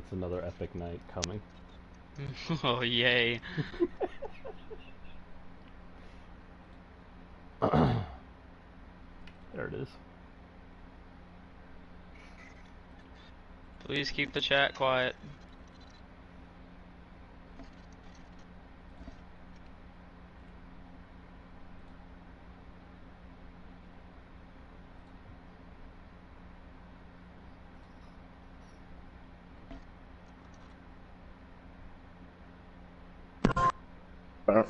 It's another epic night coming. Oh, yay. There it is. Please keep the chat quiet. Who's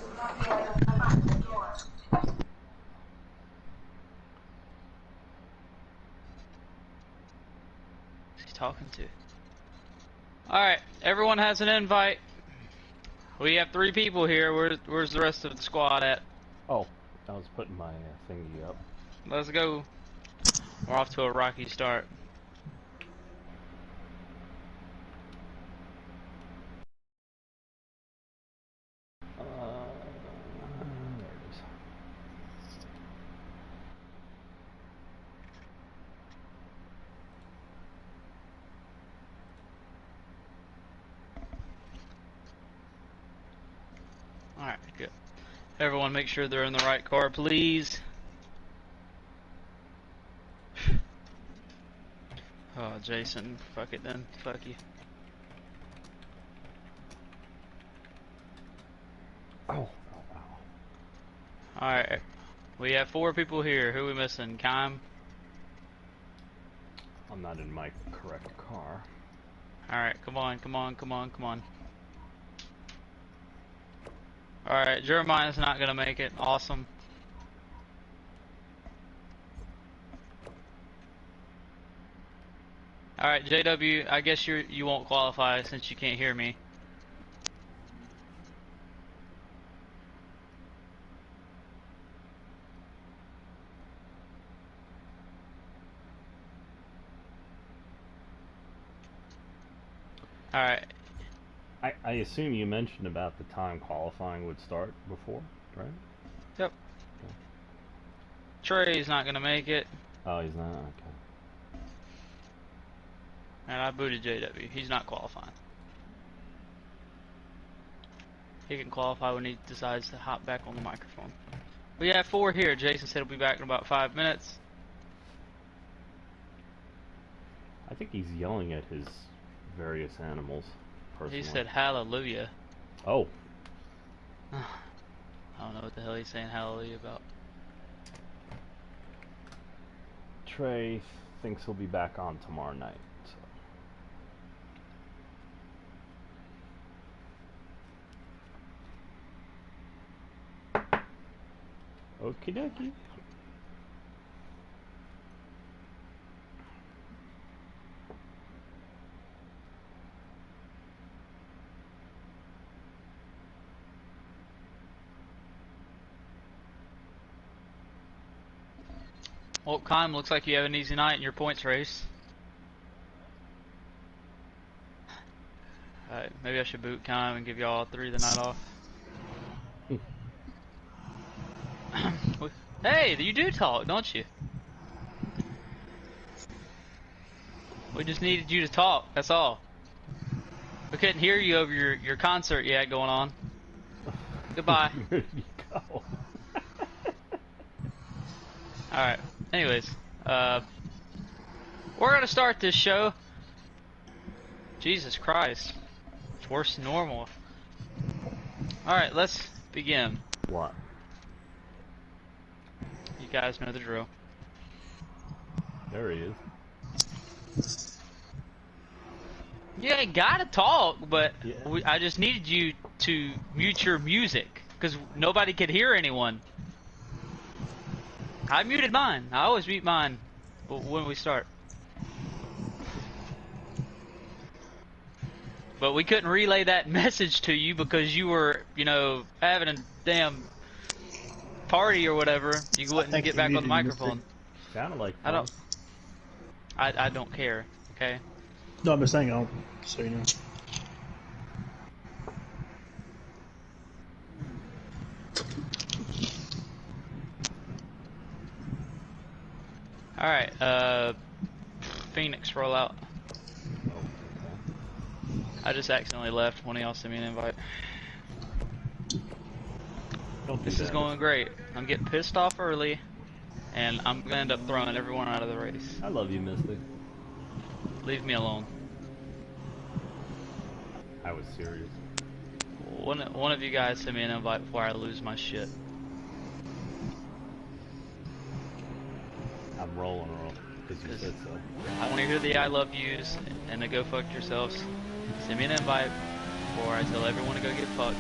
he talking to? Alright, everyone has an invite. We have 3 people here. Where's the rest of the squad at? Oh, I was putting my thingy up. Let's go. We're off to a rocky start. There it is. Alright, good. Everyone make sure they're in the right car, please. Oh, Jason, fuck it then. Fuck you. Oh, wow. Alright, we have 4 people here. Who are we missing? Kime? I'm not in my correct car. Alright, come on, come on, come on, come on. Alright, Jeremiah's not gonna make it. Awesome. Alright, JW, I guess you won't qualify since you can't hear me. Alright. I assume you mentioned about the time qualifying would start before, right? Yep. Okay. Trey's not gonna make it. Oh, he's not? Okay. And I booted JW. He's not qualifying. He can qualify when he decides to hop back on the microphone. We have 4 here. Jason said he'll be back in about 5 minutes. I think he's yelling at his various animals, personally. He said hallelujah. Oh. I don't know what the hell he's saying hallelujah about. Trey thinks he'll be back on tomorrow night. So. Okie dokie. Well, Kime, looks like you have an easy night in your points race. Alright, maybe I should boot Kime and give y'all 3 the night off. Hey, you do talk, don't you? We just needed you to talk, that's all. We couldn't hear you over your concert you had going on. Goodbye. Where did you go? Alright, anyways, we're gonna start this show. Jesus Christ. It's worse than normal. Alright, let's begin. What? You guys know the drill. There he is. You ain't gotta talk, but Yeah. I just needed you to mute your music, because nobody could hear anyone. I muted mine. I always mute mine when we start. But we couldn't relay that message to you because you were, you know, having a damn party or whatever. You wouldn't get back on the microphone. Sounded like I fun. don't. I don't care. Okay. No, I'm just saying, I'll so you know. All right. Phoenix, roll out. I just accidentally left when y'all sent me an invite. Don't do This is that. going great. I'm getting pissed off early, and I'm gonna end up throwing everyone out of the race. I love you, Misty. Leave me alone. I was serious. One of you guys send me an invite before I lose my shit. I'm rolling, because you said so. I want to hear the I love yous and the go fuck yourselves. Send me an invite before I tell everyone to go get fucked.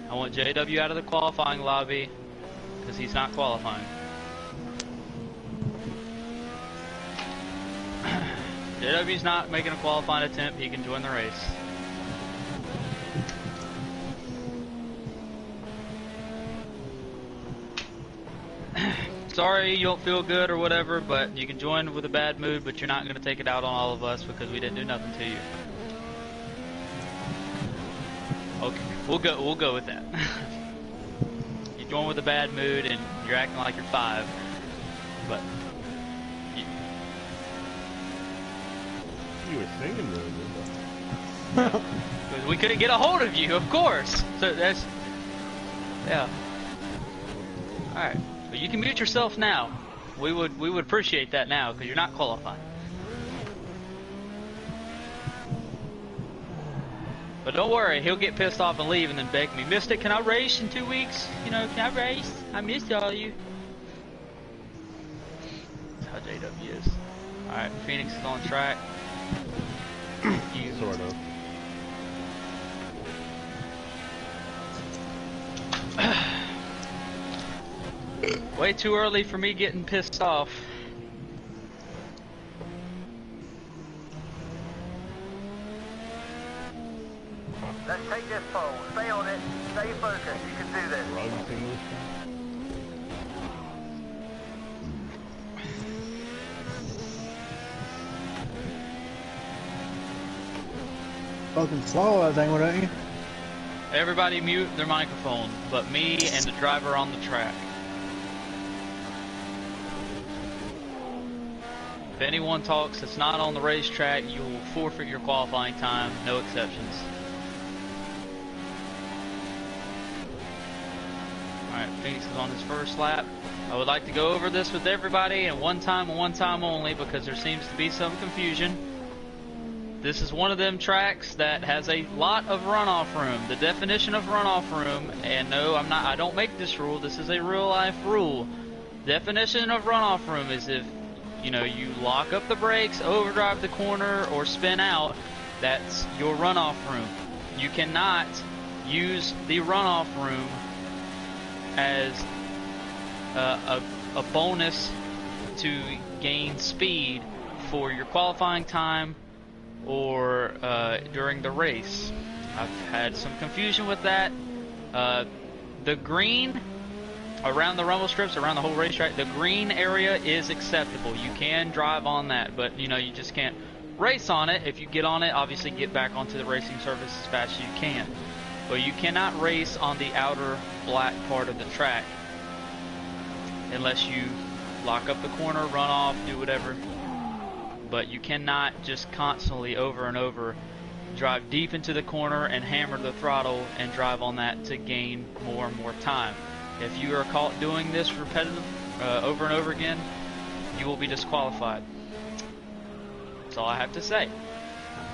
I want JW out of the qualifying lobby because he's not qualifying. JW's not making a qualifying attempt. He can join the race. Sorry you don't feel good or whatever, but you can join with a bad mood, but you're not going to take it out on all of us because we didn't do nothing to you. Okay, we'll go with that. You join with a bad mood and you're acting like you're 5, but You were singing really good, because we couldn't get a hold of you, of course. So that's yeah. All right. But you can mute yourself now. We would appreciate that now because you're not qualified. But don't worry, he'll get pissed off and leave and then beg me, Mystic, can I race in 2 weeks? You know, can I race? I missed all of you. That's how JW is. All right, Phoenix is on track. You Sort of. Way too early for me getting pissed off. Let's take this pole. Stay on it. Stay focused. You can do this. Rugs English. Fucking swallow that thing, don't you? Everybody mute their microphone, but me and the driver on the track. If anyone talks that's not on the racetrack, you will forfeit your qualifying time, no exceptions. Alright, Phoenix is on his first lap. I would like to go over this with everybody and one time and one time only because there seems to be some confusion. This is one of them tracks that has a lot of runoff room. The definition of runoff room, and no, I don't make this rule, this is a real life rule. Definition of runoff room is if, you know, you lock up the brakes, overdrive the corner, or spin out, that's your runoff room. You cannot use the runoff room as a bonus to gain speed for your qualifying time or during the race. I've had some confusion with that. The green around the rumble strips, around the whole racetrack, the green area is acceptable. You can drive on that, but you know, you just can't race on it. If you get on it, obviously get back onto the racing surface as fast as you can. But you cannot race on the outer black part of the track unless you lock up the corner, run off, do whatever. But you cannot just constantly over and over drive deep into the corner and hammer the throttle and drive on that to gain more and more time. If you are caught doing this repetitive over and over again, you will be disqualified. That's all I have to say.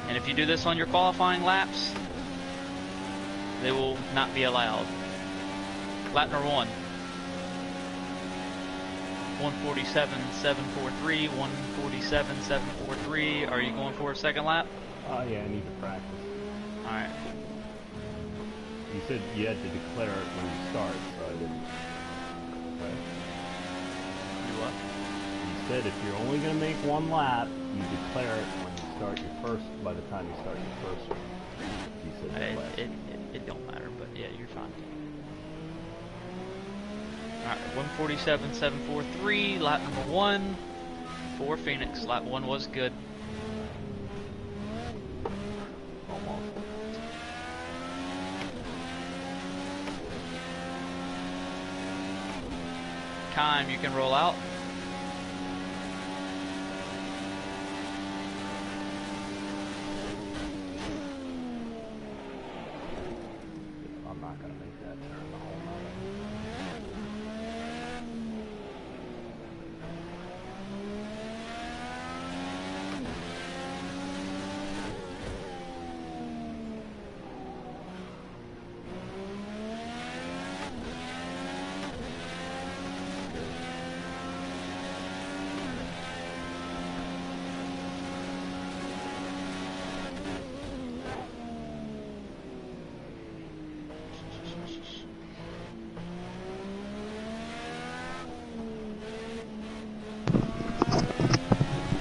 And if you do this on your qualifying laps, they will not be allowed. Lap number 1. 147.743, 147.743. Are you going for a second lap? Yeah, I need to practice. Alright. You said you had to declare it when you start, so I didn't. Right? Do what? You said if you're only going to make one lap, you declare it when you start your first, by the time you start your first one. You said that It don't matter, but yeah, you're fine. Alright, 147.743, lap number 1 for Phoenix. Lap 1 was good. Almost. Time you can roll out. not going to make that turn the whole night.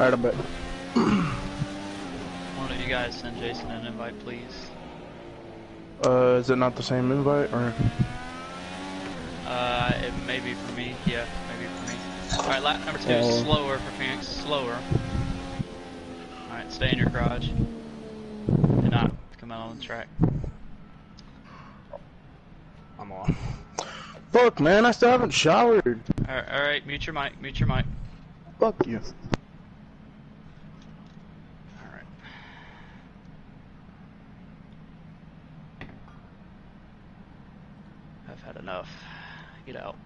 Alright, I bet. One of you guys send Jason an invite, please. Is it not the same invite, or? It may be for me. Yeah, maybe for me. Alright, lap number 2, Yeah. slower for Phoenix. Slower. Alright, stay in your garage. Do not come out on the track. I'm off. Fuck, man, I still haven't showered. Alright, mute your mic, mute your mic. Fuck you. Alright. I've had enough. Get out.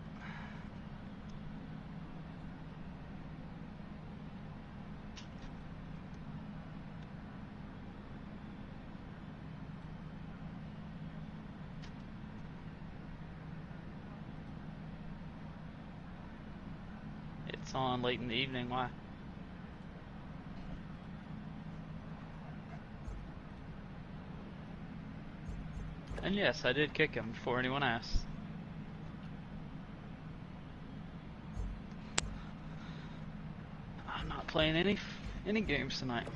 It's on late in the evening, why? And yes, I did kick him before anyone asked. I'm not playing any games tonight.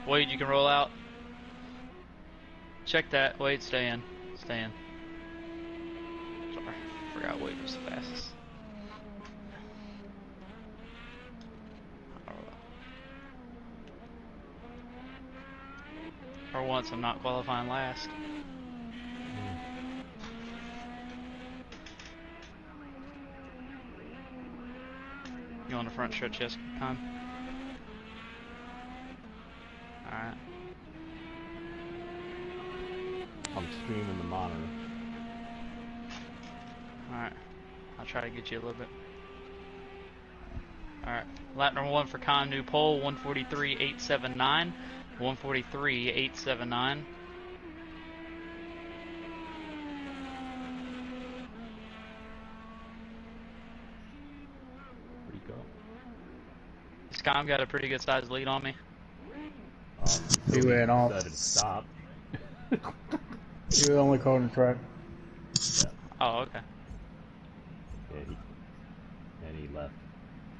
Wade, you can roll out. Check that. Wade, stay in. Stay in. Sorry, forgot Wade was the fastest. For once, I'm not qualifying last. You on the front stretch, yes, time? Alright. I'm streaming the monitor. Alright. I'll try to get you a little bit. Alright. Lap number 1 for Con, new pole, 143.879. 143.879. Where'd he go? This Con got a pretty good sized lead on me. He went off. Decided to stop. He was only calling the track. Yeah. Oh, okay. Yeah, he left.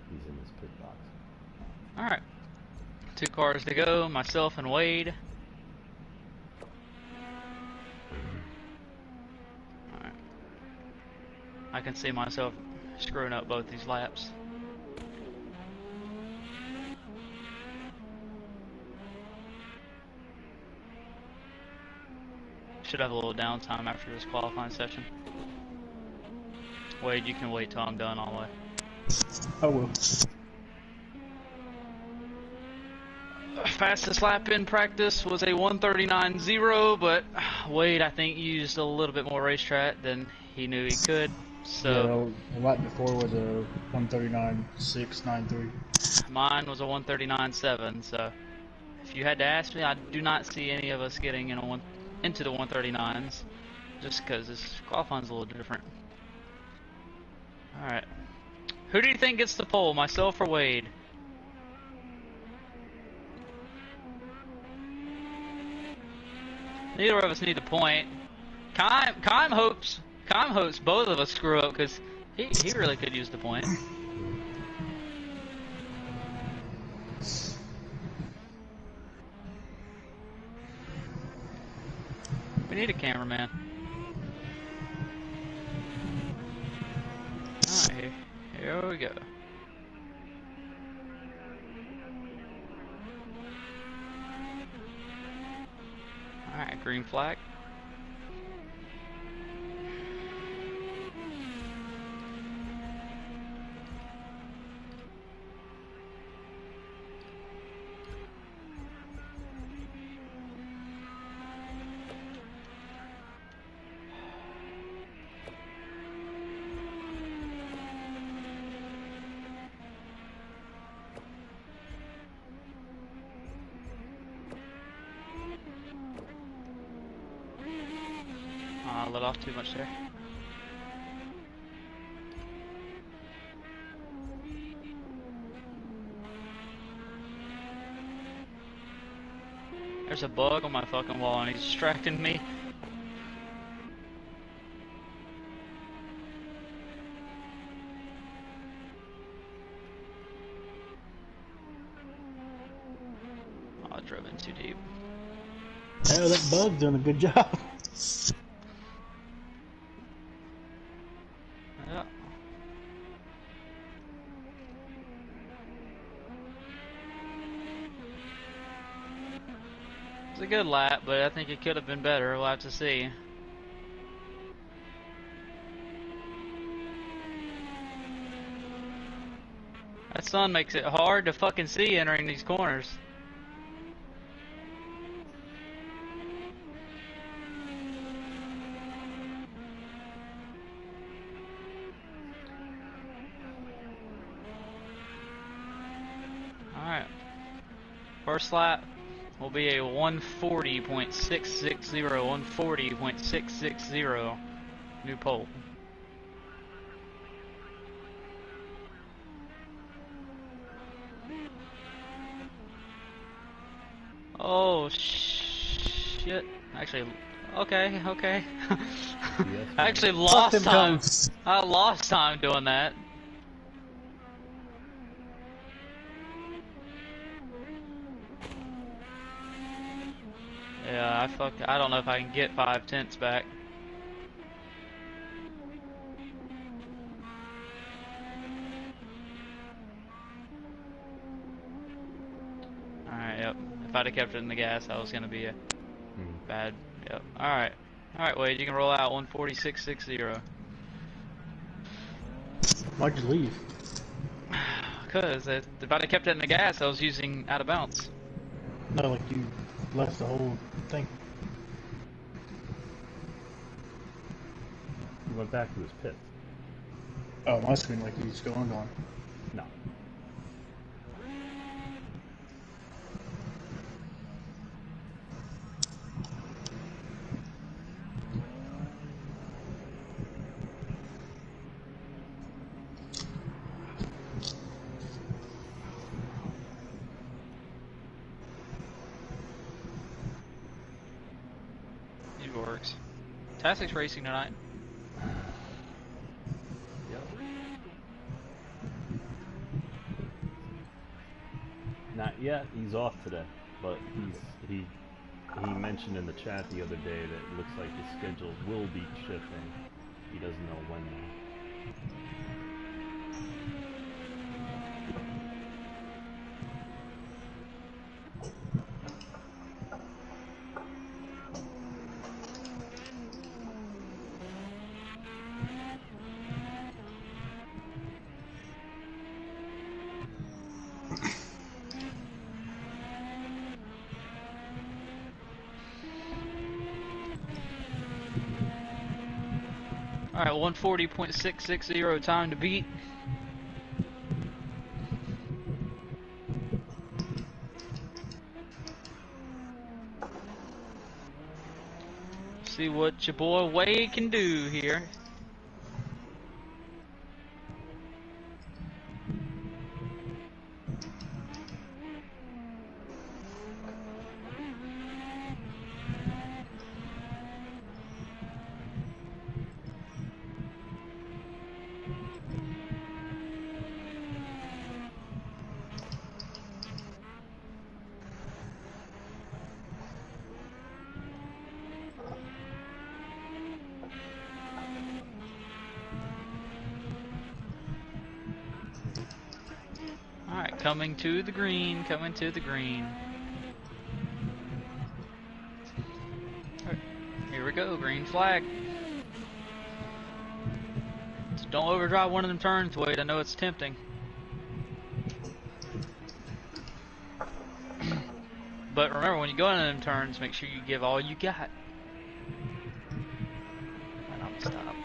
He's in his pit box. Alright. 2 cars to go, myself and Wade. Alright. I can see myself screwing up both these laps. Should have a little downtime after this qualifying session. Wade, you can wait till I'm done all the way. I will. Fastest lap in practice was a 1:39.0, but Wade, I think, used a little bit more racetrack than he knew he could. So the lap before was a 1:39.693. mine was a 1:39.7. So if you had to ask me, I do not see any of us getting into the 1:39s, just because this qualifying's a little different. All right, who do you think gets the pole, myself or Wade? Neither of us need a point. Kime hopes both of us screw up because he really could use the point. We need a cameraman. Alright, here we go. Alright, green flag. I let off too much there. There's a bug on my fucking wall and he's distracting me. Oh, I drove in too deep. Hell, that bug's doing a good job. Yeah. It was a good lap, but I think it could have been better. We'll have to see. That sun makes it hard to fucking see entering these corners. Alright. First lap will be a 140.660, 140.660 new pole. Oh shit! Actually, okay. I actually lost time. I lost time doing that. Yeah, I fucked. I don't know if I can get 5/10 back. Alright, yep. If I'd have kept it in the gas, I was gonna be a bad. Yep. Alright. Alright, Wade, you can roll out 146.60. Why'd you leave? Because if I'd have kept it in the gas, I was using out of bounds. No, like you left the whole thing. He went back to his pit. Oh, my screen like he's still on. No. It works. Tastic's racing tonight. Yep. Not yet. He's off today, but he mentioned in the chat the other day that it looks like his schedule will be shifting. He doesn't know when though. Alright, 140.660 time to beat. See what your boy Wade can do here. Alright, coming to the green, coming to the green. Alright, here we go, green flag. So don't overdrive one of them turns, Wade. I know it's tempting. But remember, when you go into them turns, make sure you give all you got. And I'm stop.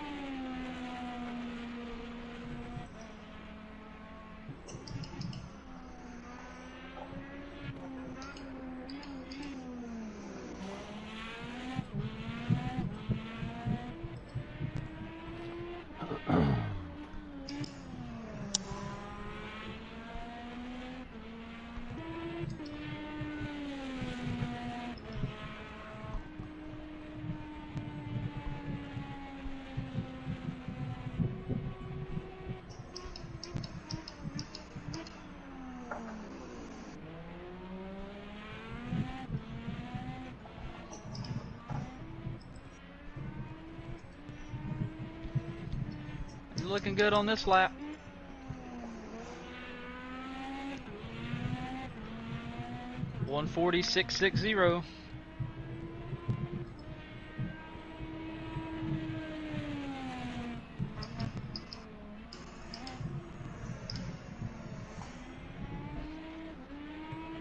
Looking good on this lap. $140.660.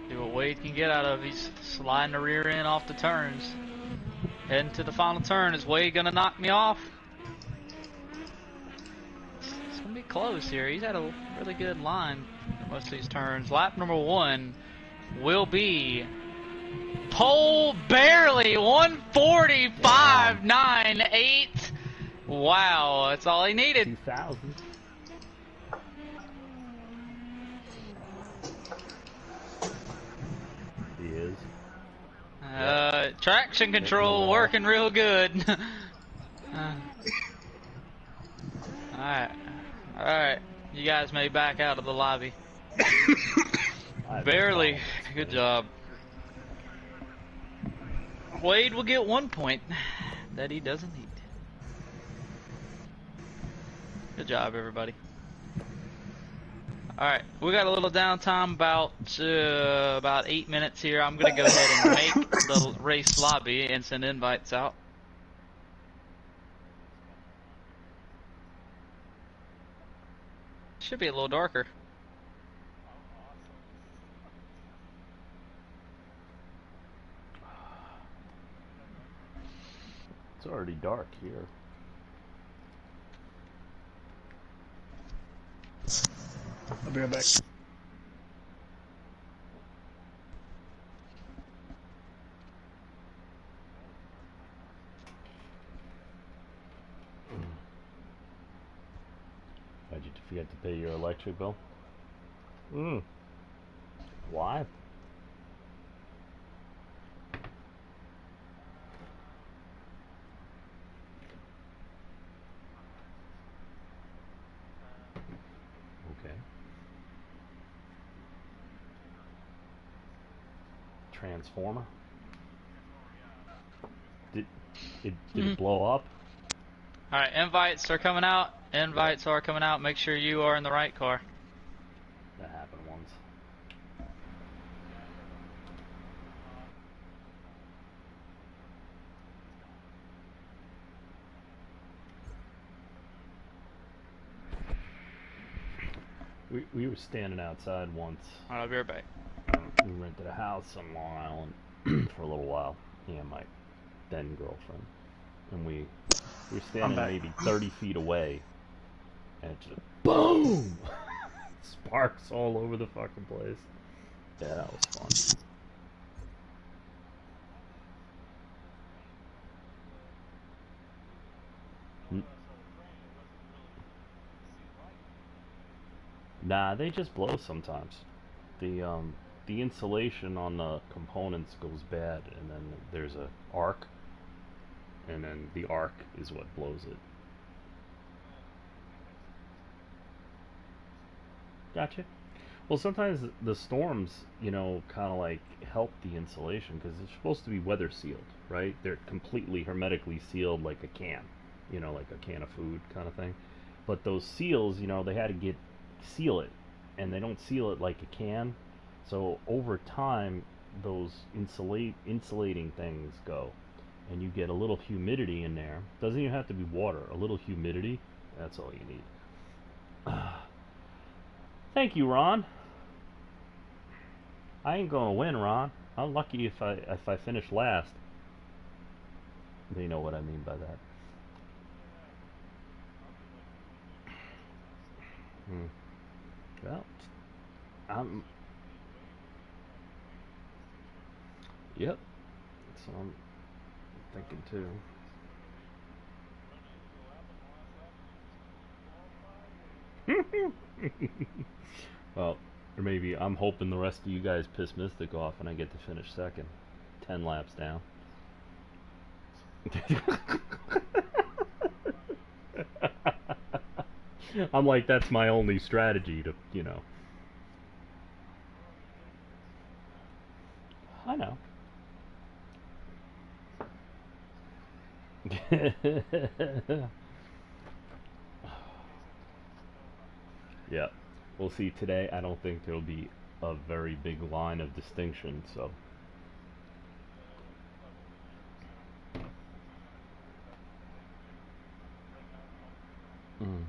See what Wade can get out of. He's sliding the rear end off the turns. Heading to the final turn. Is Wade gonna knock me off? It's gonna be close here. He's had a really good line for most of these turns. Lap number 1 will be pole barely 145.98. Wow, that's all he needed. 2000. He is. Traction control working real good. Alright. You guys may back out of the lobby. Barely. Good job. Wade will get 1 point that he doesn't need. Good job, everybody. Alright, we got a little downtime, about 8 minutes here. I'm gonna go ahead and make the race lobby and send invites out. Should be a little darker. It's already dark here. I'll be right back. Why'd you forget to pay your electric bill? Why? Okay. Transformer? Did it blow up? Alright, invites are coming out. Invites are coming out. Make sure you are in the right car. That happened once. We were standing outside once. Alright, I'll be right back. We rented a house on Long Island for a little while. Me and my then girlfriend. and we were I'm standing back. maybe 30 feet away, and it just boom, sparks all over the fucking place. Yeah, that was fun. Nah, they just blow sometimes. The insulation on the components goes bad, and then there's a arc, and then the arc is what blows it. Gotcha. Well, sometimes the storms, kind of like help the insulation because it's supposed to be weather sealed, right? They're completely hermetically sealed like a can, like a can of food kind of thing. But those seals, they had to seal it, and they don't seal it like a can. So over time, those insulating things go, and you get a little humidity in there. Doesn't even have to be water. A little humidity, that's all you need. Thank you, Ron. I ain't gonna win, Ron. I'm lucky if I finish last. They know what I mean by that. Hmm. Well, I'm. Yep. So I'm thinking too. Well, or maybe I'm hoping the rest of you guys piss Mystic off and I get to finish second. 10 laps down. I'm like, that's my only strategy to. I know. Yeah. We'll see today. I don't think there'll be a very big line of distinction, so. Mm.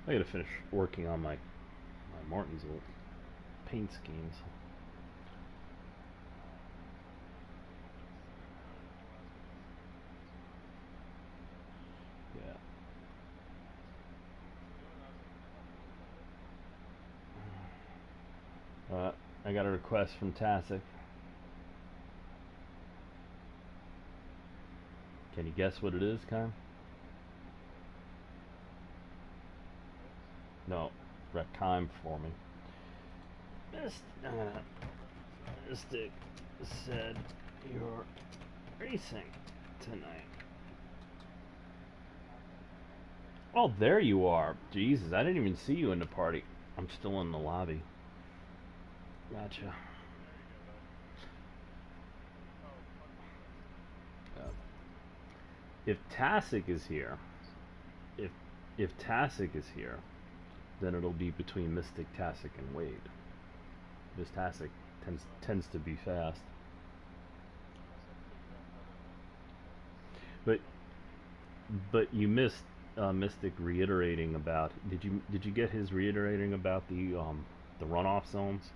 I gotta finish working on my Martinsville paint schemes. Yeah. I got a request from Tasik. Can you guess what it is, Kyle? No, wreck time for me. Mystic said you're racing tonight. Oh, there you are. Jesus, I didn't even see you in the party. I'm still in the lobby. Gotcha. If Tasik is here, if if Tasik is here, then it'll be between Mystic, Tasik, and Wade. This Tasik tends to be fast. But you missed Mystic reiterating about. Did you get his reiterating about the runoff zones?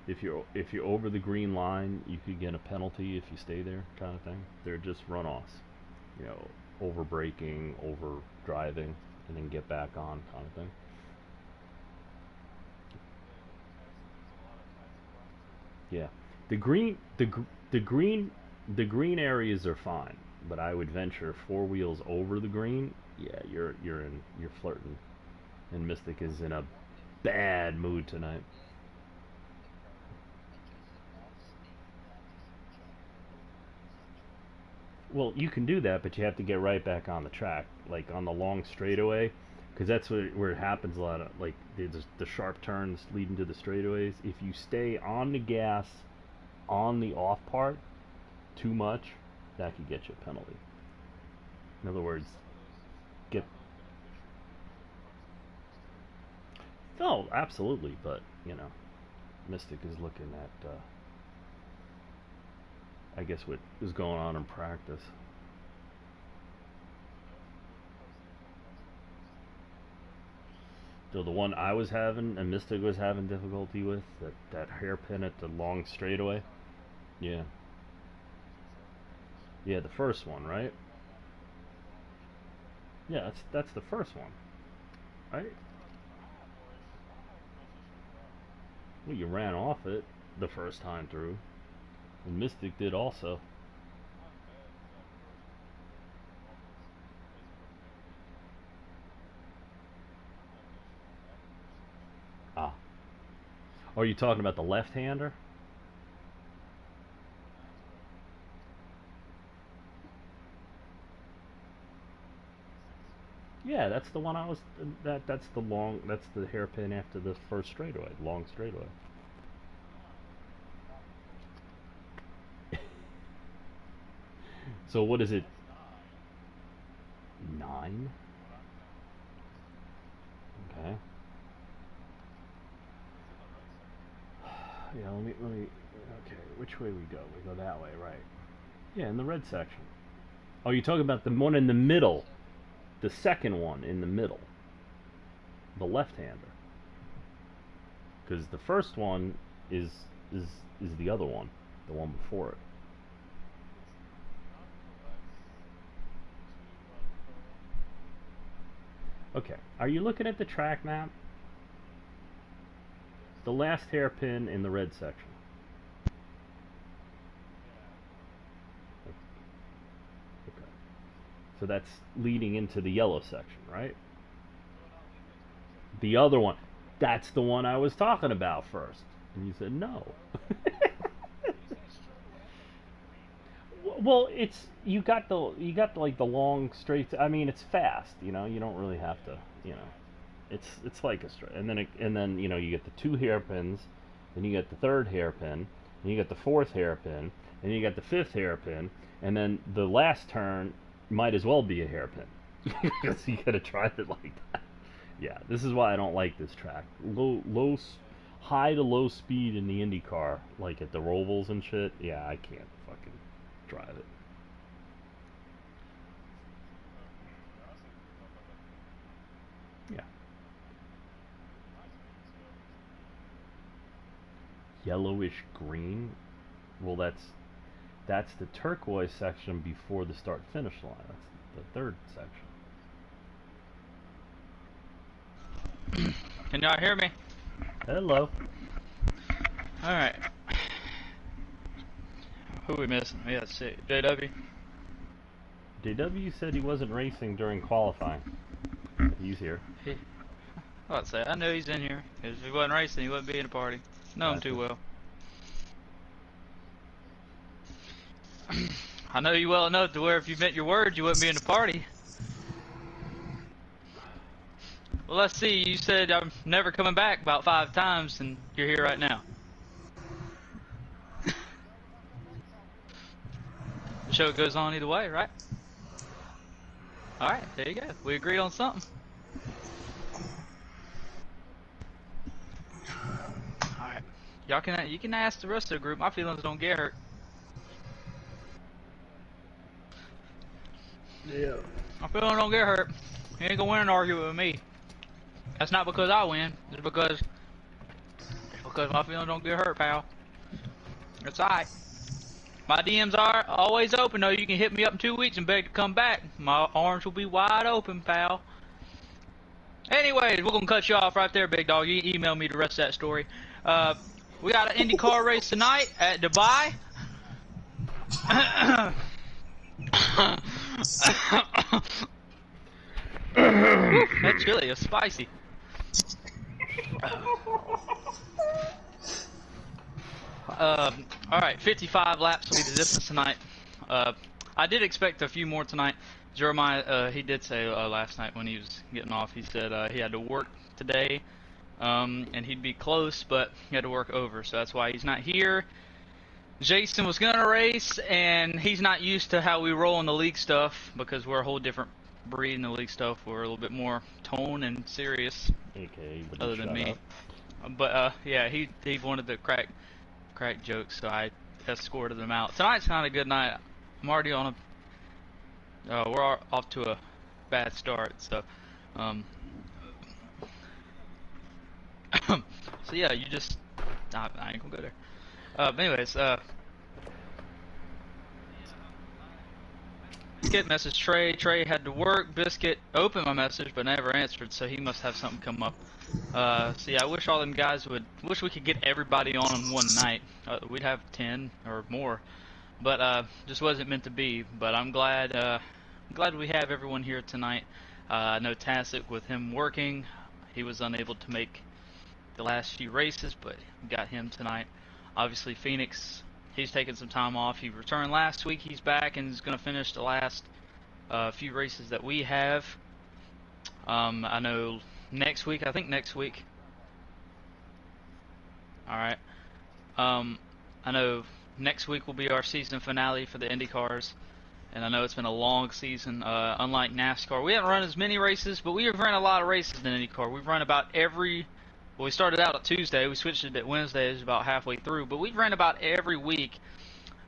If you're over the green line, you could get a penalty if you stay there, kind of thing. They're just runoffs, over braking, over driving, and then get back on, kind of thing. Yeah, the green, the green areas are fine, but I would venture 4 wheels over the green. Yeah, you're flirting, and Mystic is in a bad mood tonight. Well, you can do that, but you have to get right back on the track, like on the long straightaway, because that's where it happens a lot. Like the sharp turns leading to the straightaways. If you stay on the gas on the off part too much, that could get you a penalty. In other words, get. Oh, absolutely, but Mystic is looking at, I guess, what is going on in practice. So the one I was having and Mystic was having difficulty with, that hairpin at the long straightaway. Yeah. Yeah, the first one, right? Yeah, that's the first one, right? Well, you ran off it the first time through, and Mystic did also. Ah, are you talking about the left-hander? Yeah, that's the one I was. That's the long. That's the hairpin after the first straightaway, long straightaway. So what is it? 9. Okay. Yeah. Let me. Okay. Which way we go? We go that way, right? Yeah, in the red section. Oh, you're talking about the one in the middle, the second one in the middle, the left-hander. Because the first one is is is the other one, the one before it. Okay. Are you looking at the track map? The last hairpin in the red section. Okay. So that's leading into the yellow section, right? The other one. That's the one I was talking about first. And you said no. Well, it's you got like the long straight. I mean, it's fast. You don't really have to. You know, it's like a straight. And then you get the 2 hairpins, then you get the third hairpin, and you get the fourth hairpin, and you get the fifth hairpin, and then the last turn might as well be a hairpin because you gotta drive it like that. Yeah, this is why I don't like this track. High to low speed in the Indy car, like at the Rovals and shit. Yeah, I can't fucking drive it. Yeah. Yellowish green. Well, that's the turquoise section before the start finish line. That's the third section. Can y'all hear me? Hello. Alright. Who we missing? Yeah, let's see. JW? JW said he wasn't racing during qualifying. He's here. I'd say, I know he's in here. If he wasn't racing, he wouldn't be in the party. Know him too well. I know you well enough to where if you meant your words, you wouldn't be in the party. Well, let's see. You said I'm never coming back about 5 times, and you're here right now. The show goes on either way, right? Alright, there you go. We agreed on something. Alright. You can ask the rest of the group. My feelings don't get hurt. Yeah. My feelings don't get hurt. You ain't gonna win an argument with me. That's not because I win. It's because my feelings don't get hurt, pal. It's alright. My DMs are always open, though. You can hit me up in 2 weeks and beg to come back. My arms will be wide open, pal. Anyways, we're gonna cut you off right there, big dog. You email me the rest of that story. We got an IndyCar race tonight at Dubai. That chili is spicy. Alright, 55 laps will be the distance tonight. I did expect a few more tonight. Jeremiah, he did say last night when he was getting off, he said he had to work today, and he'd be close, but he had to work over, so that's why he's not here. Jason was gonna race, and he's not used to how we roll in the league stuff, because we're a whole different breed in the league stuff. We're a little bit more tone and serious, AKA, other than me. But yeah, he wanted to crack jokes, so I escorted them out. Tonight's not a good night. I'm already on we're off to a bad start, so So yeah, you just I ain't gonna go there. But anyways, Biscuit messaged Trey. Trey had to work. Biscuit opened my message but never answered, so he must have something come up. So yeah, I wish all them guys wish we could get everybody on in one night. We'd have 10 or more, but just wasn't meant to be. But I'm glad we have everyone here tonight. I know Tasik, with him working, he was unable to make the last few races, but we got him tonight. Obviously Phoenix, he's taking some time off. He returned last week. He's back and is going to finish the last few races that we have. I know next week, alright, I know next week will be our season finale for the Indy cars, and I know it's been a long season. Unlike NASCAR, we haven't run as many races, but we have run a lot of races in IndyCar. We've run about every, well, we started out at Tuesday, we switched it to Wednesday, it's about halfway through, but we've ran about every week.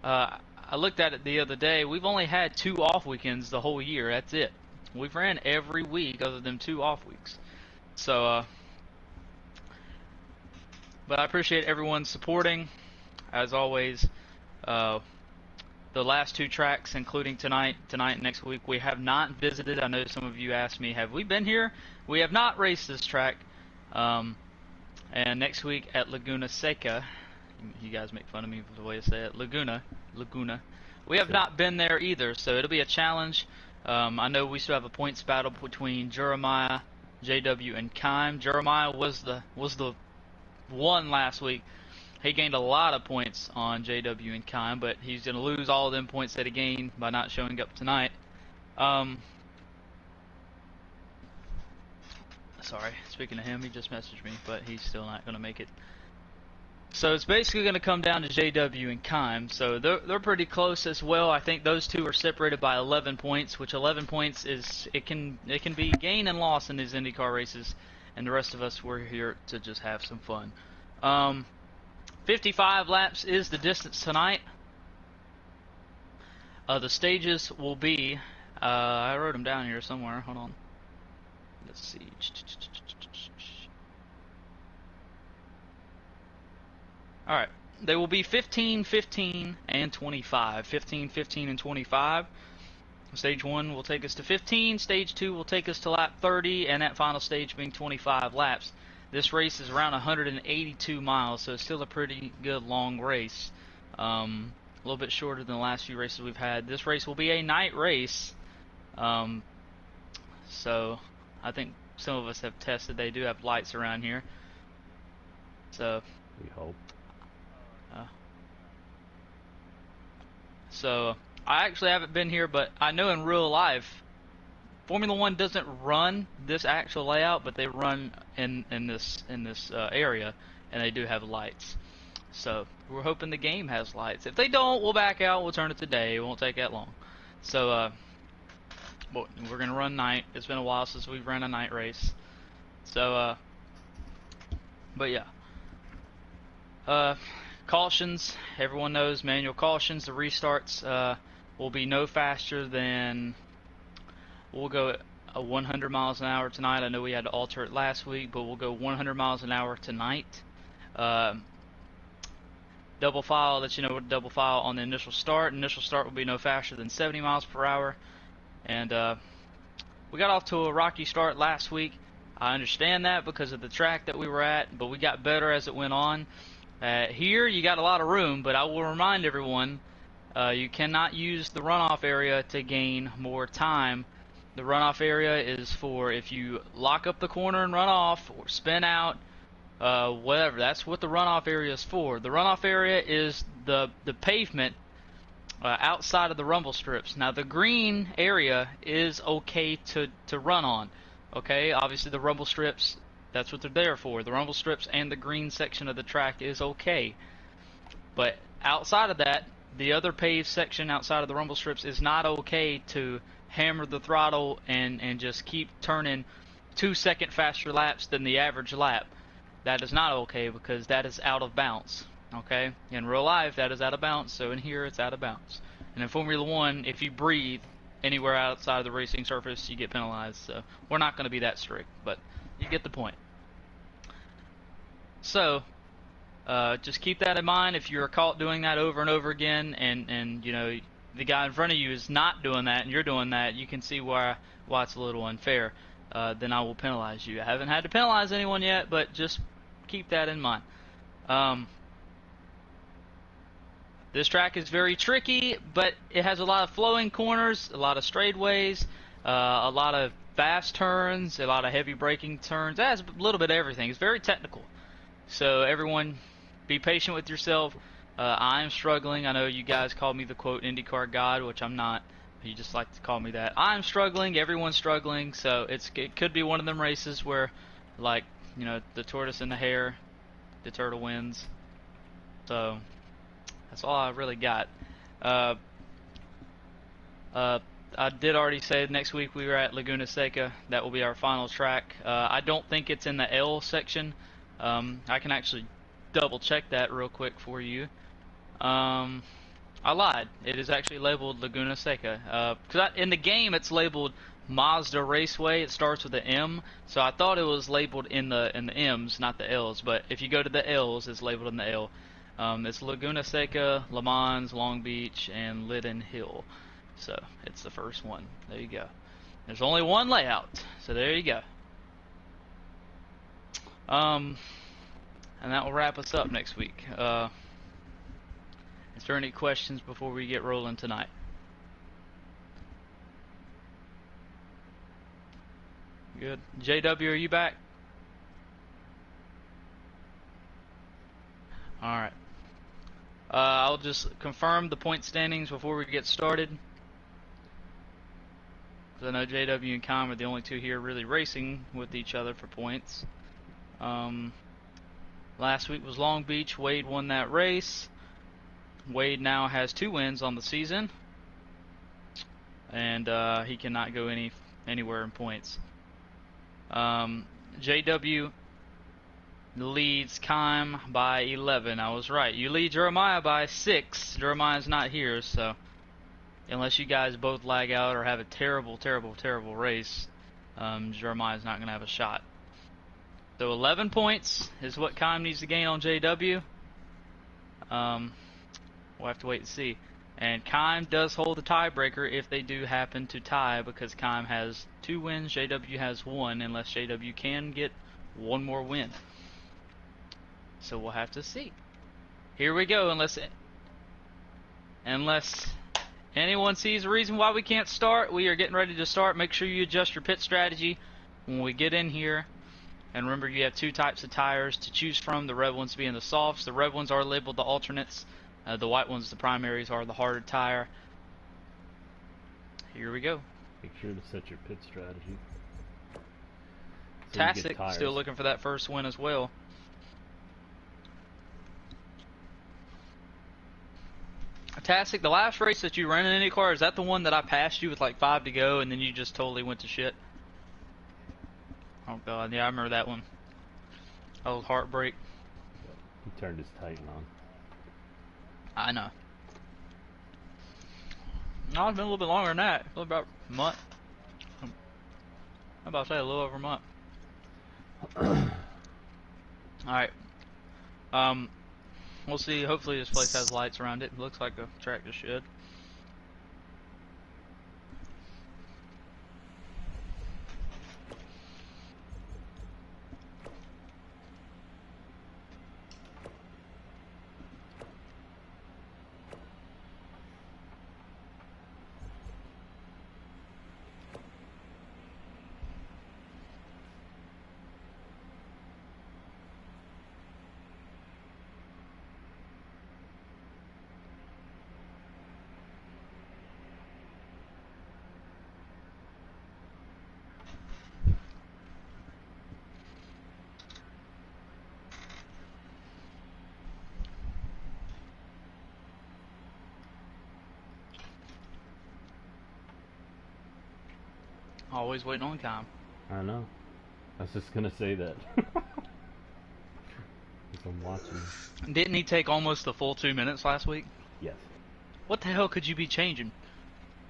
I looked at it the other day, we've only had 2 off weekends the whole year, that's it. We've ran every week other than 2 off weeks. So, but I appreciate everyone supporting, as always. The last 2 tracks, including tonight and next week, we have not visited. I know some of you asked me, have we been here? We have not raced this track. And next week at Laguna Seca, you guys make fun of me for the way I say it, Laguna. We have not been there either, so it'll be a challenge. I know we still have a points battle between Jeremiah, JW, and Kime. Jeremiah was the one last week. He gained a lot of points on JW and Kime, but he's going to lose all of them points that he gained by not showing up tonight. Sorry, speaking of him, he just messaged me, but he's still not going to make it. So it's basically going to come down to JW and Kime. So they're pretty close as well. I think those 2 are separated by 11 points, which 11 points is it can be gain and loss in these IndyCar races, and the rest of us, we're here to just have some fun. 55 laps is the distance tonight. The stages will be, I wrote them down here somewhere, hold on. Let's see. Alright, they will be 15, 15, and 25. 15, 15, and 25. Stage 1 will take us to 15, Stage 2 will take us to lap 30, and that final stage being 25 laps. This race is around 182 miles, so it's still a pretty good long race. A little bit shorter than the last few races we've had. This race will be a night race. So I think some of us have tested. They do have lights around here. So we hope. So I actually haven't been here, but I know in real life Formula One doesn't run this actual layout, but they run in this area, and they do have lights. So we're hoping the game has lights. If they don't, we'll back out. We'll turn it to day. It won't take that long. So but we're gonna run night. It's been a while since we've run a night race. So but yeah. Cautions. Everyone knows manual cautions. The restarts will be no faster than. We'll go at 100 miles an hour tonight. I know we had to alter it last week, but we'll go 100 miles an hour tonight. Double file, I'll let you know what double file on the initial start. Initial start will be no faster than 70 miles per hour. And we got off to a rocky start last week. I understand that because of the track that we were at, but we got better as it went on. Here, you got a lot of room, but I will remind everyone, you cannot use the runoff area to gain more time. The runoff area is for if you lock up the corner and run off, or spin out, whatever. That's what the runoff area is for. The runoff area is the pavement outside of the rumble strips. Now, the green area is okay to run on. Okay, obviously the rumble strips, that's what they're there for. The rumble strips and the green section of the track is okay. But outside of that, the other paved section outside of the rumble strips is not okay to hammer the throttle and just keep turning 2-second faster laps than the average lap. That is not okay because that is out of bounds. Okay? In real life, that is out of bounds, so in here, it's out of bounds. And in Formula One, if you breathe anywhere outside of the racing surface, you get penalized. So we're not going to be that strict, but you get the point. So, just keep that in mind if you're caught doing that over and over again, and you know the guy in front of you is not doing that, and you're doing that. You can see why it's a little unfair. Then I will penalize you. I haven't had to penalize anyone yet, but just keep that in mind. This track is very tricky, but it has a lot of flowing corners, a lot of straightaways, a lot of fast turns, a lot of heavy braking turns. It has a little bit of everything. It's very technical. So everyone, be patient with yourself. I am struggling. I know you guys call me the quote IndyCar God, which I'm not. You just like to call me that. I'm struggling. Everyone's struggling. So it could be one of them races where, like, you know, the tortoise and the hare, the turtle wins. So that's all I really got. I did already say next week we were at Laguna Seca. That will be our final track. I don't think it's in the L section. I can actually double check that real quick for you. I lied. It is actually labeled Laguna Seca. Because in the game it's labeled Mazda Raceway. It starts with an M, so I thought it was labeled in the M's, not the L's. But if you go to the L's, it's labeled in the L. It's Laguna Seca, Le Mans, Long Beach, and Linden Hill. So it's the first one. There you go. There's only one layout, so there you go. And that will wrap us up next week. Is there any questions before we get rolling tonight? Good. JW, are you back? Alright. I'll just confirm the point standings before we get started. Because I know JW and Com are the only two here really racing with each other for points. Last week was Long Beach. Wade won that race. Wade now has 2 wins on the season. And he cannot go anywhere in points. JW leads Kime by 11. I was right. You lead Jeremiah by 6. Jeremiah's not here, so unless you guys both lag out or have a terrible, terrible, terrible race, Jeremiah's not going to have a shot. So 11 points is what Kime needs to gain on JW. We'll have to wait and see. And Kime does hold the tiebreaker if they do happen to tie, because Kime has 2 wins, JW has 1, unless JW can get 1 more win. So we'll have to see. Here we go, unless anyone sees a reason why we can't start. We are getting ready to start. Make sure you adjust your pit strategy when we get in here. And remember, you have 2 types of tires to choose from, the red ones being the softs. The red ones are labeled the alternates. The white ones, the primaries, are the harder tire. Here we go. Make sure to set your pit strategy. Tastic, still looking for that first win as well. Tastic, the last race that you ran in IndyCar, is that the one that I passed you with like 5 to go and then you just totally went to shit? Oh god, yeah, I remember that one. Oh, heartbreak. He turned his Titan on. I know. No, it's been a little bit longer than that. It's about a month. I'm about to say a little over a month. Alright. We'll see. Hopefully this place has lights around it. It looks like a tractor should. Always waiting on time. I know. I was just gonna say that. I'm watching. Didn't he take almost the full 2 minutes last week? Yes. What the hell could you be changing?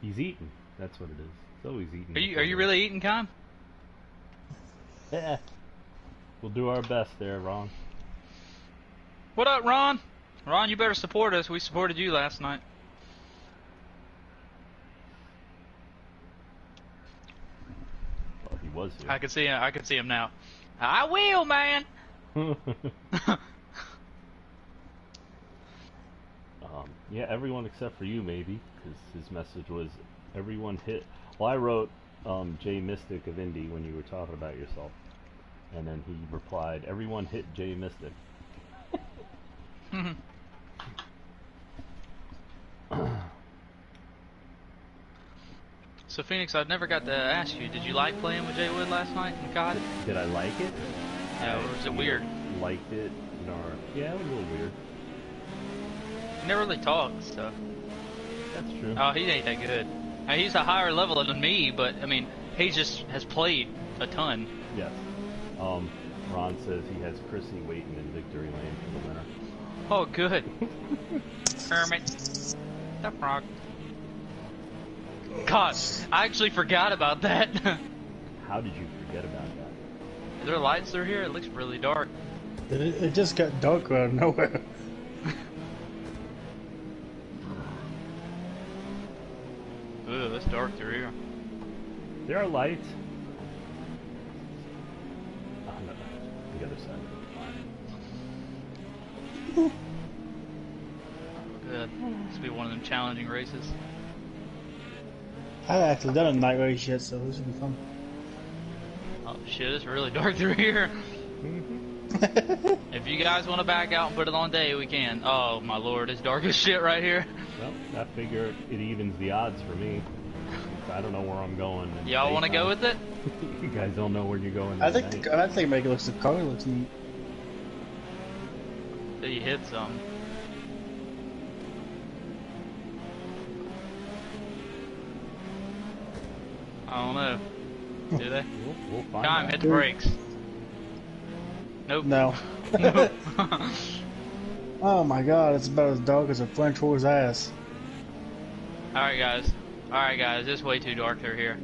He's eating. That's what it is. He's always eating. Are you really eating, Kime? Yeah. We'll do our best there, Ron. What up, Ron? Ron, you better support us. We supported you last night. Well, he was here. I can see him. I can see him now. I will, man. Yeah, everyone except for you, maybe, because his message was everyone hit. Well, I wrote Jay Mystic of Indy when you were talking about yourself, and then he replied, "Everyone hit Jay Mystic." So Phoenix, I never got to ask you. Did you like playing with Jay Wood last night in COD? Did I like it? Yeah, or was it weird? Liked it, yeah, it was a little weird. He never really talks, so. That's true. Oh, he ain't that good. Now, he's a higher level than me, but I mean, he just has played a ton. Yes. Ron says he has Chrissy waiting in victory lane for the winner. Oh, good. Kermit. The frog. God, I actually forgot about that. How did you forget about that? Are there lights through here? It looks really dark. It just got dark out of nowhere. Ooh, it's dark through here. There are lights. Oh, no, the other side of the line. Good. This will be one of them challenging races. I haven't actually done a night race yet, so this will be fun. Oh shit, it's really dark through here. If you guys want to back out and put it on day, we can. Oh my lord, it's dark as shit right here. Well, I figure it evens the odds for me. I don't know where I'm going. Y'all want to go with it? You guys don't know where you're going. I think make it looks the car looks neat. So you hit some. I don't know. Do they? We'll find Time, out. hit the brakes. Nope. No. Nope. Oh my god, it's about as dark as a French horse ass. Alright guys, it's way too dark through here.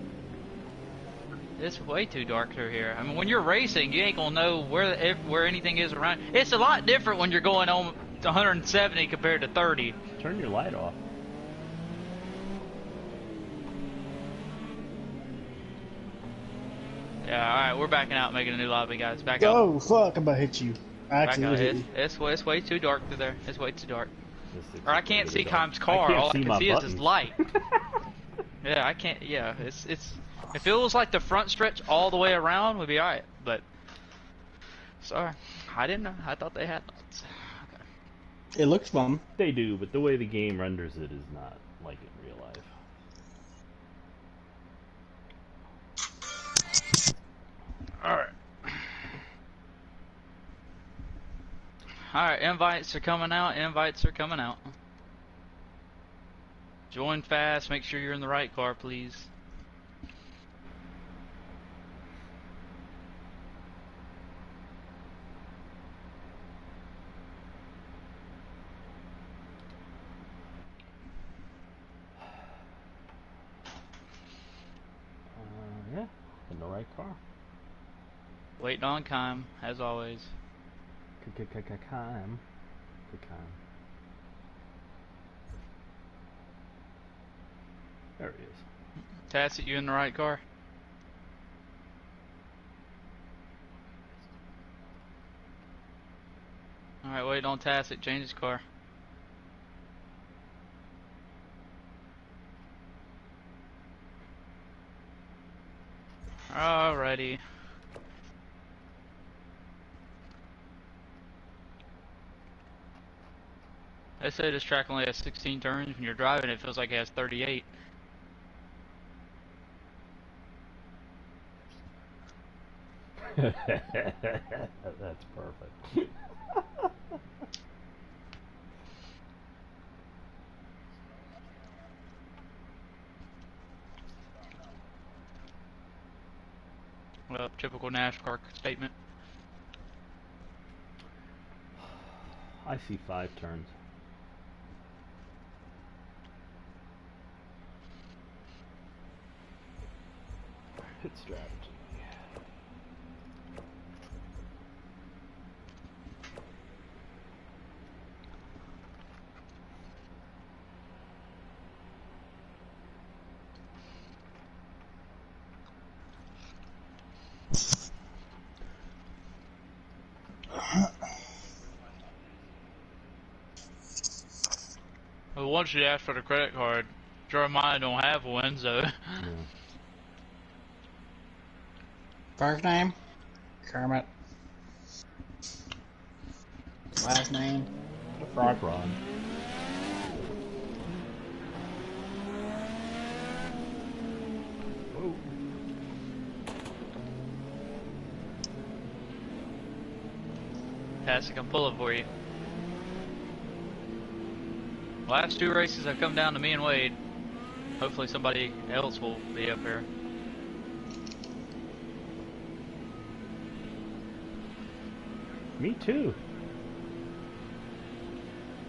It's way too dark through here. I mean, when you're racing, you ain't gonna know where anything is around. It's a lot different when you're going on 170 compared to 30. Turn your light off. Yeah, alright, we're backing out, making a new lobby, guys. Back out. Oh fuck, I'm about to hit you. I Back actually out. hit you. It's way too dark through there. It's way too dark. This Or I can't see Kym's I car. can't All I see can my see is his buttons. light. Yeah, I can't. Yeah, it's. If it was like the front stretch all the way around, would be alright. But sorry, I didn't know. I thought they had lights. Okay. It looks fun. They do, but the way the game renders it is not like in real life. Alright. Alright, invites are coming out. Invites are coming out. Join fast. Make sure you're in the right car, please. Yeah, in the right car. Waiting on Kym, as always. Kime. There he is. Tacit, you in the right car? Alright, wait on Tacit, change his car. Alrighty. They say this track only has 16 turns. When you're driving, it feels like it has 38. That's perfect. Well, typical NASCAR statement. I see 5 turns. Hit strategy. once you ask for the credit card, Jeremiah don't have one, so. Yeah. First name? Kermit. Last name? Frog. Fraud. Whoa. Fantastic, I'm pulling for you. Last 2 races have come down to me and Wade. Hopefully somebody else will be up here. Me too.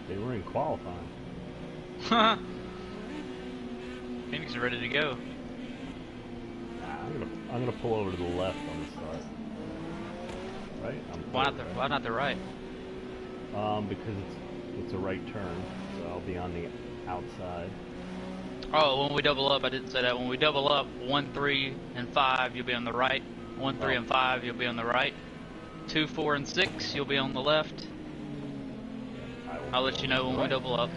They were in qualifying. Phoenix is ready to go. I'm gonna pull over to the left on the start. Right? Why not the right? Because it's a right turn, so I'll be on the outside. Oh, when we double up, I didn't say that. When we double up, 1, 3, and 5, you'll be on the right. 1, 3, and 5, you'll be on the right. 2, 4, and 6, you'll be on the left. I'll let you know when we double up.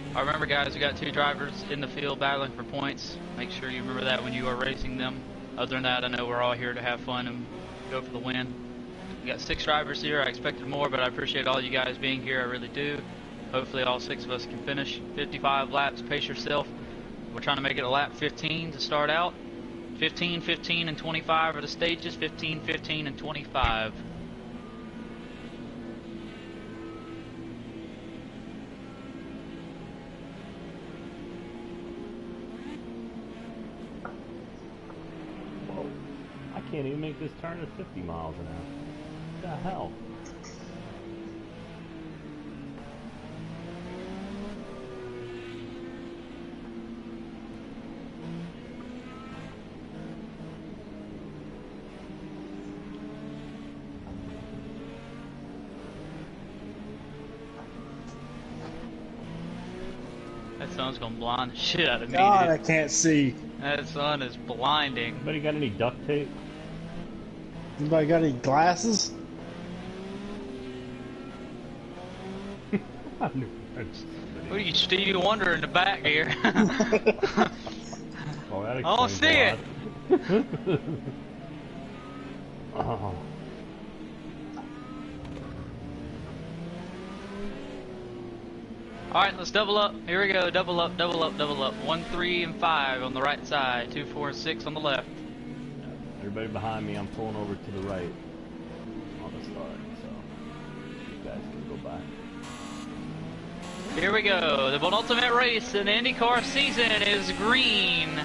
Alright, remember guys, we got 2 drivers in the field battling for points. Make sure you remember that when you are racing them. Other than that, I know we're all here to have fun and go for the win. We got 6 drivers here. I expected more, but I appreciate all you guys being here. I really do. Hopefully all 6 of us can finish 55 laps. Pace yourself. We're trying to make it a lap 15 to start out. 15, 15, and 25 are the stages. 15, 15, and 25. Whoa. I can't even make this turn at 50 miles an hour. What the hell? That sun's gonna blind the shit out of me, God, dude. I can't see. That sun is blinding. Anybody got any duct tape? Anybody got any glasses? What are you, Stevie Wonder in the back here? Oh, that I don't explains see a it. lot. Oh. Alright, let's double up. Here we go. Double up, double up, double up. 1, 3, and 5 on the right side. 2, 4, and 6 on the left. Everybody behind me, I'm pulling over to the right on the start, so you guys can go by. Here we go. The penultimate race in the IndyCar season is green.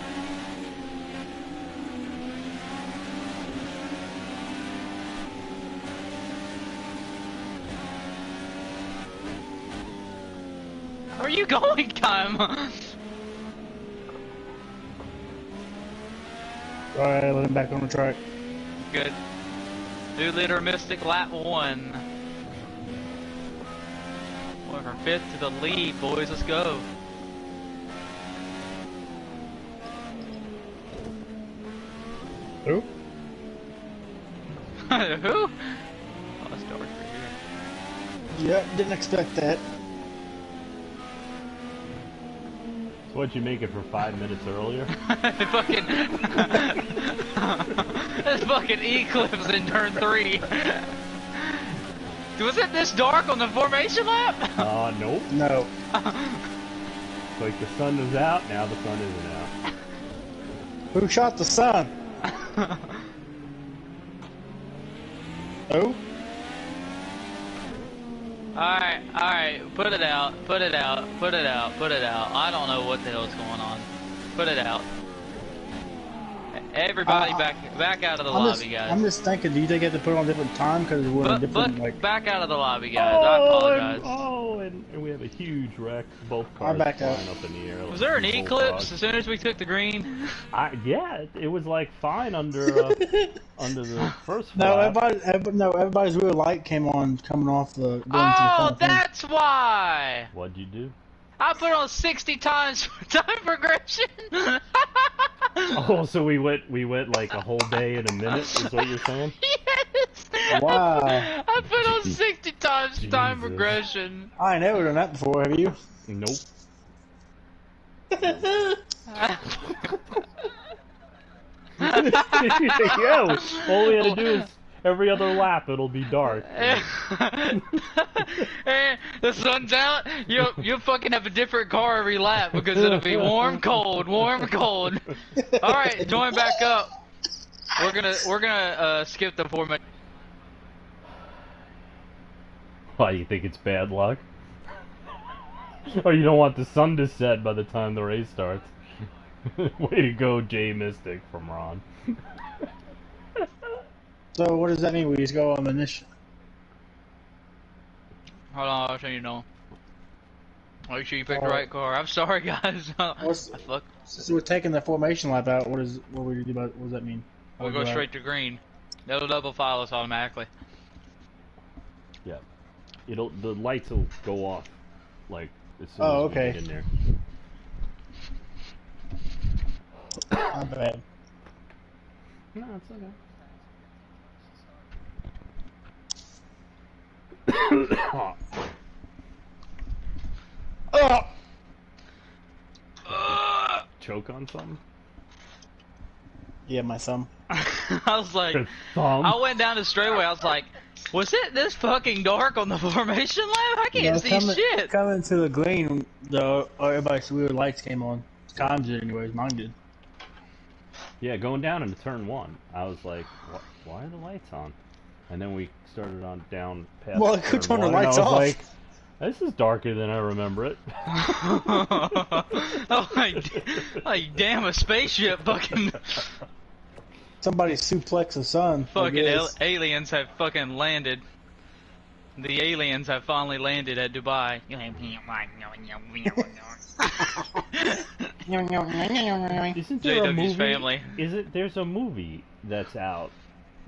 Where are you going, Time? Alright, let him back on the track. Good. 2-liter Mystic lap 1. Going from 5th to the lead, boys. Let's go. Who? Who? Oh, that's dark right here. Yep, didn't expect that. So what'd you make it for 5 minutes earlier? Fucking. This fucking eclipse in turn 3. Was it this dark on the formation lap? Nope. No. Like the sun was out, now the sun isn't out. Who shot the sun? Who? Alright, put it out, put it out, put it out, put it out. I don't know what the hell's going on. Put it out. Everybody back out of the lobby, guys. I'm just thinking, do you think you have to put it on a different time because we're in a different, like... Back out of the lobby, guys. I apologize. And we have a huge wreck. Both cars I'm back out. flying up in the air. Was there an eclipse as soon as we took the green? Yeah, it was like fine under the first No, flap. everybody's rear light came on coming off the... Oh, that's why! What'd you do? I put on 60 times for time progression. Oh, so we went like a whole day in a minute, is what you're saying? Yes. Wow. I put on 60 times time Jesus. progression. I ain't never done that before, have you? Nope. Yo, all we had to do is every other lap it'll be dark. The sun's out. You'll fucking have a different car every lap because it'll be warm, cold, warm, cold. All right, join back up. We're gonna skip the formation. Why, you think it's bad luck? Or you don't want the sun to set by the time the race starts? Way to go, Jay Mystic from Ron. So what does that mean? We just go on the mission? Hold on, I'll show you know. Make sure you pick the right car. I'm sorry, guys. Fuck. So we're taking the formation lap out. What we do about? What does that mean? We'll go straight to green. It'll double file us automatically. Yeah. The lights will go off like as soon as we get in there. Not bad. No, it's okay. Oh! Choke on something? Yeah, my thumb. I was like, Your thumb? I went down the straightaway. I was like, was it this fucking dark on the formation lap? I can't see shit. Coming to the green, though, everybody's weird lights came on. Times did anyways, mine did. Yeah, going down into turn 1, I was like, why are the lights on? And then we started on down past Well, I could turn the one, and lights I was off. like, this is darker than I remember it. Oh, like damn, a spaceship fucking... Somebody suplex the sun. Fucking aliens have fucking landed. The aliens have finally landed at Dubai. Isn't there a JW's movie? family. There's a movie that's out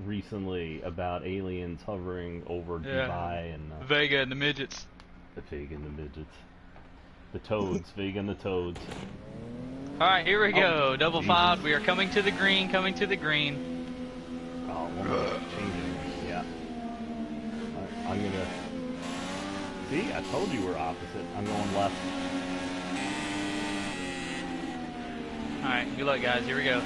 recently about aliens hovering over Dubai and Vega and the midgets. the Fig and the midgets, the toads, Fig and the toads. Alright, here we go. Double Jesus. filed. We are coming to the green, coming to the green. Oh, one more changing. Yeah. I'm gonna. See, I told you we're opposite. I'm going left. Alright, good luck, guys. Here we go.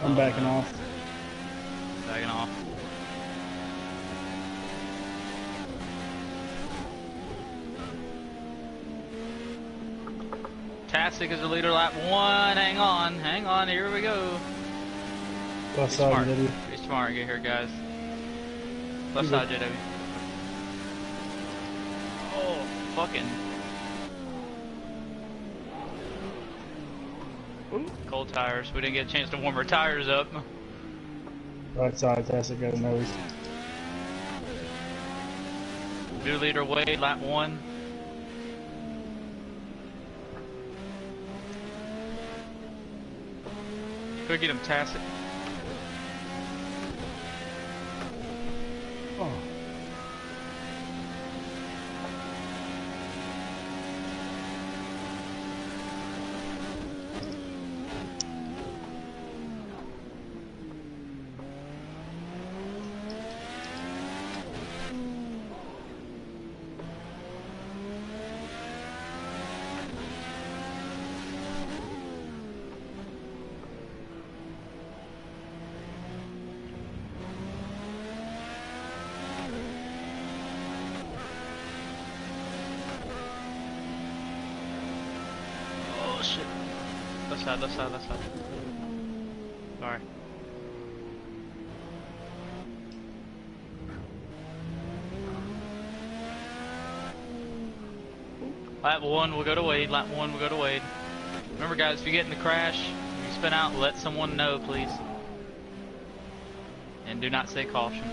I'm backing off. Backing off. Tastic is the leader, lap 1. Hang on, here we go. Left Be side, smart. JW. Be smart, get here, guys. Left side, JW. Oh, fucking. Ooh, cold tires. We didn't get a chance to warm our tires up. Right side, Tastic got a nose. New leader Wade, lap 1. Go get him, Tastic. Oh. Oh shit. Left side, left side, left side. Sorry. Lap 1, we'll go to Wade. Lap 1, we'll go to Wade. Remember, guys, if you get in the crash, if you spin out, let someone know, please. And do not say caution.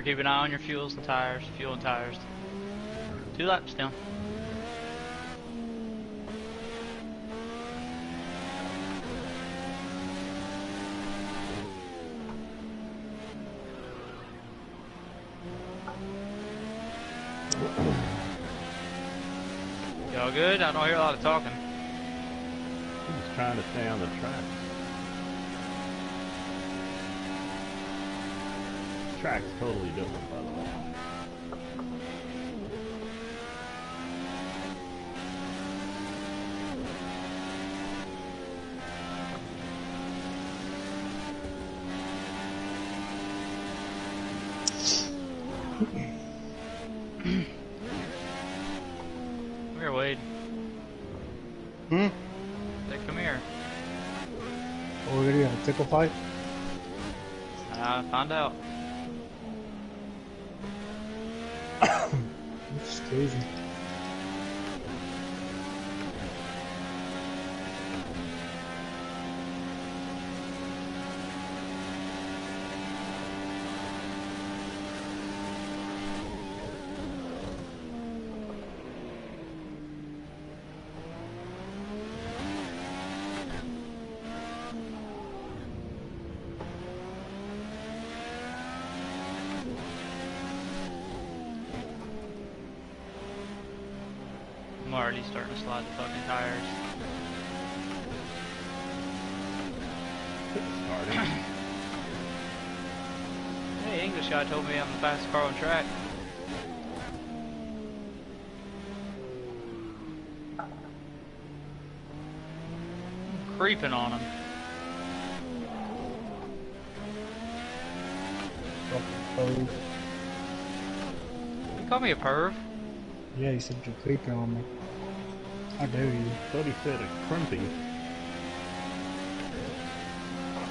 Remember, keep an eye on your fuel and tires. 2 laps down. Y'all good? I don't hear a lot of talking. I'm just trying to stay on the track. Track's totally different, by the way. Come here, Wade. Hmm? Say, come here. What are we gonna do? A tickle fight? Find out. This is crazy. I'm already starting to slide the fucking tires. Starting. Hey, English guy told me I'm the fastest car on track. I'm creeping on him. Fucking perv. You call me a perv? Yeah, you said you're creeping on me. How dare you? Thought he said a crimpy.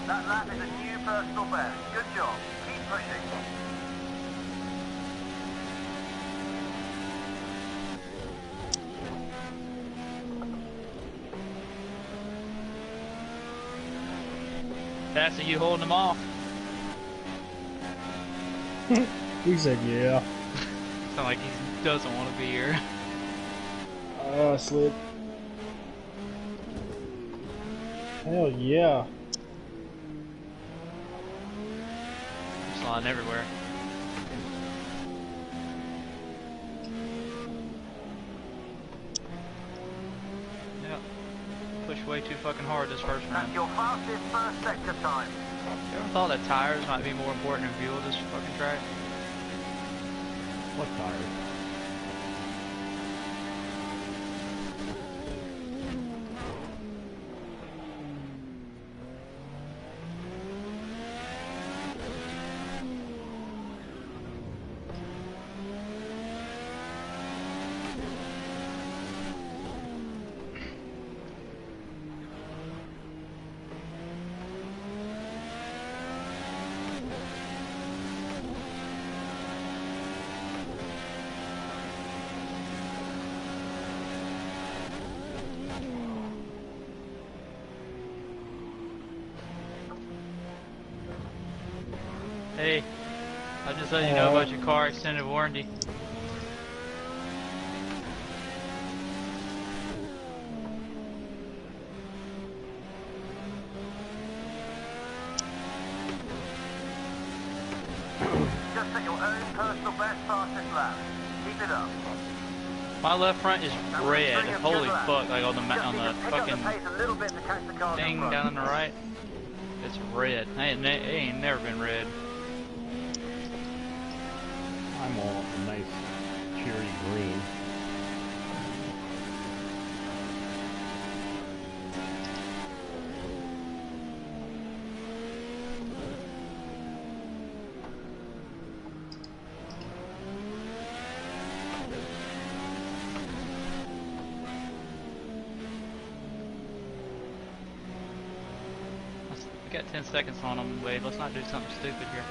That lap is a new personal best. Good job. Keep pushing. That's you holding him off. He said yeah. Sound like he doesn't want to be here. Slip. Hell yeah. I'm sliding everywhere. Yep. Pushed way too fucking hard this first That's round. your fastest first sector time. You ever thought that tires might be more important than fuel this fucking track? What tires? Hey, I just let you know about your car extended warranty. Just at your own personal best fastest lap. Keep it up. My left front is Now, red. bring up Holy your lap. fuck! Like on the Just on need the to pick up the fucking pace a little bit to catch the cars in thing front. down on the right. It's red. It ain't never been red. I'm all nice, cheery green. We got 10 seconds on them, Wade. Let's not do something stupid here.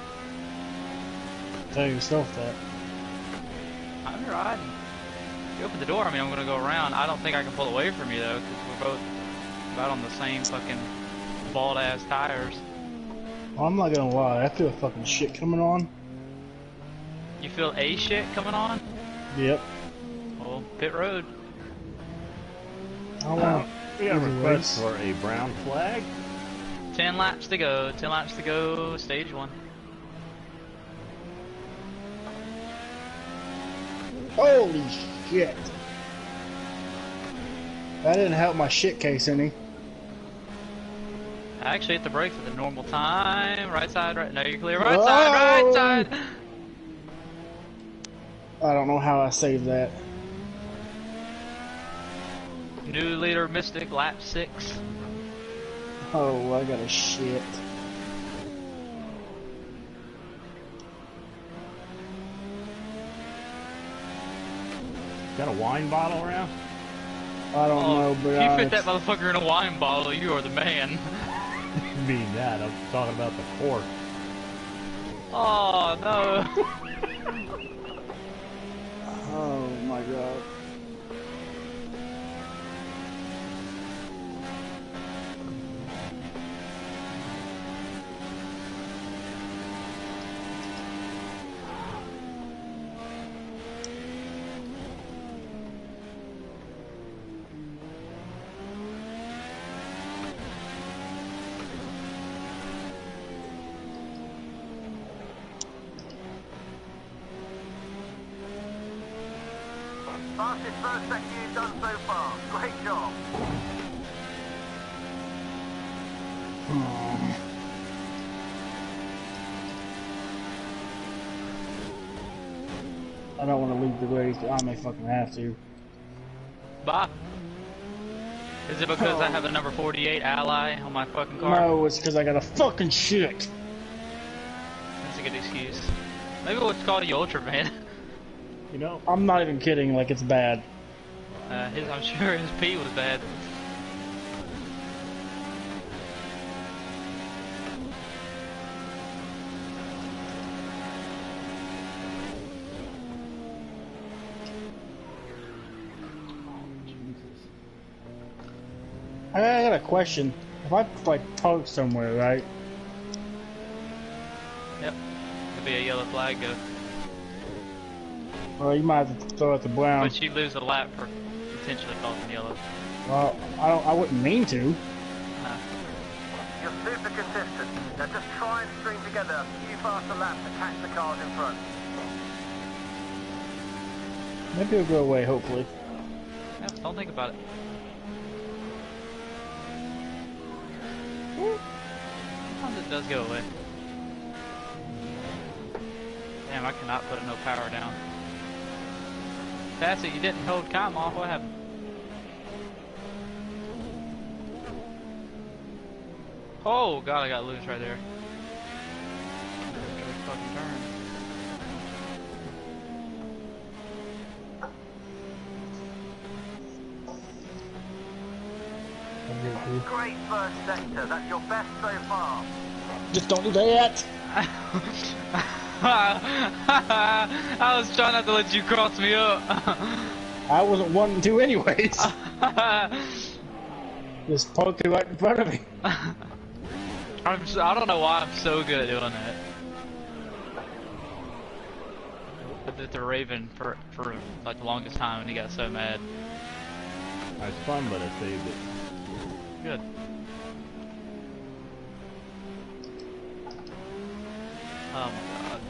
Tell yourself that. I'm riding. You open the door, I mean, I'm gonna go around. I don't think I can pull away from you though, because we're both about on the same fucking bald ass tires. Well, I'm not gonna lie, I feel fucking shit coming on. feel A shit coming on? Yep. Well, pit road. I don't want We got a Easy request race. for a brown flag. 10 laps to go. 10 laps to go. Stage 1. Holy shit. That didn't help my shit case any. I actually hit the brakes at the normal time. Right side, right. No, you're clear. Right side, right Oh! side. I don't know how I saved that. New leader, Mystic, lap 6. Oh, I got a shit. Got a wine bottle around? I don't know, but if you fit that motherfucker in a wine bottle, you are the man. Mean that. I'm talking about the cork. Oh no. Oh my god. Fastest first sector you've done so far. Great job. I don't want to leave the race. I may fucking have to. Bye. Is it because I have a number 48 ally on my fucking car? No, it's because I got a fucking shit. That's a good excuse. Maybe we'll just call you Ultra Man. You know, I'm not even kidding, like it's bad. I'm sure his P was bad. I got a question. If I like park somewhere, right? Yep. Could be a yellow flag go. Well, you might have to throw out the brown. But you lose a lap for potentially causing yellow. Well, I wouldn't mean to. You're super consistent. Now just try and string together a few faster laps to catch the cars in front. Maybe it'll go away, hopefully. Yep, don't think about it. Sometimes it does go away. Damn, I cannot put no power down. That's it, you didn't hold cam off, what happened? Oh god, I got loose right there. Good fucking turn. Great first sector. That's your best so far. Just don't do that. I was trying not to let you cross me up. I wasn't wanting to anyways. Just parked it right in front of me. I don't know why I'm so good at doing that. I did the Raven for like the longest time and he got so mad. it was fun, but I saved it. Good. Oh my god.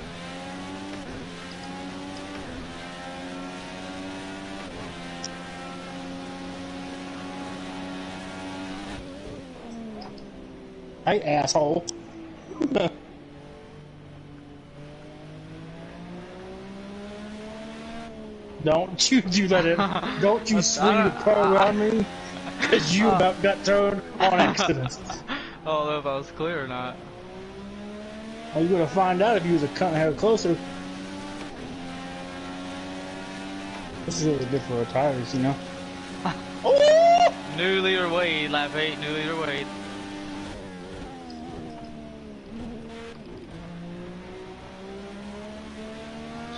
Hey, asshole. Don't you do that. Don't you swing the car around me. Because you about got towed on accident. I don't know if I was clear or not. Well, you're going to find out if you was a cunt and had it closer. This is a little bit for our tires, you know. Oh! New leader Wade, lap 8, new leader Wade.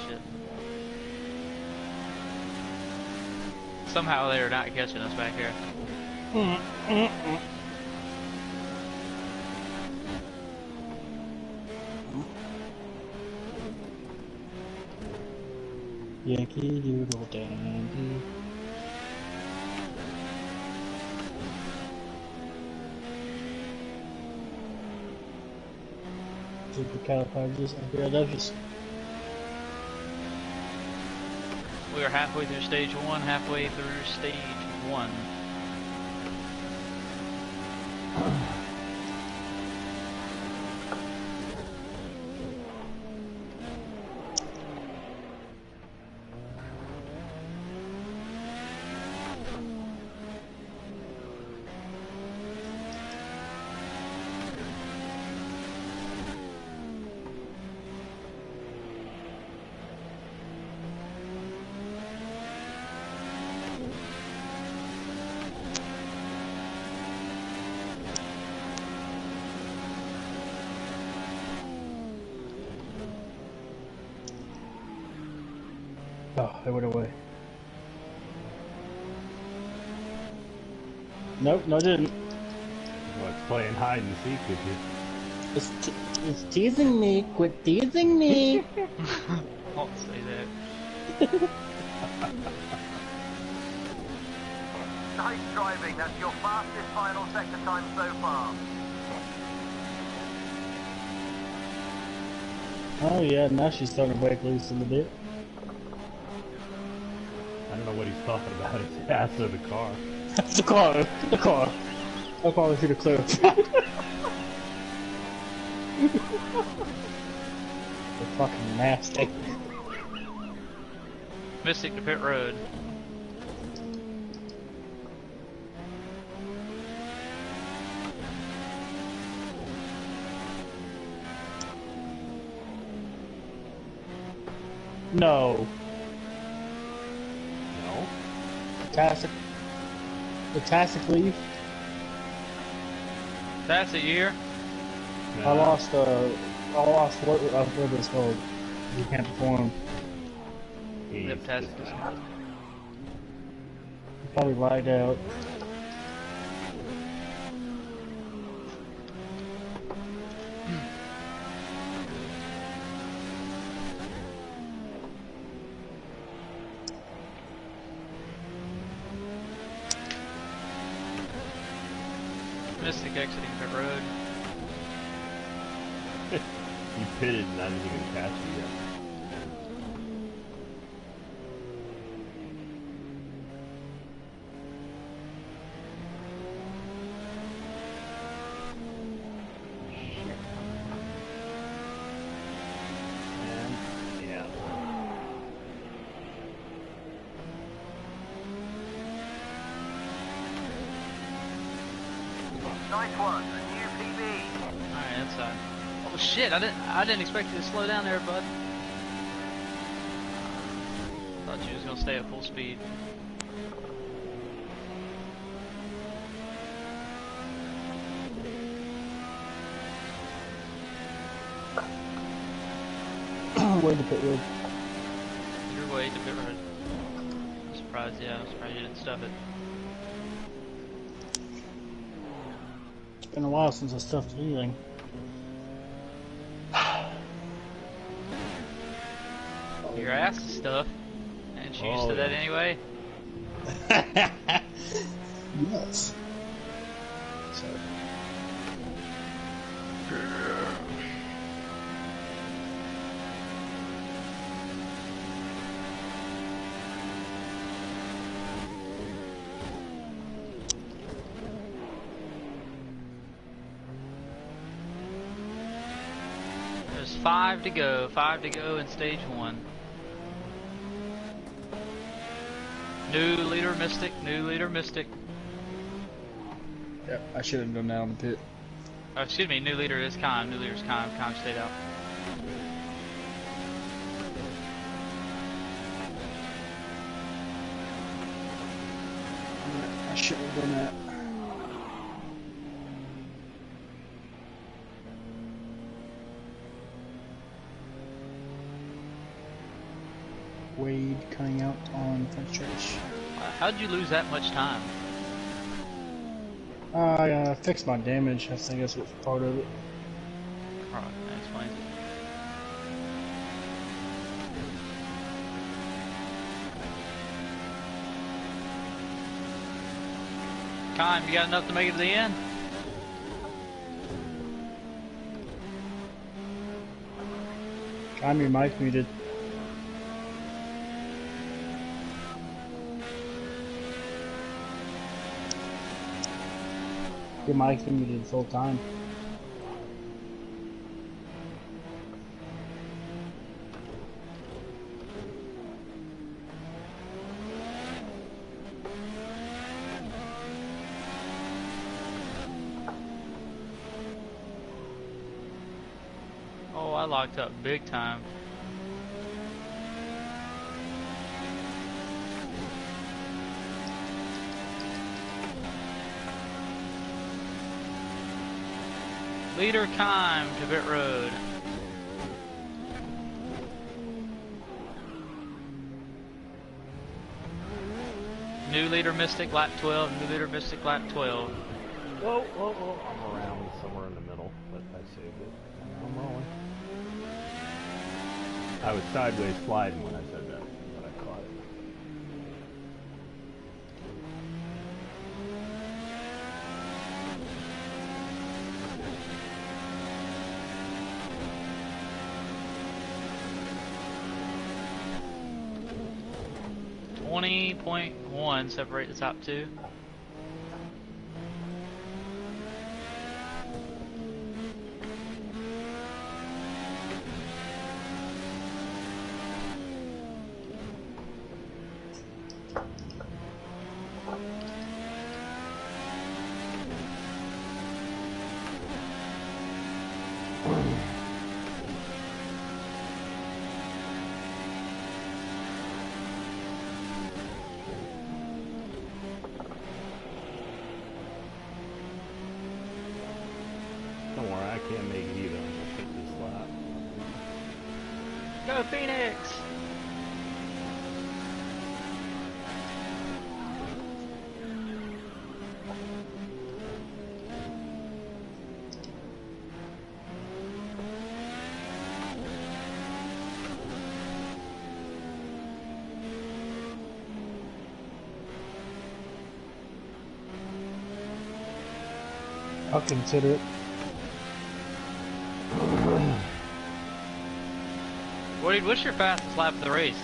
Shit. Somehow they're not catching us back here. Yankee Doodle Dandy. Supercalifragilistic and Philadelphia. We are halfway through stage 1, halfway through stage 1. Oh, they went away. Nope, no, I didn't. What's playing hide and seek with you? It's teasing me. Quit teasing me. Don't say that. Nice driving. That's your fastest final sector time so far. Oh yeah, now she's starting to break loose a little bit. I don't know what he's talking about. His ass or the car. The car. The car should have clarified. They're fucking nasty. Mystic to pit road. No. No? The Tastic leave. That's a year. I lost what it's called. You can't perform. He's Yep, that's just- Probably lagged out. Mystic exiting pit road. He pitted and I didn't even catch you yet. And, yeah. Nice one. A new PB. Alright, inside. Oh shit, I didn't expect you to slow down there, bud. Thought you was gonna stay at full speed. Way to pit road. Your way to pit road. I'm surprised, yeah, I'm surprised you didn't stuff it. It's been a while since I stuffed anything. Your ass is stuff. And she used Oh, to that yeah. anyway. Yes. So. There's 5 to go in stage 1. New leader Mystic. Yeah, I should have done that on the pit. Oh, excuse me, new leader is Con, Con stayed out. I should have done that. Wade coming out on front stretch. How'd you lose that much time? I fixed my damage. I think that's what's part of it. Alright, that explains Time, you got enough to make it to the end? I'm your mic muted. Your mic's been muted this whole time. Oh, I locked up big time. Leader time to pit road. New leader Mystic lap 12, new leader Mystic lap 12. Whoa, whoa, whoa. I'm around somewhere in the middle, but I saved it. I'm rolling. I was sideways sliding when I said that, but I caught it. .1 separate the top two. Don't worry, I can't make it either. I'm gonna take this lap. Go Phoenix! I'll consider it. Wade, what's your fastest lap of the race?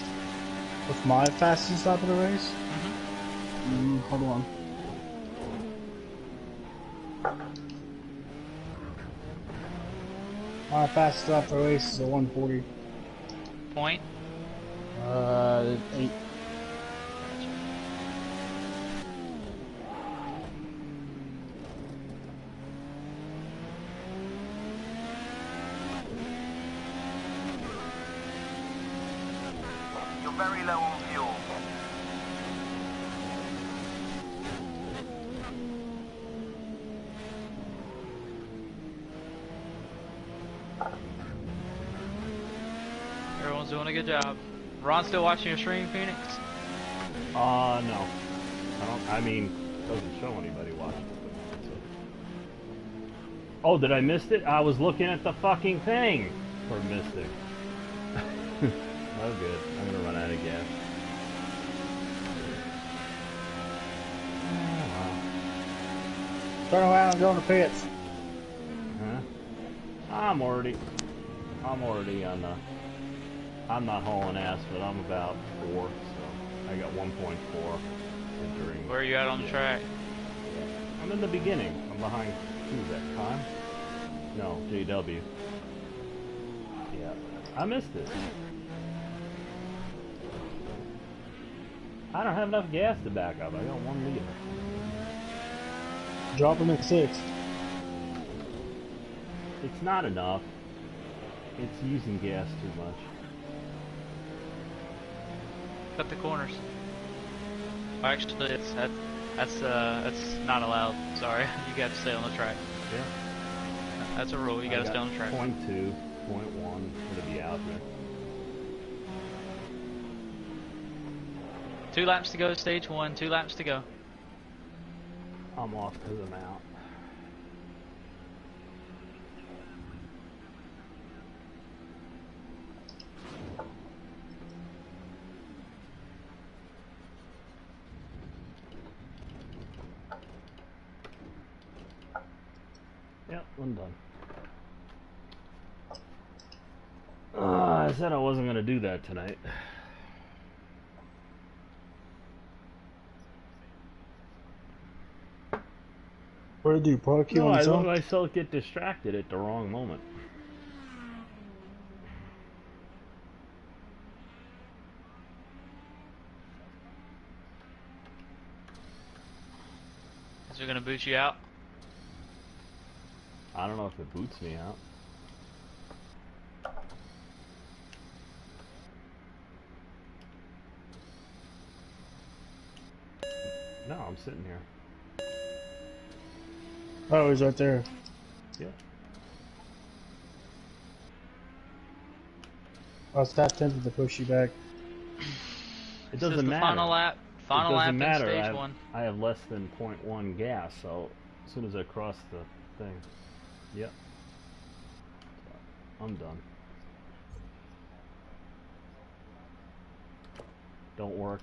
What's my fastest lap of the race? Hold on. My fastest lap of the race is a 140. Point? 8. You're very low on fuel. Everyone's doing a good job. Ron still watching your stream, Phoenix? No. I mean, it doesn't show anybody watching. So. Oh, did I miss it? I was looking at the fucking thing for Mystic. Oh, good. I'm gonna run out of gas. Oh, wow. Turn around and go to pits. Huh? I'm already on the. I'm not hauling ass, but I'm about 4, so I got 1.4 entering. Where are you at on the track? I'm in the beginning. I'm behind. Who's that? Time? No, JW. Yeah, I missed it. I don't have enough gas to back up. I got 1 liter. Drop him at 6. It's not enough. It's using gas too much. Cut the corners. Oh, actually, that's not allowed. Sorry, you got to stay on the track. Yeah. That's a rule. You got to stay on the track. 0.2, 0.1. Gonna be out there. 2 laps to go, stage 1. 2 laps to go. I'm off because I'm out. I'm done. I said I wasn't gonna do that tonight. What did you do? Product you No, on I its let own? myself get distracted at the wrong moment. Is it gonna boot you out? I don't know if it boots me out. No, I'm sitting here. Oh, he's right there. Yeah. I was that tempted to push you back. It This is doesn't the matter. final lap. Final It lap doesn't in matter. stage 1. I have less than 0.1 gas, so as soon as I cross the thing, yep, I'm done. Don't work.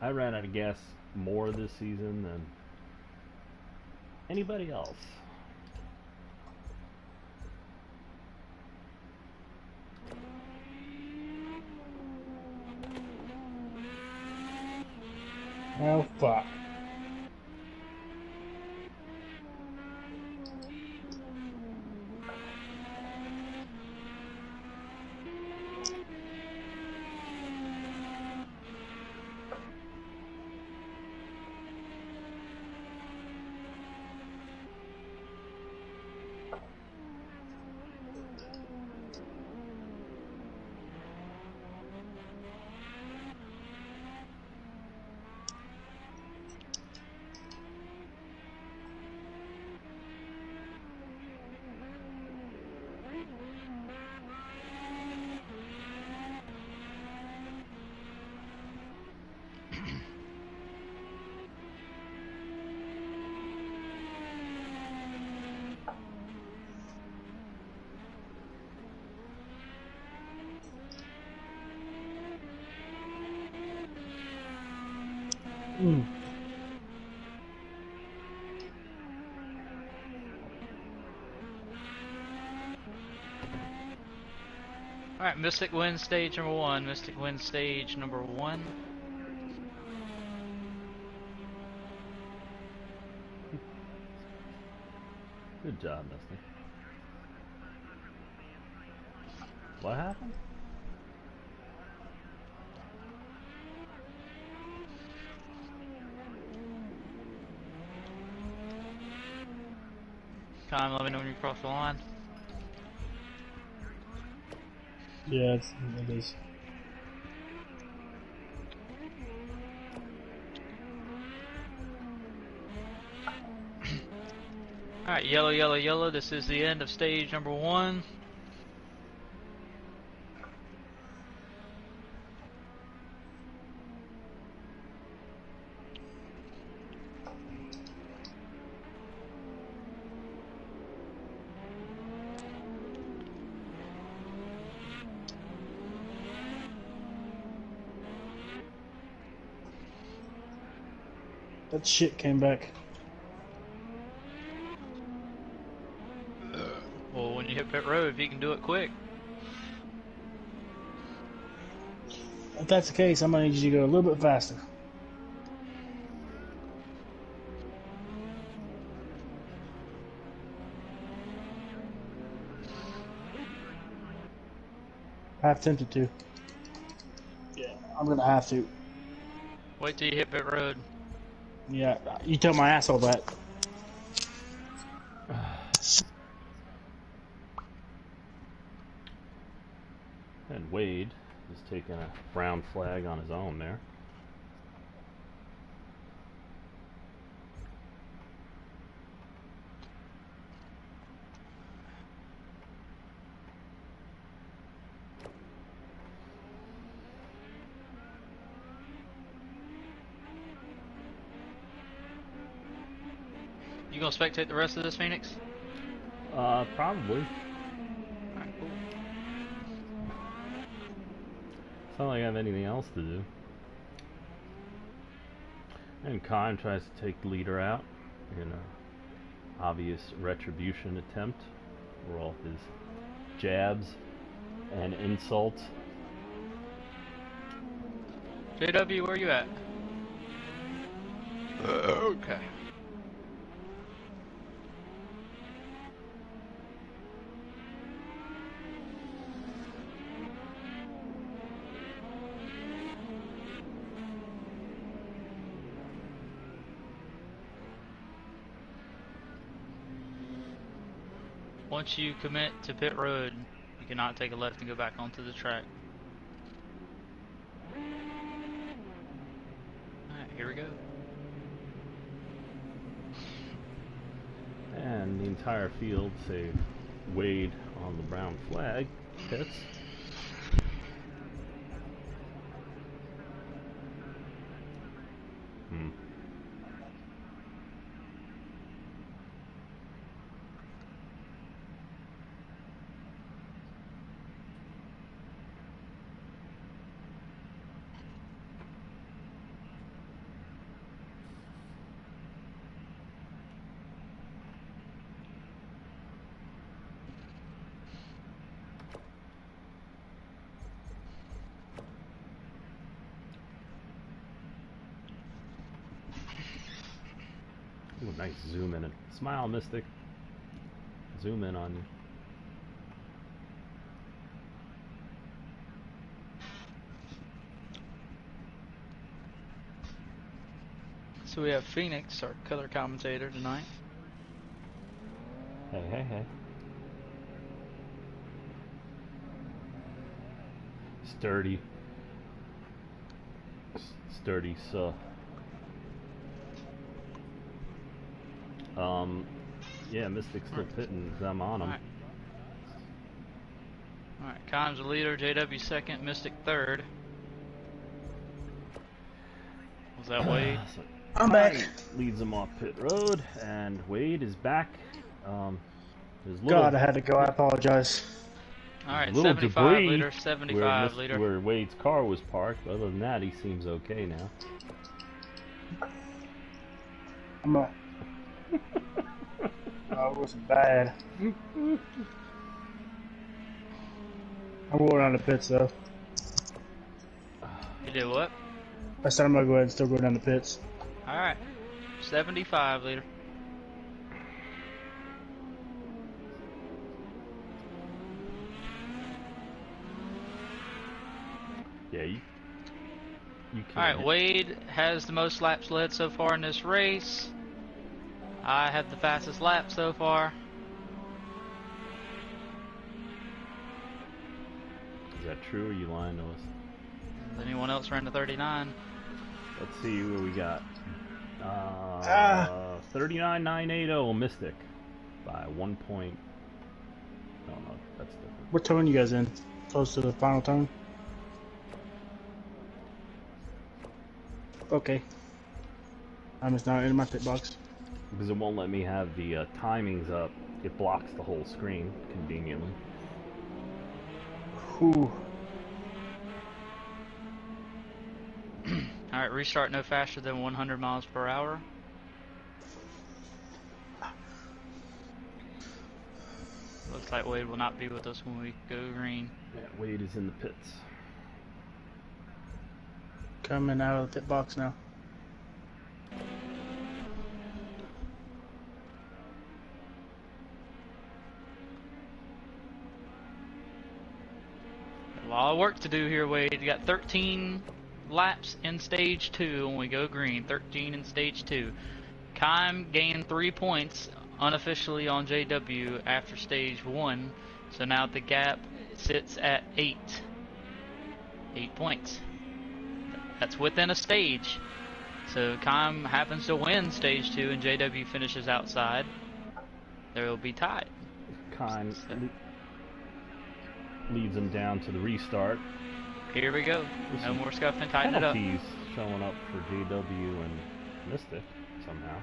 I ran out of gas more this season than anybody else. Oh, fuck. Mm. Alright, Mystic wins stage number 1. Mystic wins stage number 1. Good job, Dusty. What happened? Time, let me know when you cross the line. Yeah, it is. Alright, yellow, yellow, yellow. This is the end of stage number 1. That shit came back. Well, when you hit pit road, if you can do it quick. If that's the case, I'm gonna need you to go a little bit faster. Half tempted to. Yeah, I'm gonna have to. Wait till you hit pit road. Yeah, you tell my asshole that. And Wade is taking a brown flag on his own there. You gonna spectate the rest of this, Phoenix? Probably. Alright, cool. It's not like I have anything else to do. And Khan tries to take the leader out, you know. obvious retribution attempt for all his jabs and insults. JW, where you at? Okay. Once you commit to pit road, you cannot take a left and go back onto the track. Alright, here we go. And the entire field, save Wade on the brown flag, pits. Ooh, nice zoom in. Smile, Mystic. Zoom in on you. So we have Phoenix, our color commentator tonight. Hey, hey, hey. Sturdy. Sturdy, so. Yeah, Mystic's still pitting because I'm on him. Alright, Con's the leader, JW second, Mystic third. Was that Wade? So I'm back. leads him off pit road, and Wade is back. There's God, I had to go. I apologize. Alright, little 75 debris liter, 75 liter. where Wade's car was parked. Other than that, he seems okay now. I'm a... Oh, it wasn't bad. I'm going down the pits though. You did what? I said I'm gonna go ahead and still go down the pits. Alright, 75 liter. Yeah, you can't. Alright, Wade has the most laps led so far in this race. I have the fastest lap so far. Is that true, or are you lying to us? Has anyone else ran the 39? Let's see what we got. 39.980 Mystic by 1 point. Oh no, that's different. What turn you guys in? Close to the final turn? Okay. I'm just not in my pit box. Because it won't let me have the timings up. It blocks the whole screen conveniently. Whew. Alright, restart no faster than 100 miles per hour. Looks like Wade will not be with us when we go green. Yeah, Wade is in the pits. Coming out of the pit box now. A lot of work to do here, Wade. You got 13 laps in stage 2 when we go green. 13 in stage 2. Kime gained 3 points unofficially on JW after stage 1, so now the gap sits at 8. 8 points. That's within a stage. So Kime happens to win stage 2 and JW finishes outside. They will be tied. Kime leads him down to the restart. Here we go. No more scuffing, tighten it up. Penalties showing up for JW and Mystic somehow.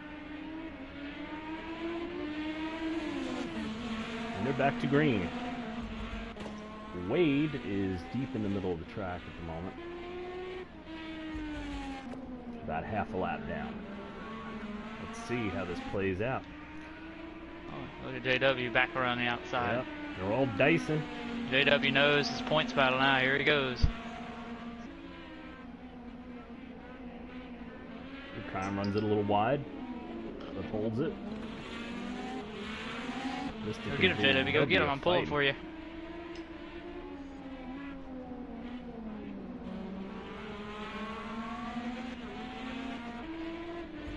And they're back to green. Wade is deep in the middle of the track at the moment. About half a lap down. Let's see how this plays out. Oh, look at JW back around the outside. Yep, they're all dicing. JW knows his points battle now. Here he goes. Kime runs it a little wide, but holds it. Go get him, JW. Go get him. I'm pulling for you.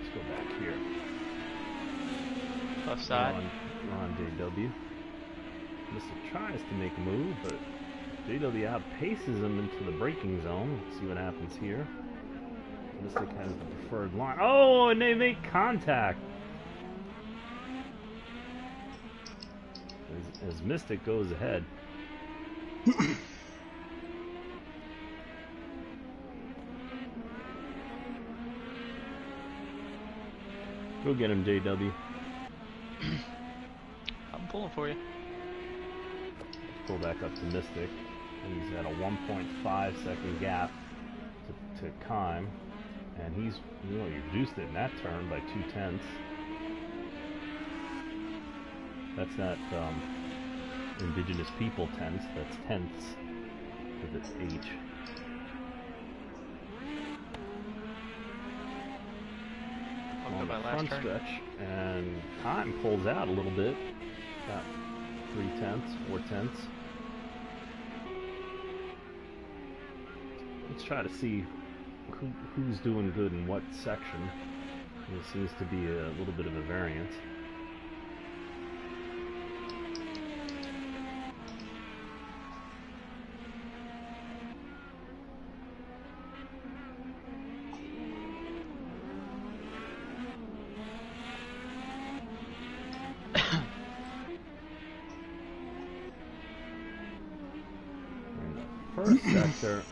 Let's go back here. Left side. We're on JW. Mystic tries to make a move, but JW outpaces him into the braking zone. Let's see what happens here. Mystic has the preferred line. Oh, and they make contact. As Mystic goes ahead. Go get him, JW. I'm pulling for you. Pull back up to Mystic. And he's at a 1.5 second gap to Kime. And he's, he reduced it in that turn by 0.2. That's not indigenous people tenths, that's tenths with its H. On the front stretch, and Kime pulls out a little bit, about 0.3, 0.4. Let's try to see who's doing good in what section. There seems to be a little bit of a variance. In the first sector,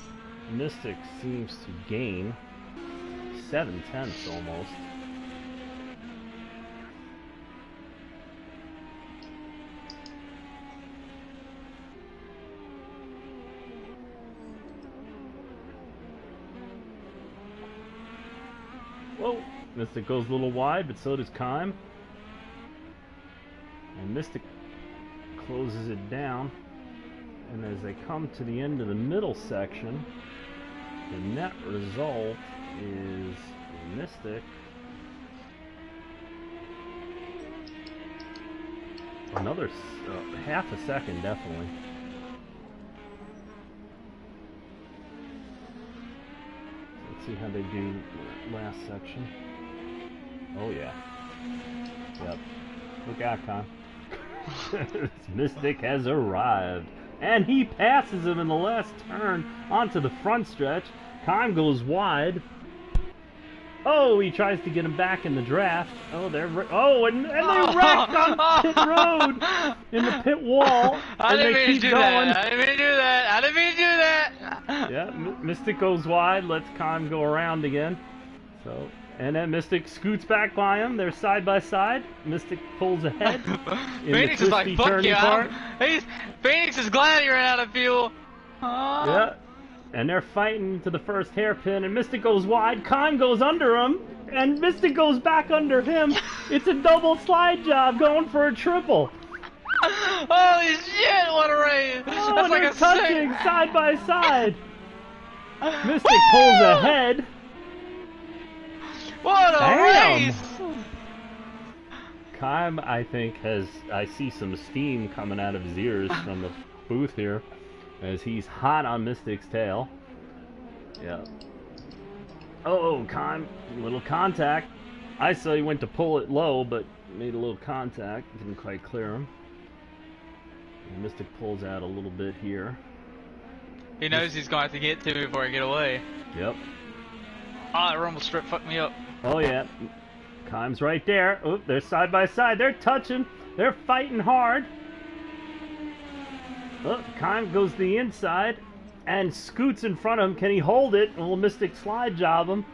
Mystic seems to gain 0.7 almost. Whoa! Mystic goes a little wide, but so does Kime. And Mystic closes it down. And as they come to the end of the middle section, the net result is Mystic another half a second, definitely. Let's see how they do last section. Oh yeah. Yep. Look out, Kime. Mystic has arrived. And he passes him in the last turn onto the front stretch. Kime goes wide. Oh, he tries to get him back in the draft. Oh, and they wrecked on pit road in the pit wall. I didn't mean to do that. Yeah, Mystic goes wide. Lets Kime go around again. So, and then Mystic scoots back by him. They're side by side. Mystic pulls ahead. Phoenix is like, fuck you. Phoenix is glad you ran out of fuel. Yeah. And they're fighting to the first hairpin, and Mystic goes wide, Kime goes under him, and Mystic goes back under him. It's a double slide job going for a triple. Holy shit, what a race! Oh, that's like they're touching side by side. Mystic pulls ahead. What a race! Kime, I think, I see some steam coming out of his ears from the booth here, as he's hot on Mystic's tail. Yeah. Oh, Kime, a little contact. I saw he went to pull it low, but made a little contact. Didn't quite clear him. And Mystic pulls out a little bit here. He knows he's going to have to get to me before I get away. Yep. Ah, that rumble strip fucked me up. Oh, yeah. Kime's right there. Oh, they're side by side. They're touching. They're fighting hard. Oh, Kime goes to the inside and scoots in front of him. Can he hold it? Will Mystic slide job him?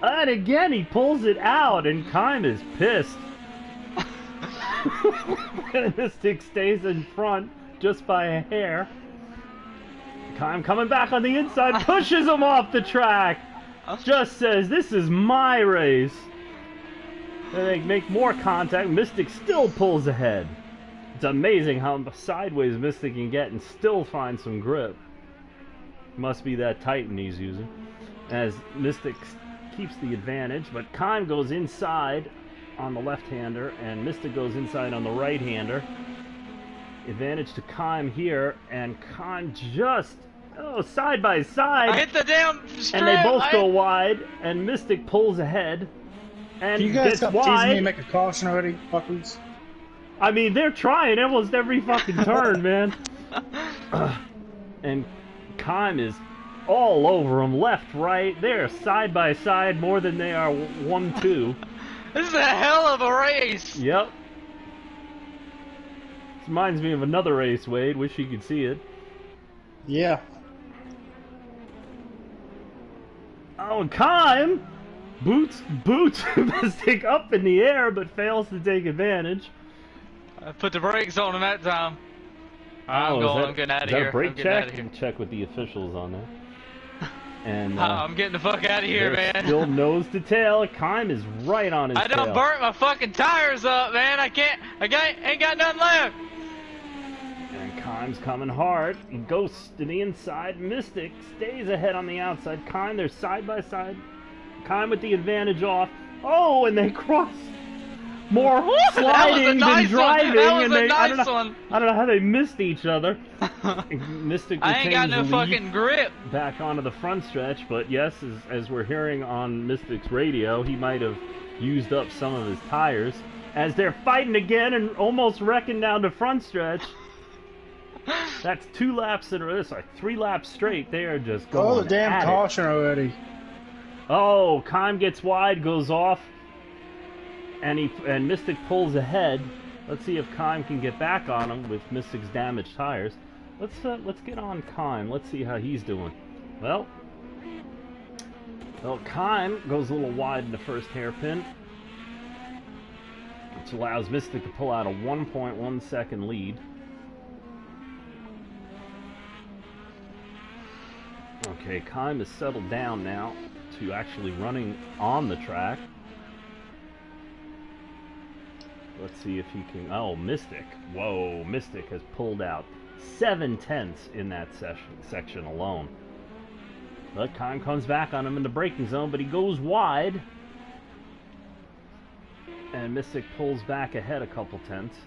And again, he pulls it out, and Kime is pissed. Mystic stays in front just by a hair. Kime coming back on the inside, pushes him off the track. Just says, this is my race. And they make more contact. Mystic still pulls ahead. It's amazing how sideways Mystic can get and still find some grip. Must be that Titan he's using. As Mystic keeps the advantage, but Kime goes inside on the left-hander, and Mystic goes inside on the right-hander. Advantage to Kime here, and Kime just side by side. I hit the damn strip. And they both go wide, and Mystic pulls ahead and You guys gets stop teasing me wide. and make a caution already, fuckers. I mean, they're trying almost every fucking turn, man. And Kime is all over them, left, right. They're side by side more than they are 1-2. This is a hell of a race. Yep. This reminds me of another race, Wade. Wish you could see it. Yeah. Oh, and Kime boots Mystic up in the air, but fails to take advantage. I put the brakes on him that time. I'm getting out of here. Is that a brake I'm getting check? out of here. Check with the officials on that. And I'm getting the fuck out of here, they're man. still nose to tail. Kime is right on his I tail. done burnt my fucking tires up, man. I ain't got nothing left. And Kime's coming hard. He goes to the inside. Mystic stays ahead on the outside. Kime, they're side by side. Kime with the advantage off. Oh, and they cross. More sliding than driving. That was and a I nice don't one. I don't know how they missed each other. Mystic I ain't got retains no the lead fucking grip. back onto the front stretch, but yes, as we're hearing on Mystic's radio, he might have used up some of his tires as they're fighting again and almost wrecking down the front stretch. That's 2 laps in a row. Sorry, 3 laps straight. They are just going Oh, the damn at it. caution already. Oh, Kime gets wide, goes off, and Mystic pulls ahead. Let's see if Kime can get back on him with Mystic's damaged tires. Let's get on Kime. Let's see how he's doing. Well, Kime goes a little wide in the first hairpin, which allows Mystic to pull out a 1.1 second lead. Okay, Kime has settled down now to actually running on the track. Let's see if he can... Oh, Mystic. Whoa, Mystic has pulled out 7/10 in that section alone. But Kime comes back on him in the braking zone, but he goes wide. And Mystic pulls back ahead a couple tenths.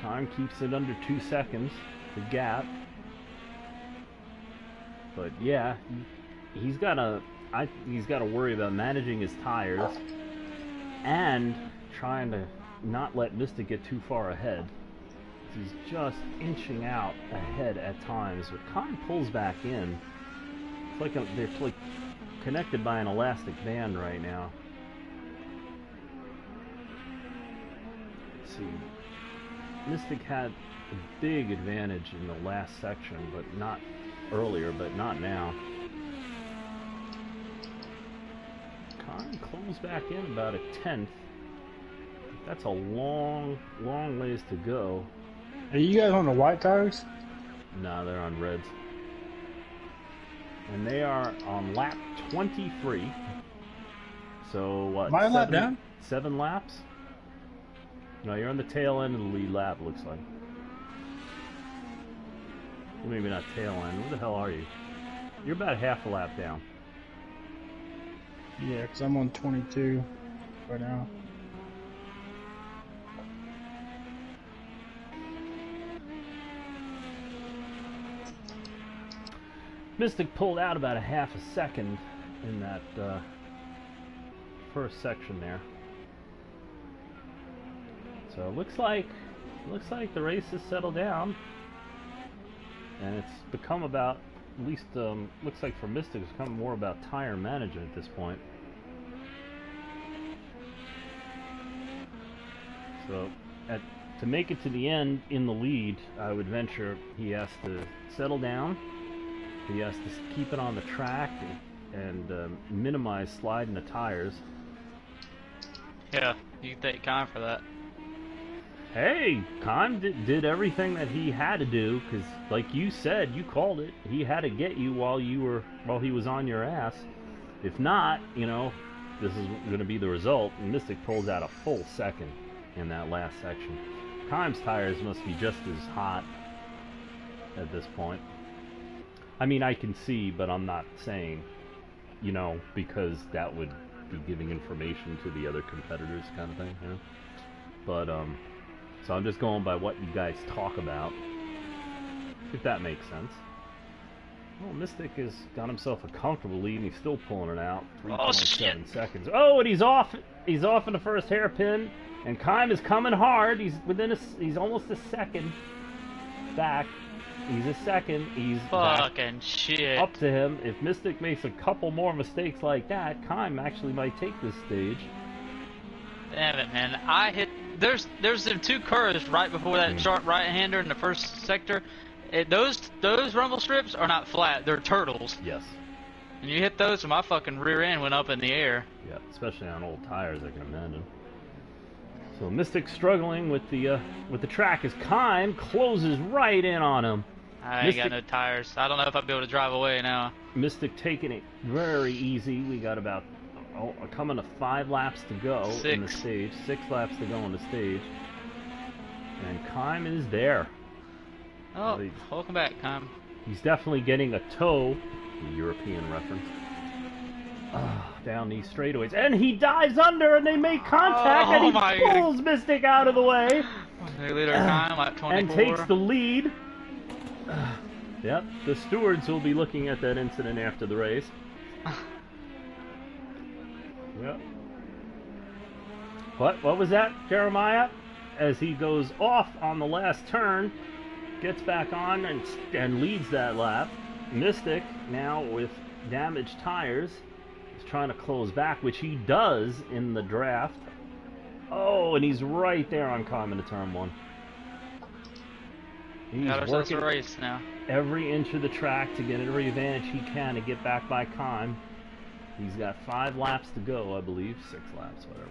Kime keeps it under 2 seconds, the gap. But yeah, he's got to worry about managing his tires and trying to not let Mystic get too far ahead. He's just inching out ahead at times, but Kime pulls back in. It's like they're like connected by an elastic band right now. Let's see. Mystic had a big advantage in the last section, but not earlier, but not now. Kime closed back in about a 10th. That's a long, long ways to go. Are you guys on the white tires? No, they're on reds. And they are on lap 23. So what? My lap down? 7 laps? No, you're on the tail end of the lead lap, looks like. Well, maybe not tail end. Where the hell are you? You're about half a lap down. Yeah, because I'm on 22 right now. Mystic pulled out about a half a second in that first section there. So it looks like the race has settled down, and it's become about, at least looks like for Mystic, it's become more about tire management at this point. So to make it to the end in the lead, I would venture he has to settle down. He has to keep it on the track and minimize sliding the tires. Yeah, you can thank Kime for that. Hey, Kime did everything that he had to do, because like you said, you called it. He had to get you while he was on your ass. If not, you know, this is going to be the result. And Mystic pulls out a full second in that last section. Kime's tires must be just as hot at this point. I mean, I can see, but I'm not saying, you know, because that would be giving information to the other competitors kind of thing, you know? But, so I'm just going by what you guys talk about, if that makes sense. Well, Mystic has got himself a comfortable lead, and he's still pulling it out. 3.7 seconds. Oh, and he's off. He's off in the first hairpin, and Kime is coming hard. He's he's almost a second back. He's a second. He's fucking shit. Up to him. If Mystic makes a couple more mistakes like that, Kime actually might take this stage. Damn it, man! I hit. There's them two curves right before that sharp right-hander in the first sector. Those rumble strips are not flat; they're turtles. Yes. And you hit those, and my fucking rear end went up in the air. Yeah, especially on old tires, I can imagine. So Mystic struggling with the track as Kime closes right in on him. I ain't got no tires. I don't know if I'll be able to drive away now. Mystic taking it very easy. We got about coming to 5 laps to go in the stage. 6 laps to go in the stage. And Kime is there. Oh, welcome back, Kime. He's definitely getting a tow, the European reference, down these straightaways. And he dives under, and they make contact, and he pulls Mystic out of the way. Leader Kime, lap 24. And takes the lead. Yep, the stewards will be looking at that incident after the race. Yep. What was that, Jeremiah? As he goes off on the last turn, gets back on and leads that lap. Mystic, now with damaged tires, is trying to close back, which he does in the draft. Oh, and he's right there on Kime into turn 1. He's working a race now. Every inch of the track to get every advantage he can to get back by Kime. He's got 5 laps to go, I believe. 6 laps, whatever.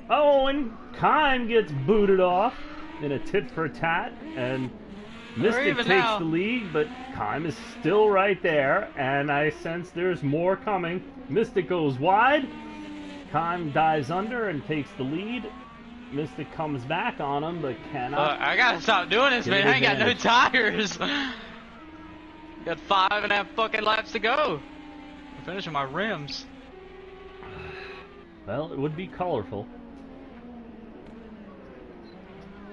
Oh, and Kime gets booted off in a tit-for-tat, and Mystic takes the lead, but Kime is still right there, and I sense there's more coming. Mystic goes wide. Kime dives under and takes the lead. Mystic comes back on him, but cannot. I gotta stop doing this, man. I ain't got no tires. Got 5.5 fucking laps to go. I'm finishing my rims. Well, it would be colorful.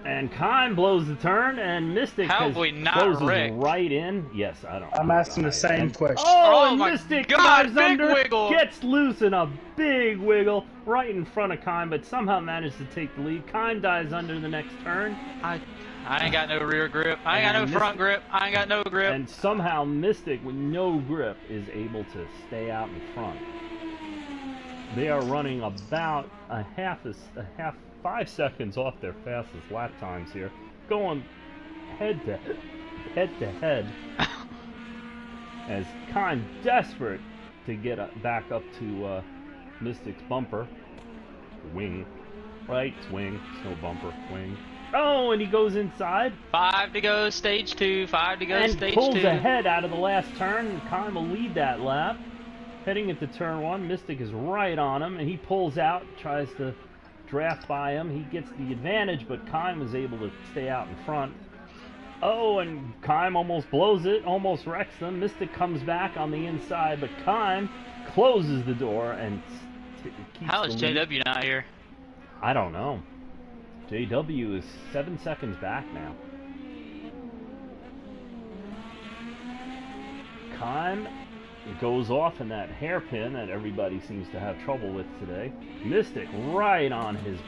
And Kime blows the turn, and Mystic closes right in. Yes, I don't. I'm asking the same question. Oh, and Mystic dives under, gets loose in a big wiggle right in front of Kime, but somehow manages to take the lead. Kime dives under the next turn. I ain't got no rear grip. I ain't got no front grip. I ain't got no grip. And somehow Mystic, with no grip, is able to stay out in front. They are running about a half 5 seconds off their fastest lap times here, going head to head as Kime desperate to get back up to Mystic's bumper. Wing. Right? It's wing. It's no bumper. Wing. Oh, and he goes inside. 5 to go, stage 2. 5 to go, stage 2. And pulls ahead out of the last turn, and Kime will lead that lap. Heading into turn 1, Mystic is right on him, and he pulls out, tries to draft by him. He gets the advantage, but Kime is able to stay out in front. Oh, and Kime almost blows it, almost wrecks them. Mystic comes back on the inside, but Kime closes the door and keeps How is JW not here? I don't know. JW is 7 seconds back now. Kime goes off in that hairpin that everybody seems to have trouble with today. Mystic right on his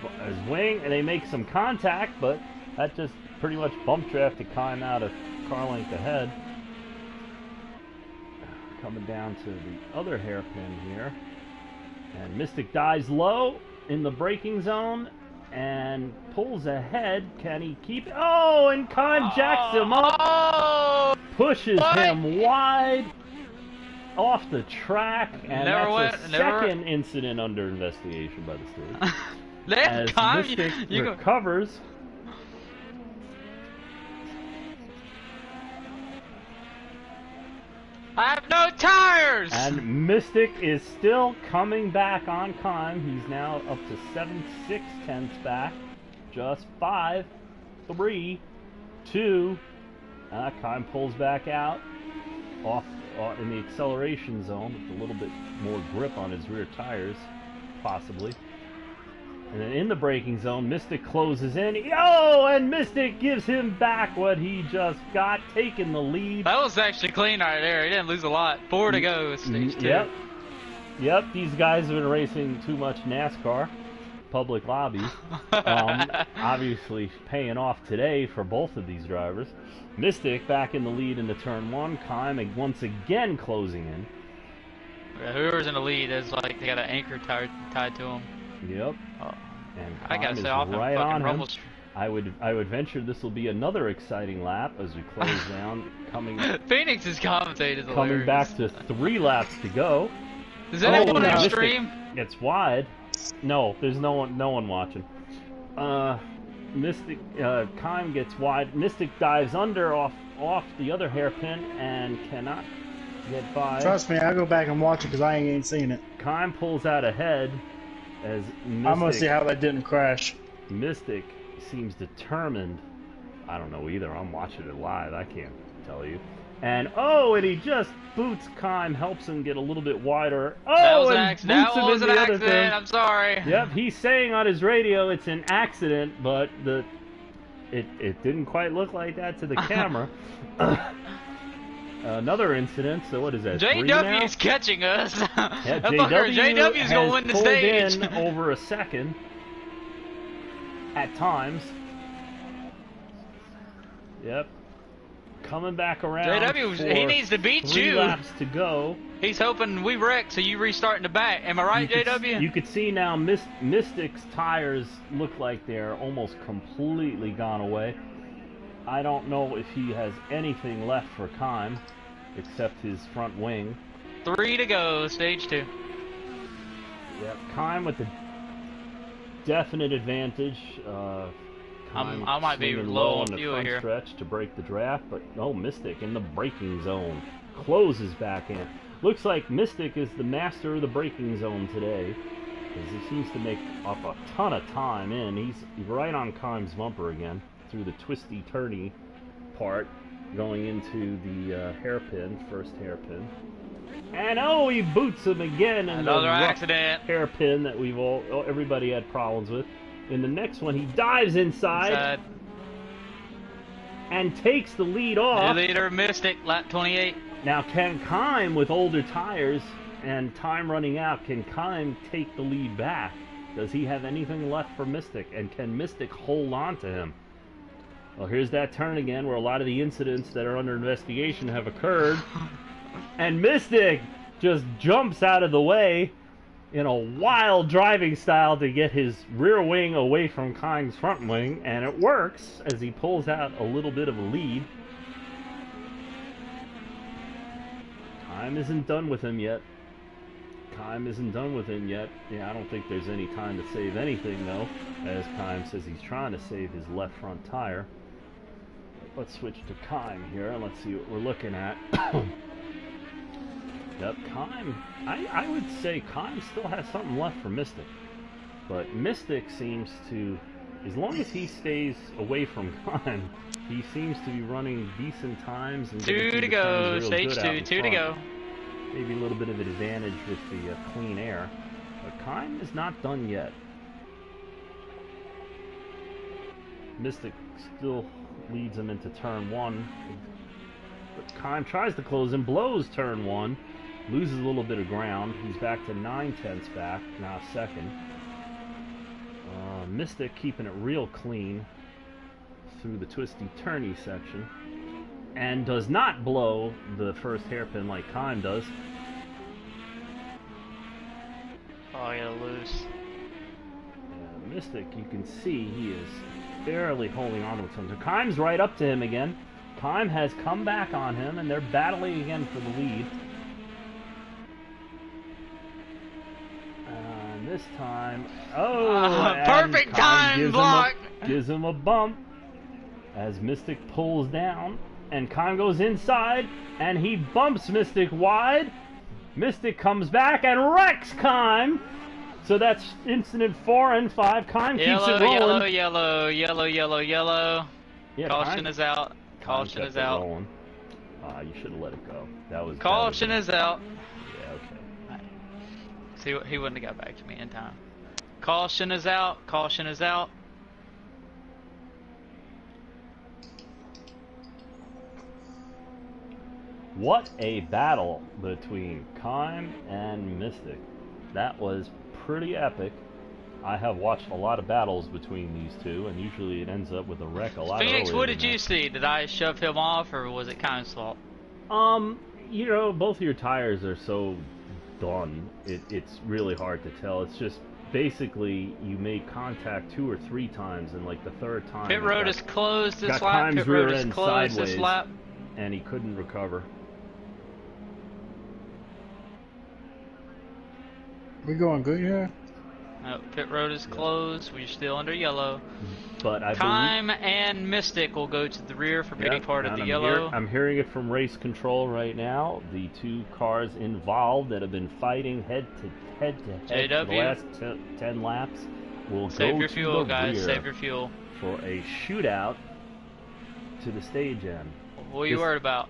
wing, and they make some contact, but that just pretty much bump drafted Kime out a car length ahead. Coming down to the other hairpin here. And Mystic dives low in the braking zone and pulls ahead. Can he keep it? Oh, and Kime jacks him up. Pushes him wide off the track, and that's a second incident under investigation by the state. As Mystic recovers. I have no tires! And Mystic is still coming back on Kime. He's now up to 7/6 back. Just 5, 3, 2. Kime pulls back out off in the acceleration zone with a little bit more grip on his rear tires, possibly. And then in the braking zone, Mystic closes in. Oh, and Mystic gives him back what he just got, taking the lead. That was actually clean right there. He didn't lose a lot. 4 to go, stage 2. Yep, these guys have been racing too much NASCAR, public lobbies. Obviously paying off today for both of these drivers. Mystic back in the lead into turn 1. Kime once again closing in. Yeah, whoever's in the lead is like they got an anchor tied to him. Yep. Oh. And I Kime gotta is say, off right on him. Rumbles. I would venture this will be another exciting lap as we close down. Phoenix is commentated. Coming back to 3 laps to go. Is anyone no, on Mystic stream? Gets wide. No, there's no one watching. Mystic Kime gets wide. Mystic dives under off the other hairpin and cannot get by. Trust me, I'll go back and watch it because I ain't seen it. Kime pulls out ahead as Mystic, I'm gonna see how that didn't crash. Mystic seems determined. I don't know either. I'm watching it live. I can't tell you. And he just boots Kime, helps him get a little bit wider. That was and an accident. boots That him was into an the other accident. thing. I'm sorry. Yep, he's saying on his radio it's an accident, but it didn't quite look like that to the camera. Another incident. So what is that? JW is catching us. Yeah, JW is gonna win the pulled stage. in over a second at times. Yep. Coming back around. JW, he needs to beat 3 you. laps to go. He's hoping we wreck, so you restart in the back. Am I right, JW? You could see now Mystic's tires look like they're almost completely gone away. I don't know if he has anything left for Kime except his front wing. 3 to go, stage 2. Yep, Kime with the definite advantage. I might be swinging low on on the fuel front here. stretch to break the draft, but Mystic in the braking zone closes back in. Looks like Mystic is the master of the braking zone today, because he seems to make up a ton of time in. He's right on Kime's bumper again through the twisty turny part, going into the first hairpin. And he boots him again in Another the rough accident. hairpin that everybody had problems with. In the next one, he dives inside and takes the lead off. New leader, Mystic, lap 28. Now, can Kime, with older tires and time running out, can Kime take the lead back? Does he have anything left for Mystic? And can Mystic hold on to him? Well, here's that turn again where a lot of the incidents that are under investigation have occurred. And Mystic just jumps out of the way in a wild driving style to get his rear wing away from Kime's front wing, and it works as he pulls out a little bit of a lead. Kime isn't done with him yet. Yeah, I don't think there's any time to save anything, though, as Kime says he's trying to save his left front tire. Let's switch to Kime here, and let's see what we're looking at. Yep, Kime. I would say Kime still has something left for Mystic. But Mystic seems to, as long as he stays away from Kime, he seems to be running decent times. And 2 to go, stage 2, 2 to go. Maybe a little bit of an advantage with the clean air. But Kime is not done yet. Mystic still leads him into turn 1. But Kime tries to close and blows turn 1. Loses a little bit of ground. He's back to 9/10 back, now second. Mystic keeping it real clean through the twisty turny section. And does not blow the first hairpin like Kime does. Oh, I gotta lose. Mystic, you can see he is barely holding on to something. Kime's right up to him again. Kime has come back on him, and they're battling again for the lead. This time, perfect time block. Gives him a bump as Mystic pulls down. and Kime goes inside, and he bumps Mystic wide. Mystic comes back and wrecks Kime. So that's incident 4 and 5. Kime keeps it rolling. Yellow. Yeah, Caution Kime- is out. Kime Caution kept is it out. rolling. You should have let it go. That was Caution is out. Yeah, okay. See, he wouldn't have got back to me in time. Caution is out. Caution is out. What a battle between Kime and Mystic. That was pretty epic. I have watched a lot of battles between these two, and usually it ends up with a wreck a lot Phoenix, earlier what than did you that. see? Did I shove him off, or was it Kime's fault? You know, both of your tires are so done, it's really hard to tell. It's just basically you made contact 2 or 3 times, and like the third time Pit it road got- is closed this got lap. Kime's Pit rear road is end closed this sideways. lap. and he couldn't recover. We going good here? No, pit road is closed. We're still under yellow. But I Kime and Mystic will go to the rear for believe, pitting part of and the I'm yellow. I'm hearing it from race control right now. The 2 cars involved that have been fighting head to head for the JW. last 10 laps will Save go your to fuel, the guys. rear Save your fuel. for a shootout to the stage end. What are you This- worried about?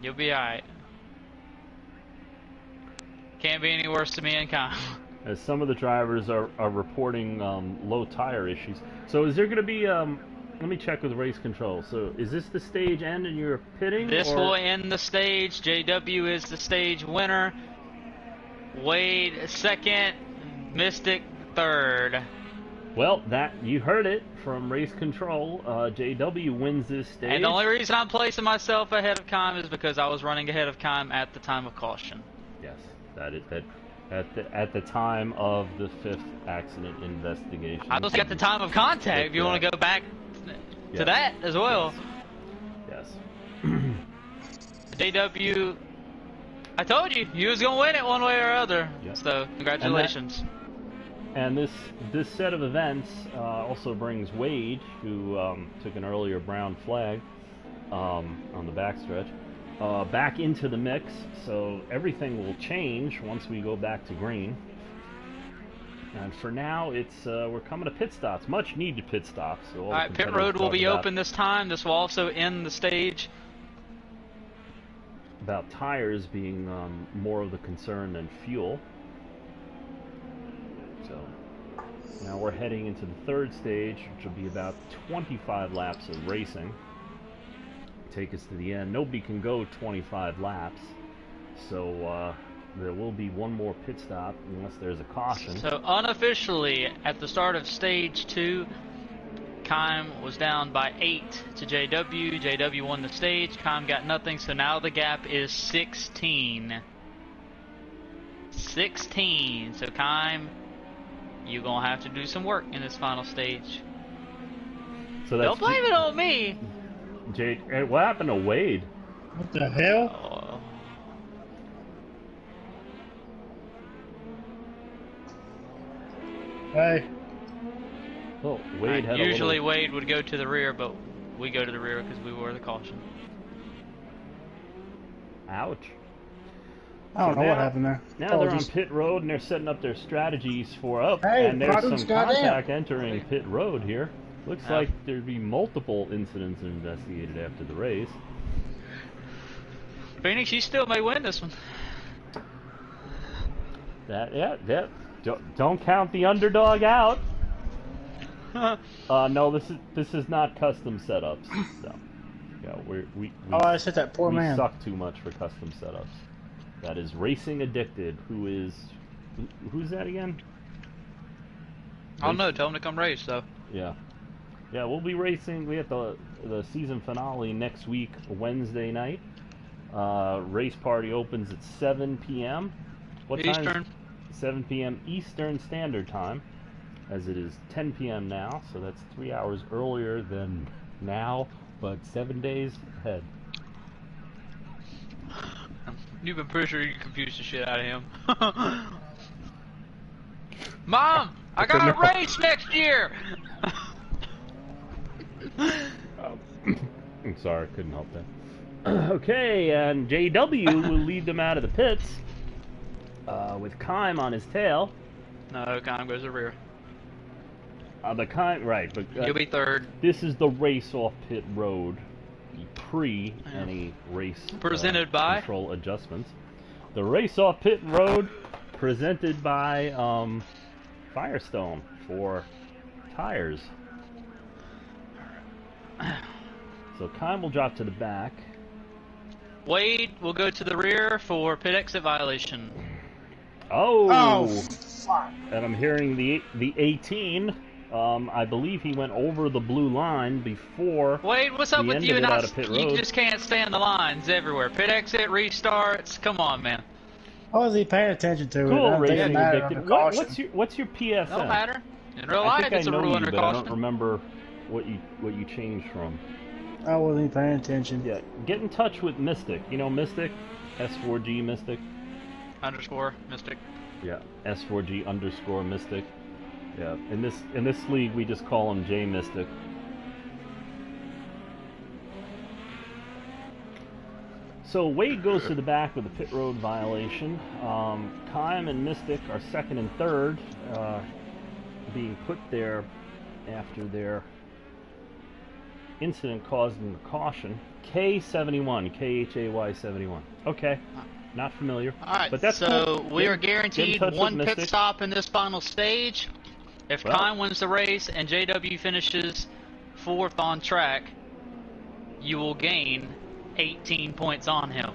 You'll be alright. Can't be any worse to me and Kime. As some of the drivers are reporting low tire issues. So is there going to be, let me check with race control. So is this the stage end and you're pitting? This or? will end the stage. JW is the stage winner. Wade second. Mystic third. Well, you heard it from race control. JW wins this stage. And the only reason I'm placing myself ahead of Kime is because I was running ahead of Kime at the time of caution. Yes, that is that. At the time of the 5th accident investigation. I was at the time of contact. If you want to go back to that as well. Yes. JW, I told you, you was going to win it one way or other. Yep. So, congratulations. And this set of events also brings Wade, who took an earlier brown flag on the backstretch, back into the mix. So everything will change once we go back to green. And for now, it's we're coming to pit stops, much needed pit stops. So All right, pit road will be open this time. This will also end the stage. About tires being more of the concern than fuel. So now we're heading into the 3rd stage, which will be about 25 laps of racing. Take us to the end. Nobody can go 25 laps, so there will be one more pit stop unless there's a caution. So unofficially, at the start of stage 2, Kime was down by 8 to JW. JW won the stage. Kime got nothing, so now the gap is 16. 16. So Kime, you're gonna have to do some work in this final stage. So that's Don't blame it on me. Jade. Hey, what happened to Wade? What the hell? Oh. Hey, Oh, Wade had Usually a little... Wade would go to the rear, but we go to the rear because we wore the caution. Ouch. I don't So know what now- happened there. Now they're on Apologies. pit road and they're setting up their strategies for up. Hey, and there's Produce, some goddamn. contact entering pit road here. Looks Yeah. like there'd be multiple incidents investigated after the race. Phoenix, you still may win this one. Yeah. Don't count the underdog out. No, this is not custom setups. So, yeah, we Oh, I just hit that poor we man. suck too much for custom setups. That is Racing Addicted. Who's that again? I don't know. Tell him to come race, though. Yeah, we'll be racing. We have the season finale next week, Wednesday night. Race party opens at 7 p.m. What time? Eastern. 7 p.m. Eastern Standard Time, as it is 10 p.m. now. So that's 3 hours earlier than now, but 7 days ahead. You've been pretty sure you confused the shit out of him. Mom, I got a race next year. I'm sorry, couldn't help that. Okay, and JW will lead them out of the pits with Kime on his tail. No, Kime goes the rear. The Kime, right, but He'll be third. this is the race off pit road, the pre any race Presented by control adjustments. The race off pit road presented by Firestone for tires. So Kime will drop to the back. Wade will go to the rear for pit exit violation. Oh, fuck. and I'm hearing the 18. I believe he went over the blue line before. Wade, what's up the with end you of and it I? out of pit You road. just can't stand the lines everywhere. Pit exit, restarts. Come on, man. I wasn't paying attention to it. I Cool, don't think it racing mattered addicted. under caution. What's your PSN? Don't matter. In real I life, think it's I a know rule you, under but I caution. don't remember what you changed from. I wasn't even paying attention. Yeah, get in touch with Mystic. You know Mystic, S4G Mystic. Underscore Mystic. Yeah, S4G underscore Mystic. Yeah, in this league we just call him J Mystic. So Wade goes to the back with a pit road violation. Kime and Mystic are second and third, being put there after their incident causing the caution. K71, KHAY 71. Okay, not familiar. All right, but that's so cool. we Get- are get in guaranteed touch with one pit Mystic. stop in this final stage. If Well- Kime wins the race and JW finishes fourth on track, you will gain 18 points on him.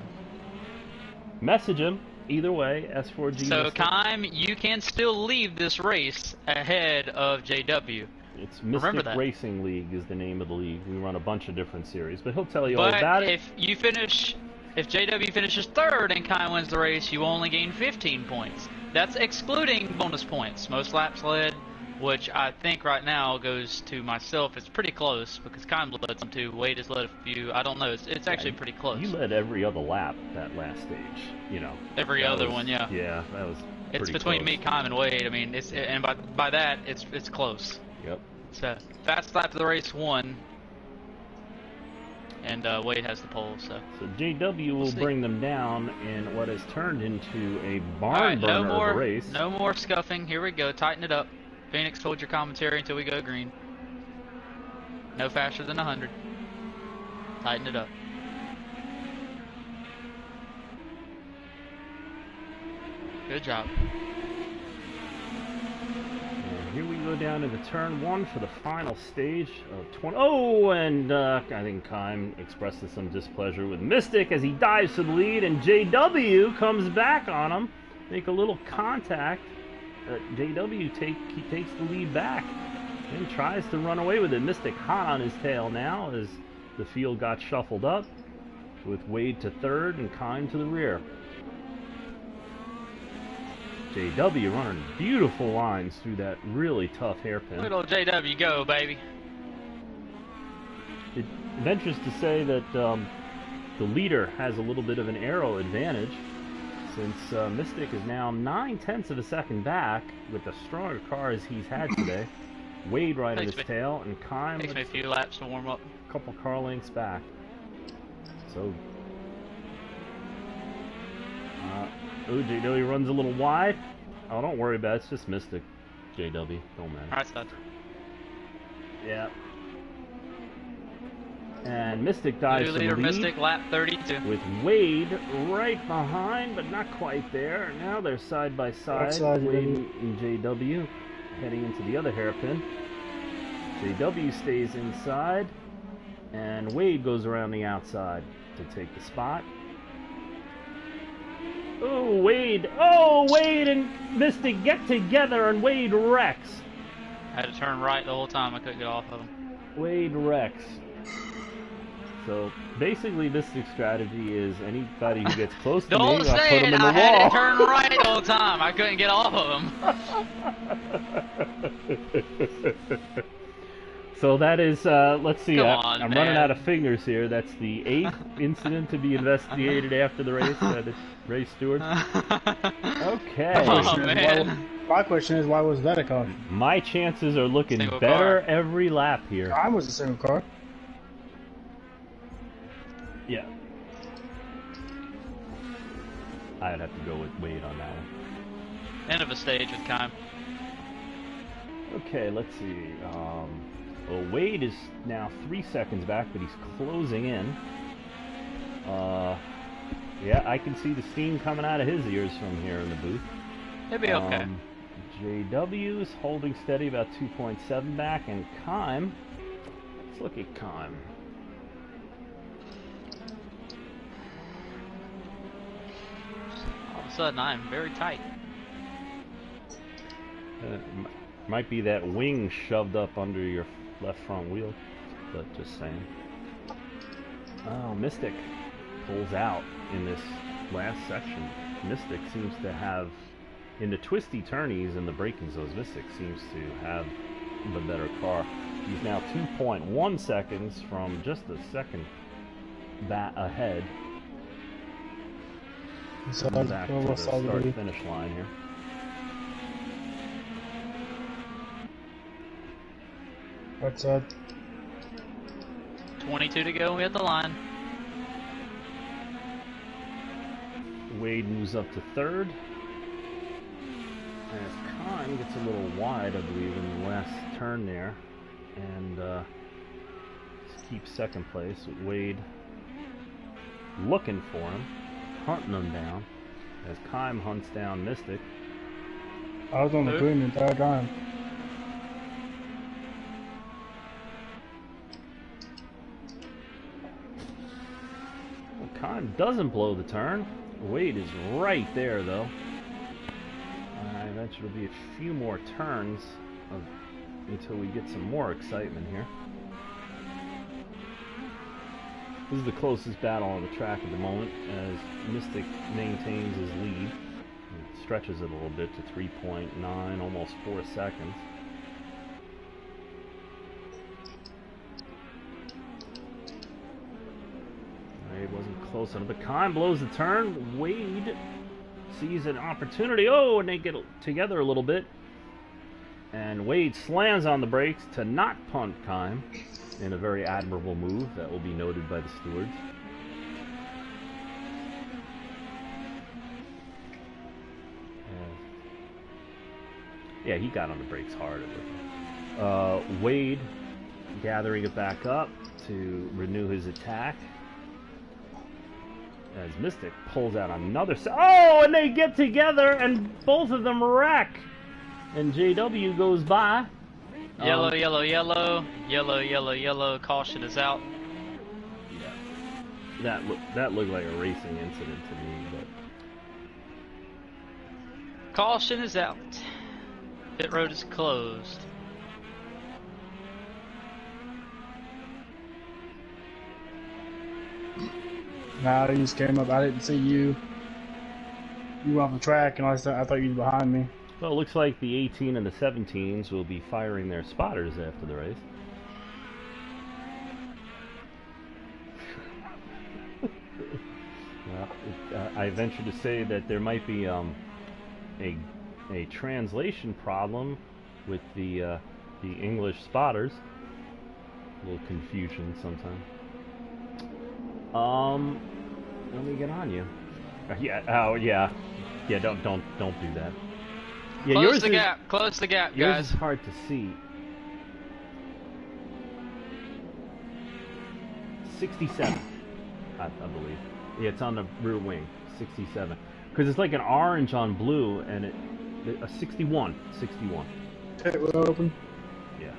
Message him either way. S4G. So Mystic. Kime, you can still leave this race ahead of JW. It's remember Mystic that. Racing League is the name of the league. We run a bunch of different series, but he'll tell you all But about it. if JW finishes third and Kime wins the race, you only gain 15 points. That's excluding bonus points. Most laps led, which I think right now goes to myself. It's pretty close because Kime led some too. Wade has led a few. I don't know. It's actually pretty close. You led every other lap that last stage. You know. Every That other was- one, yeah. Yeah, that was. It's pretty between close. me, Kime, and Wade. I mean, and by that, it's close. Yep. So fast lap of the race won, and Wade has the pole. So So JW will see. bring them down in what has turned into a all barn right, burner of a race. no more scuffing. Here we go. Tighten it up. Phoenix, hold your commentary until we go green. No faster than 100. Tighten it up. Good job. And here we go down into turn one for the final stage of 20. Oh, and I think Kime expresses some displeasure with Mystic as he dives to the lead, and JW comes back on him, make a little contact. JW takes the lead back and tries to run away with it. Mystic hot on his tail now as the field got shuffled up, with Wade to third and Kime to the rear. JW running beautiful lines through that really tough hairpin. Little JW go, baby. It ventures to say that the leader has a little bit of an aero advantage, since Mystic is now 9/10 of a second back with the stronger car as he's had today. Wade right on his Takes me- tail, and Kime Takes me a a few laps to warm up. couple car lengths back. So, JW runs a little wide. Oh, don't worry about it. It's just Mystic. JW, don't matter. All right, stud. Yeah. And Mystic dives New to the leader, lead Mystic, lap 32. with Wade right behind, but not quite there. Now they're side by side, Outside, Wade JW. and JW heading into the other hairpin. JW stays inside, and Wade goes around the outside to take the spot. Oh, Wade! Oh, Wade and Mystic get together, and Wade wrecks. I had to turn right the whole time. I couldn't get off of him. Wade wrecks. So basically, Mystic's strategy is anybody who gets close to Don't me, I put say them it. in the I had wall. to turn right the whole time. I couldn't get off of him. So that is, let's see, Come on, I'm running man. out of fingers here. That's the 8th incident to be investigated after the race. That is Ray Stewart. Okay. Oh, man. My question is, why was that a car? My chances are looking Single better car. every lap here. I was a single car. Yeah. I'd have to go with Wade on that one. End of a stage with Kime. Okay, let's see. Well, Wade is now 3 seconds back, but he's closing in. Yeah, I can see the steam coming out of his ears from here in the booth. It'll be okay. JW is holding steady, about 2.7 back, and Kime. Let's look at Kime. All of a sudden, I am very tight. Might be that wing shoved up under your left front wheel, but just saying. Oh, Mystic pulls out in this last section. Mystic seems to have, in the twisty turnies and the braking zones, Mystic seems to have the better car. He's now 2.1 seconds from just a second ahead. So Back to the start-finish line here. What's 22 to go. We at the line. Wade moves up to third. As Kime gets a little wide, I believe, in the last turn there. And keeps second place. Wade looking for him, hunting him down. As Kime hunts down Mystic. I was on the green the entire time. Kime doesn't blow the turn. Wade is right there, though. I bet it'll be a few more turns until we get some more excitement here. This is the closest battle on the track at the moment, as Mystic maintains his lead. It stretches it a little bit to 3.9, almost 4 seconds. It wasn't close enough, but Kime blows the turn. Wade sees an opportunity. Oh, and they get together a little bit. And Wade slams on the brakes to not punt Kime in a very admirable move that will be noted by the stewards. Yeah, he got on the brakes hard. Wade gathering it back up to renew his attack. As Mystic pulls out another oh, and they get together and both of them wreck. And JW goes by. Yellow, yellow, yellow, yellow, yellow, yellow. Caution is out. Yeah, that looked like a racing incident to me, but caution is out. Pit road is closed. Nah, you just came up. I didn't see you. You were on the track, and I thought you were behind me. well, it looks like the 18 and the 17s will be firing their spotters after the race. I venture to say that there might be a translation problem with the English spotters. A little confusion sometimes. Let me get on you. Yeah. Oh, yeah. Yeah. Don't do that. Yeah, Close the gap. Close the gap, yours guys. is hard to see. 67, I believe. Yeah, it's on the rear wing. 67. Because it's like an orange on blue, and a 61. 61. Pit road open. Yeah.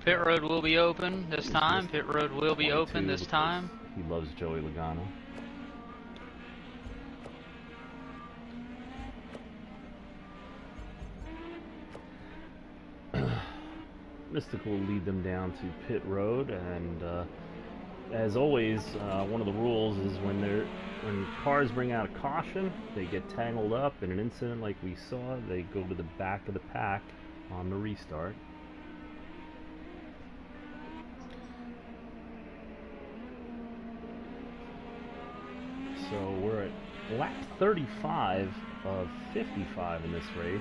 Pit road will be open this time. Pit road will be open this time. He loves Joey Logano. Mystic will lead them down to pit road, and as always, one of the rules is when cars bring out a caution, they get tangled up in an incident like we saw. They go to the back of the pack on the restart. So we're at lap 35 of 55 in this race,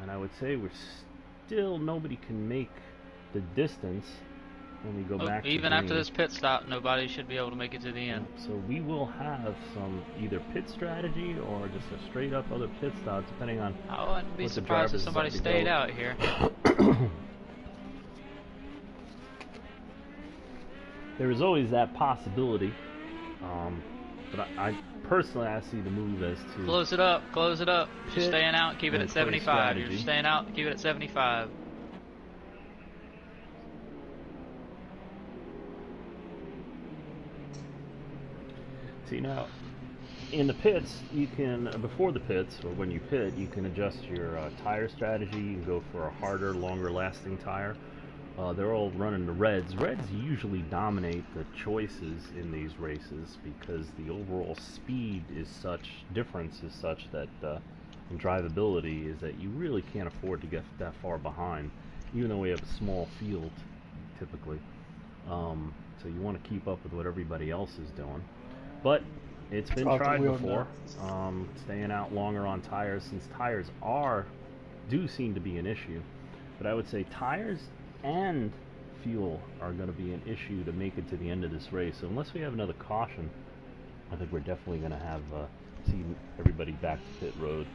and I would say we're still, nobody can make the distance when we go back to even after green. this pit stop, nobody should be able to make it to the end. So we will have some either pit strategy or just a straight up other pit stop, depending on. I wouldn't be what the surprised if drivers somebody decide to stayed go. out here. There is always that possibility, but I personally I see the move as to Close it up, close it up. If you're Pit staying out, keep it and at play 75. You're strategy. staying out, keep it at 75. see now. In the pits, you can, before the pits, or when you pit, you can adjust your tire strategy. You can go for a harder, longer lasting tire. They're all running the reds. Reds usually dominate the choices in these races because the overall speed is such, difference is such that, and drivability is that you really can't afford to get that far behind, even though we have a small field, typically. So you want to keep up with what everybody else is doing. But it's been Drop the tried wheel before, staying out longer on tires, since tires do seem to be an issue. But I would say tires and fuel are going to be an issue to make it to the end of this race. So unless we have another caution, I think we're definitely going to have see everybody back to pit road.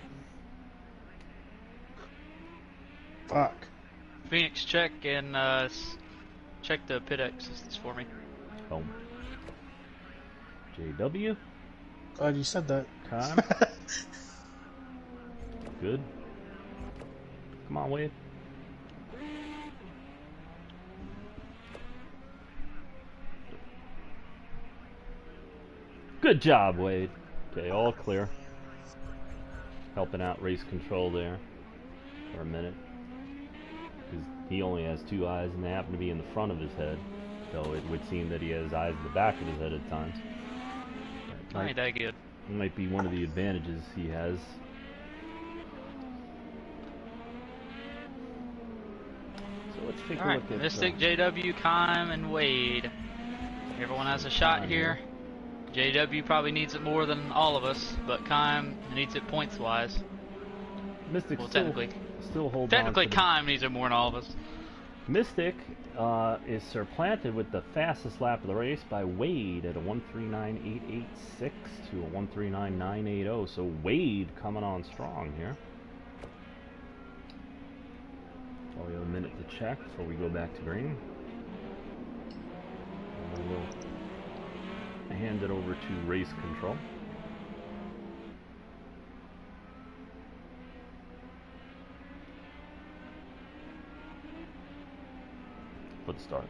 Fuck. Phoenix, check and check the pit exits for me. Oh. JW, Glad you said that. time. Good. Come on, Wade. Good job, Wade. Okay, all clear. Helping out race control there for a minute. Because he only has two eyes and they happen to be in the front of his head. So it would seem that he has eyes in the back of his head at times. Ain't that good. Might be one of the advantages he has. So let's take a Alright, look at Mystic, JW, Kime, and Wade. Everyone has a shot here. JW probably needs it more than all of us, but Kime needs it points wise. Mystic Well, still holds technically on to Kime needs it more than all of us. Mystic is supplanted with the fastest lap of the race by Wade at a 1:39.886 to a 1:39.980. So Wade coming on strong here. Oh, we have a minute to check before we go back to green. And we'll hand it over to race control. For the start.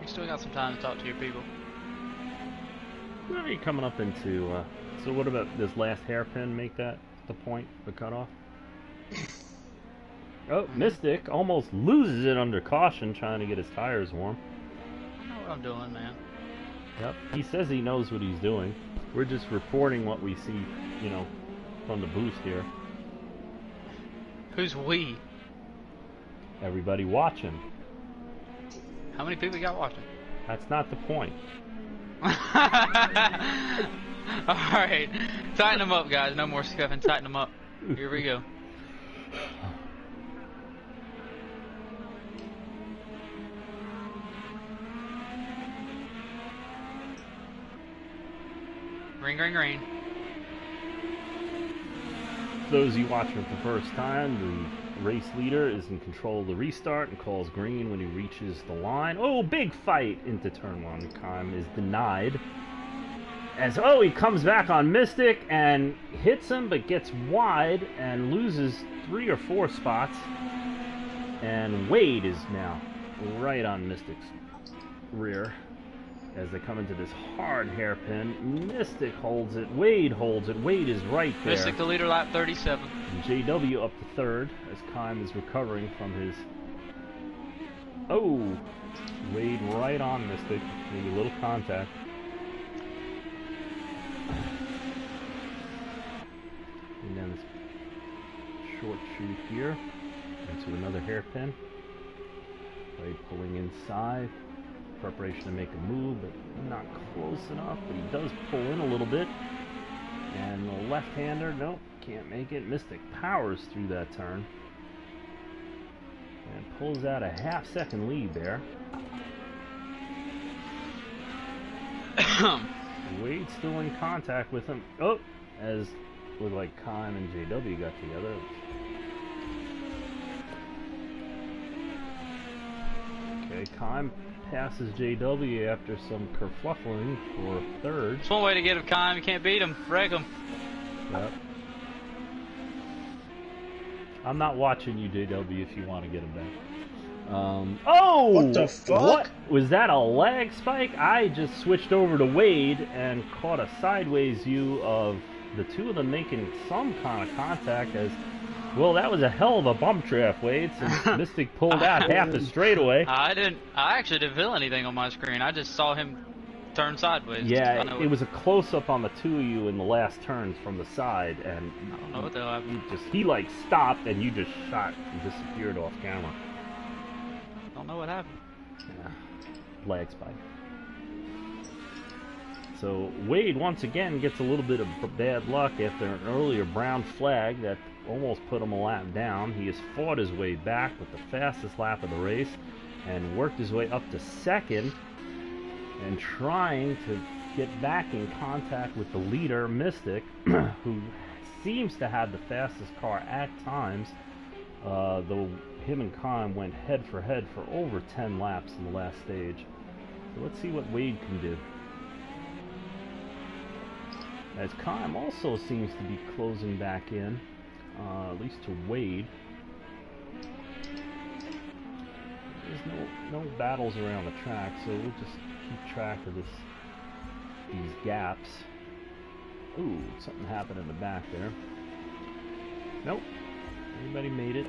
You still got some time to talk to your people. Where are you coming up into? So what about this last hairpin? Make that the point, the cutoff? Oh, Mystic almost loses it under caution trying to get his tires warm. I know what I'm doing, man. Yep, he says he knows what he's doing. We're just reporting what we see, you know, from the boost here. Who's we? Everybody watching. How many people you got watching? That's not the point. Alright, tighten them up, guys. No more scuffing. Tighten them up. Here we go. Green, green, green. Those of you watching for the first time, the race leader is in control of the restart and calls green when he reaches the line. Oh, big fight into turn one. Kime is denied. As, oh, he comes back on Mystic and hits him, but gets wide and loses 3 or 4 spots. And Wade is now right on Mystic's rear as they come into this hard hairpin. Mystic holds it. Wade holds it. Wade is right there. Mystic the leader, lap 37. And JW up to third as Kime is recovering from his... Oh! Wade right on Mystic. Maybe a little contact. And then this short shoot here into another hairpin. Wade pulling inside. Preparation to make a move, but not close enough. But he does pull in a little bit. And the left-hander, nope, can't make it. Mystic powers through that turn. And pulls out a half-second lead there. Wade still in contact with him. Oh, as looked like Kime and JW got together. Okay, Kime passes JW after some kerfluffling for third. It's one way to get him, Kime. You can't beat him. Wreck him. Yep. I'm not watching you, JW, if you want to get him back. Oh! What the fuck? What? Was that a lag spike? I just switched over to Wade and caught a sideways view of the two of them making some kind of contact as... Well, that was a hell of a bump draft, Wade, since Mystic pulled out half the straightaway. I actually didn't feel anything on my screen. I just saw him turn sideways. Yeah, it was a close-up on the two of you in the last turns from the side, and... I don't know what the hell happened. He, like, stopped, and you just shot and disappeared off camera. Don't know what happened. Yeah. Lag spike. So Wade once again gets a little bit of bad luck after an earlier brown flag that almost put him a lap down. He has fought his way back with the fastest lap of the race and worked his way up to second and trying to get back in contact with the leader, Mystic, who seems to have the fastest car at times, though him and Kime went head for over 10 laps in the last stage. So let's see what Wade can do. As Kime also seems to be closing back in, at least to Wade. There's no battles around the track, so we'll just keep track of these gaps. Ooh, something happened in the back there. Nope, everybody made it.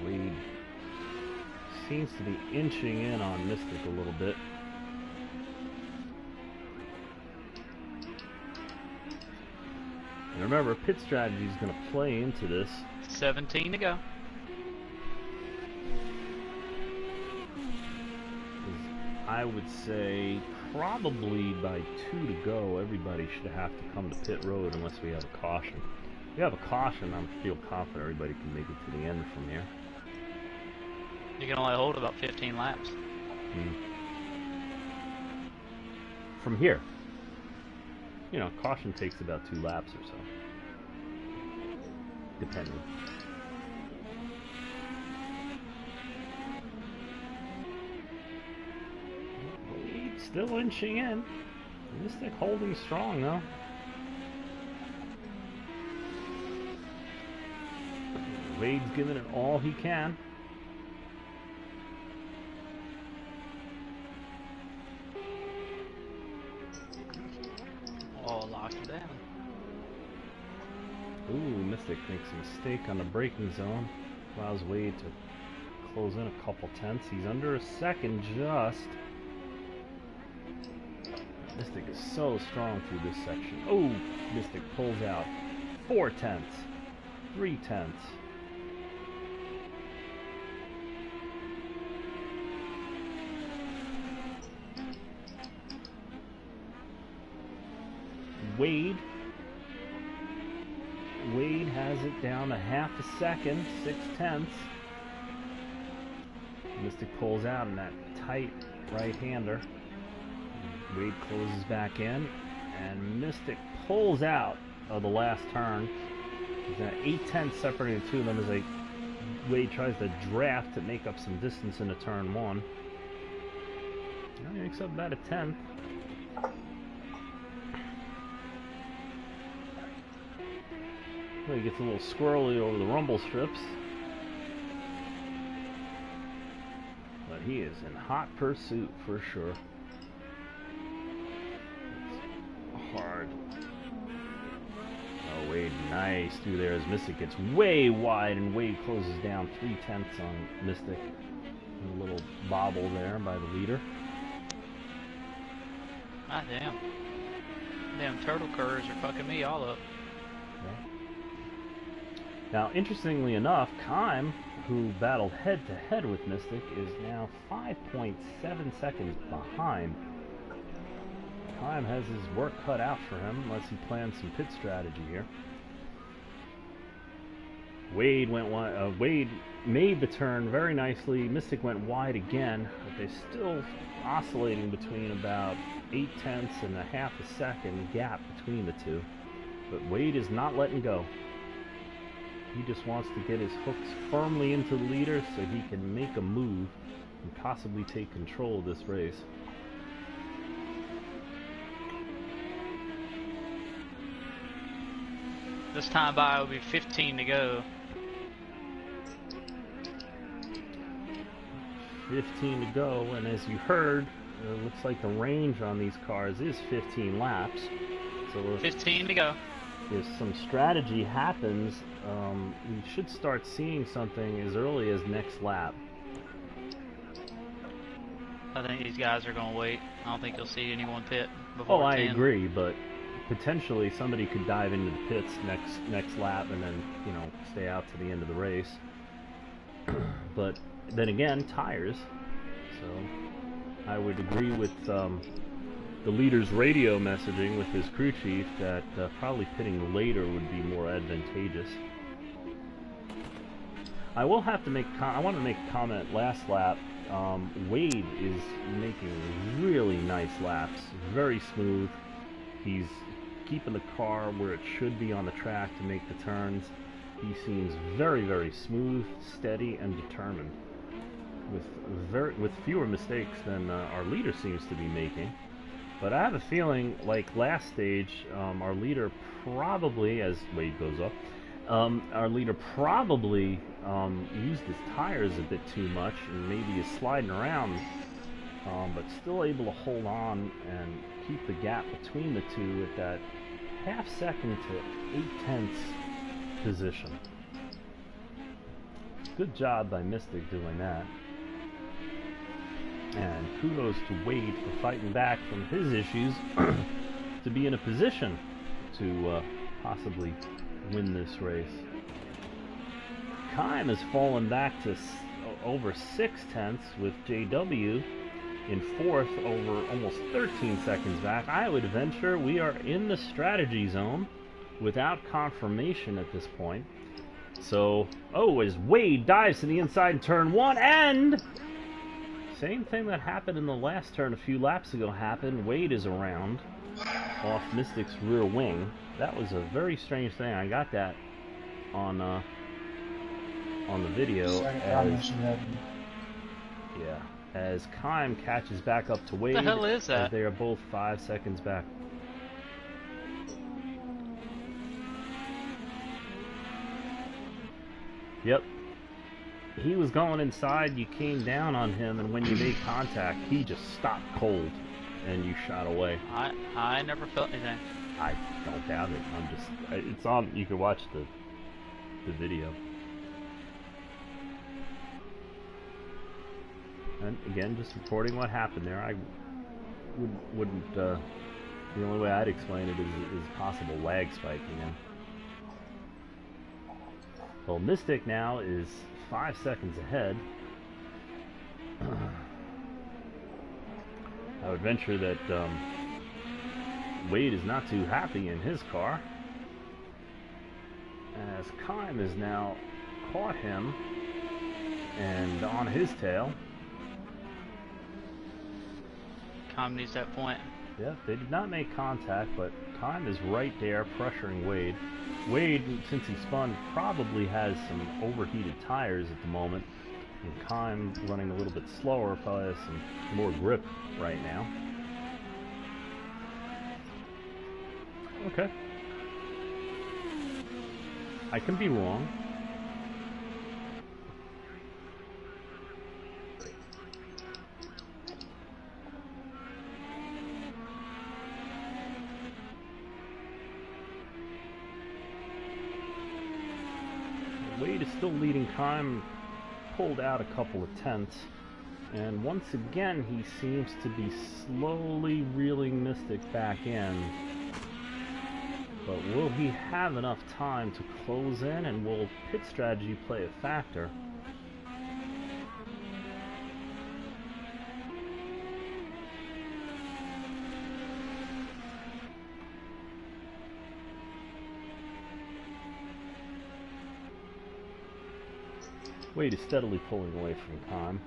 Wade seems to be inching in on Mystic a little bit. And remember, pit strategy is going to play into this. 17 to go. I would say probably by 2 to go, everybody should have to come to pit road unless we have a caution. If we have a caution, I feel confident everybody can make it to the end from here. You can only hold about 15 laps. From here. You know, caution takes about 2 laps or so. Depending. Still inching in. Mystic holding strong though. Wade's giving it all he can. Oh, locked down. Ooh, Mystic makes a mistake on the braking zone. Allows Wade to close in a couple tenths. He's under a second just. Mystic is so strong through this section. Oh, Mystic pulls out 4 tenths, 3 tenths. Wade has it down to half a second, 6 tenths. Mystic pulls out in that tight right-hander. Wade closes back in, and Mystic pulls out of the last turn. There's an 8 tenths separating the two of them as Wade tries to draft to make up some distance into turn 1. He makes up about a tenth. Well, he gets a little squirrely over the rumble strips. But he is in hot pursuit for sure. It's hard. Oh, Wade, nice through there as Mystic gets way wide, and Wade closes down 3 tenths on Mystic. And a little bobble there by the leader. Ah, damn. Damn turtle curves are fucking me all up. Yeah. Now, interestingly enough, Kime, who battled head-to-head with Mystic, is now 5.7 seconds behind. Kime has his work cut out for him, unless he plans some pit strategy here. Wade went wide. Wade made the turn very nicely. Mystic went wide again, but they're still oscillating between about 0.8 and a half a second gap between the two. But Wade is not letting go. He just wants to get his hooks firmly into the leader so he can make a move and possibly take control of this race. This time by will be 15 to go. 15 to go, and as you heard, it looks like the range on these cars is 15 laps. So 15 to go. if some strategy happens, we should start seeing something as early as next lap. I think these guys are going to wait. I don't think you'll see anyone pit before Oh, I 10. agree, but potentially somebody could dive into the pits next lap and then, you know, stay out to the end of the race. But then again, tires. So I would agree with the leader's radio messaging with his crew chief that probably pitting later would be more advantageous. I will have to make I want to make a comment. Last lap, Wade is making really nice laps, very smooth. He's keeping the car where it should be on the track to make the turns. He seems very, very smooth, steady, and determined, with fewer mistakes than our leader seems to be making. But I have a feeling, like last stage, our leader probably, as Wade goes up, our leader probably used his tires a bit too much and maybe is sliding around, but still able to hold on and keep the gap between the two at that half second to 0.8 position. Good job by Mystic doing that. And kudos to Wade for fighting back from his issues to be in a position to possibly win this race. Kime has fallen back to over 0.6 with JW in fourth, over almost 13 seconds back. I would venture we are in the strategy zone without confirmation at this point. So, as Wade dives to the inside in turn one, and same thing that happened in the last turn a few laps ago happened. Wade is around off Mystic's rear wing. That was a very strange thing. I got that on the video as Kime catches back up to Wade. What the hell is that? As they are both 5 seconds back. Yep. He was going inside, you came down on him, and when you made contact, he just stopped cold, and you shot away. I never felt anything. I don't doubt it. It's on, you can watch the video. And again, just reporting what happened there. I wouldn't the only way I'd explain it is possible lag spike again. Well, Mystic now is 5 seconds ahead. I would venture that Wade is not too happy in his car, as Kime has now caught him and on his tail. Kime needs that point. Yeah, they did not make contact, but Kime is right there pressuring Wade. Wade, since he spun, probably has some overheated tires at the moment, and Kime running a little bit slower, probably has some more grip right now. Okay. I can be wrong. Wade is still leading. Kime pulled out a couple of tenths, and once again he seems to be slowly reeling Mystic back in. But will he have enough time to close in, and will pit strategy play a factor? Wade is steadily pulling away from Kime.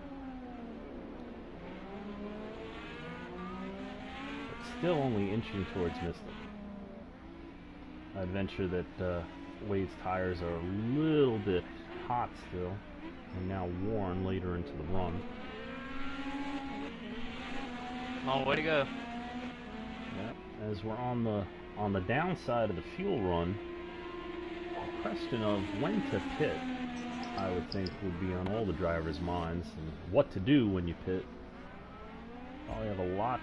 But still only inching towards Mystic. I'd venture that Wade's tires are a little bit hot still, and now worn later into the run. Oh, way to go. Yeah, as we're on the downside of the fuel run, the question of when to pit, I would think, would be on all the drivers' minds, and what to do when you pit. Probably have a lot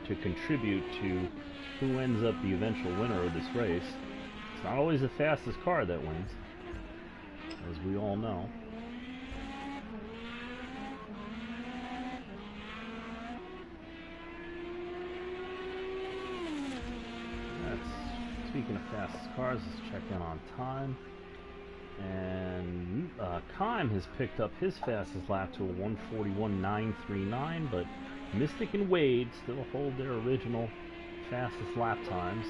to contribute to who ends up the eventual winner of this race. It's not always the fastest car that wins, as we all know. Speaking of fastest cars, let's check in on time. And Kime has picked up his fastest lap to a 1:41.939, but Mystic and Wade still hold their original fastest lap times.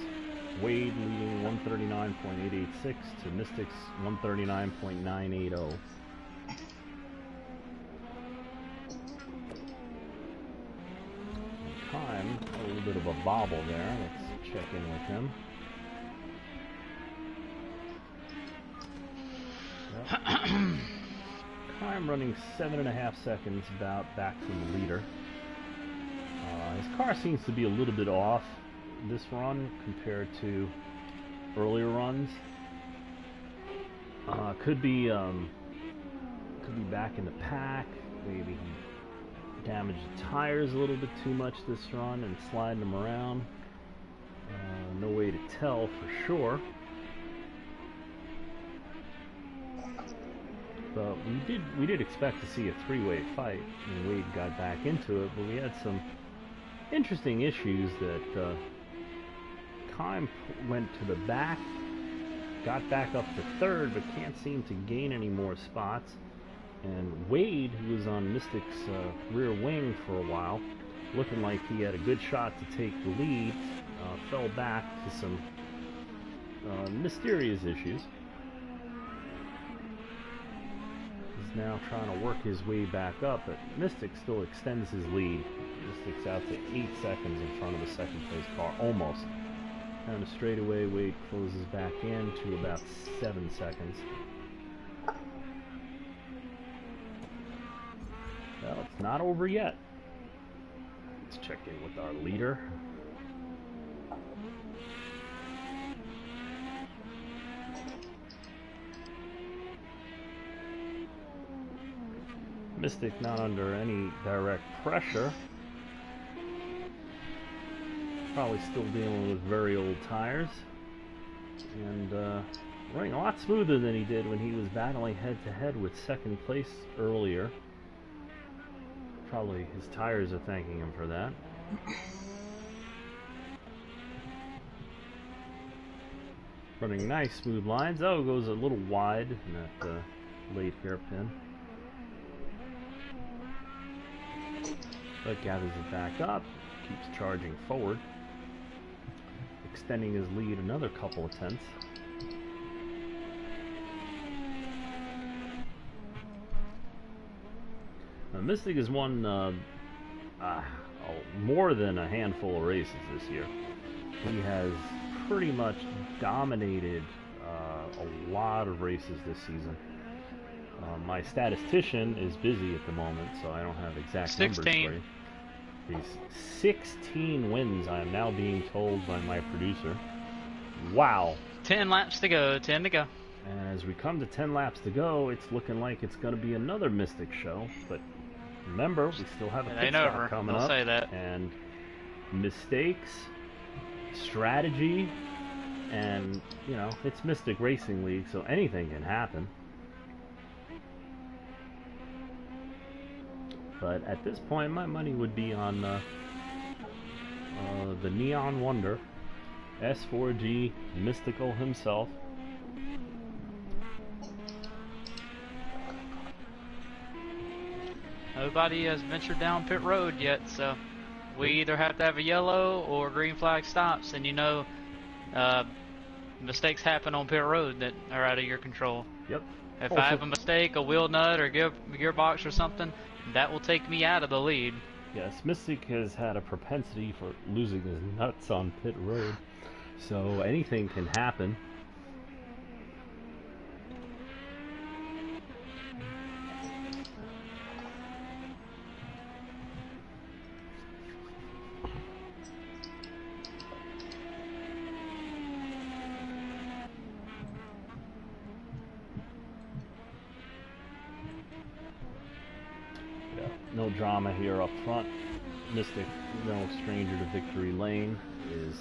Wade leading 1:39.886 to Mystic's 1:39.980. Kime, a little bit of a bobble there. Let's check in with him. Kime running 7.5 seconds about back from the leader. His car seems to be a little bit off this run compared to earlier runs. Could be back in the pack. Maybe he damaged the tires a little bit too much this run and sliding them around. No way to tell for sure. But we did expect to see a three-way fight, and Wade got back into it, but we had some interesting issues that Kime went to the back, got back up to third, but can't seem to gain any more spots. And Wade, who was on Mystic's rear wing for a while, looking like he had a good shot to take the lead, fell back to some mysterious issues. Now trying to work his way back up, but Mystic still extends his lead. Mystic's out to 8 seconds in front of the second place car, almost. Down the straightaway, Wade closes back in to about 7 seconds. Well, it's not over yet. Let's check in with our leader. Mystic not under any direct pressure. Probably still dealing with very old tires. And running a lot smoother than he did when he was battling head-to-head with second place earlier. Probably his tires are thanking him for that. Running nice smooth lines. Oh, goes a little wide in that late hairpin. But gathers it back up, keeps charging forward, extending his lead another couple of tenths. Now, Mystic has won more than a handful of races this year. He has pretty much dominated a lot of races this season. My statistician is busy at the moment, so I don't have exact 16. numbers for you. He's 16 wins, I am now being told by my producer. Wow. 10 laps to go, 10 to go. And as we come to 10 laps to go, it's looking like it's going to be another Mystic show. But remember, we still have a pit stop coming up. I'll say that. And mistakes, strategy, and, you know, it's Mystic Racing League, so anything can happen. But at this point, my money would be on the Neon Wonder, S4G Mystical himself. Nobody has ventured down pit road yet, so we either have to have a yellow or green flag stops, and you know, mistakes happen on pit road that are out of your control. Yep. If I have a mistake, a wheel nut or gearbox or something, that will take me out of the lead. Yes, Mystic has had a propensity for losing his nuts on pit road, so anything can happen. No drama here up front. Mystic, no stranger to victory lane, is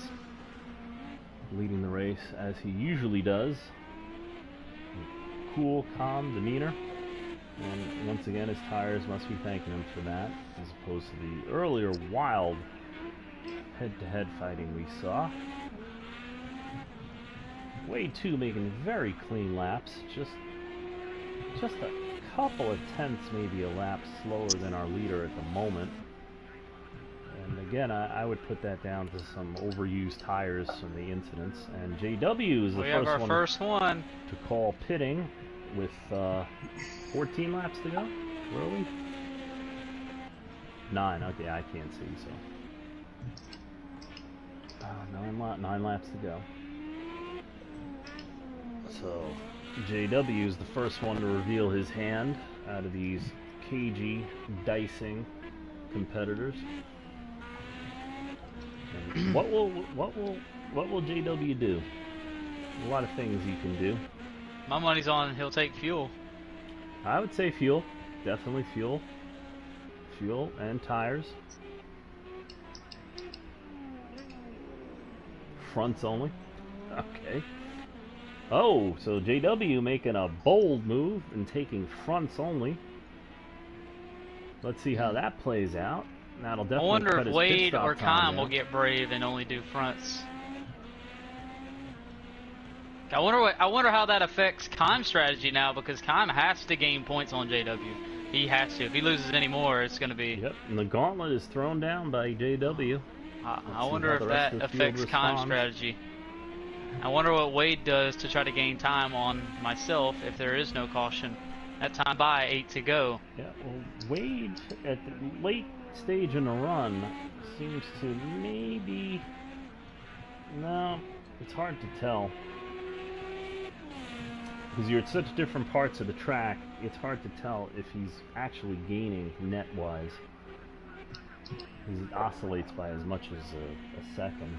leading the race as he usually does. Cool, calm demeanor. And once again, his tires must be thanking him for that, as opposed to the earlier wild head-to-head fighting we saw. Wade 2 making very clean laps, just a couple of tenths, maybe a lap slower than our leader at the moment. And again, I would put that down to some overused tires from the incidents. And JW is the first one to call pitting with 14 laps to go. Where are we? 9. Okay, I can't see, so 9 laps to go. So JW is the first one to reveal his hand out of these cagey, dicing competitors. And what will JW do? A lot of things you can do. My money's on he'll take fuel. I would say fuel, definitely fuel and tires. Fronts only. Okay. Oh, so JW making a bold move and taking fronts only. Let's see how that plays out. That'll definitely I wonder cut if his Wade pit stop or time Kime will down. get brave and only do fronts. I wonder how that affects Kime's strategy now, because Kime has to gain points on JW. He has to. If he loses any more, it's going to be... Yep, and the gauntlet is thrown down by JW. I wonder if that affects Kime's strategy. I wonder what Wade does to try to gain time on myself if there is no caution. That time by 8 to go. Yeah, well, Wade at the late stage in the run seems to maybe... No, it's hard to tell. Because you're at such different parts of the track, it's hard to tell if he's actually gaining net-wise. Because it oscillates by as much as a second.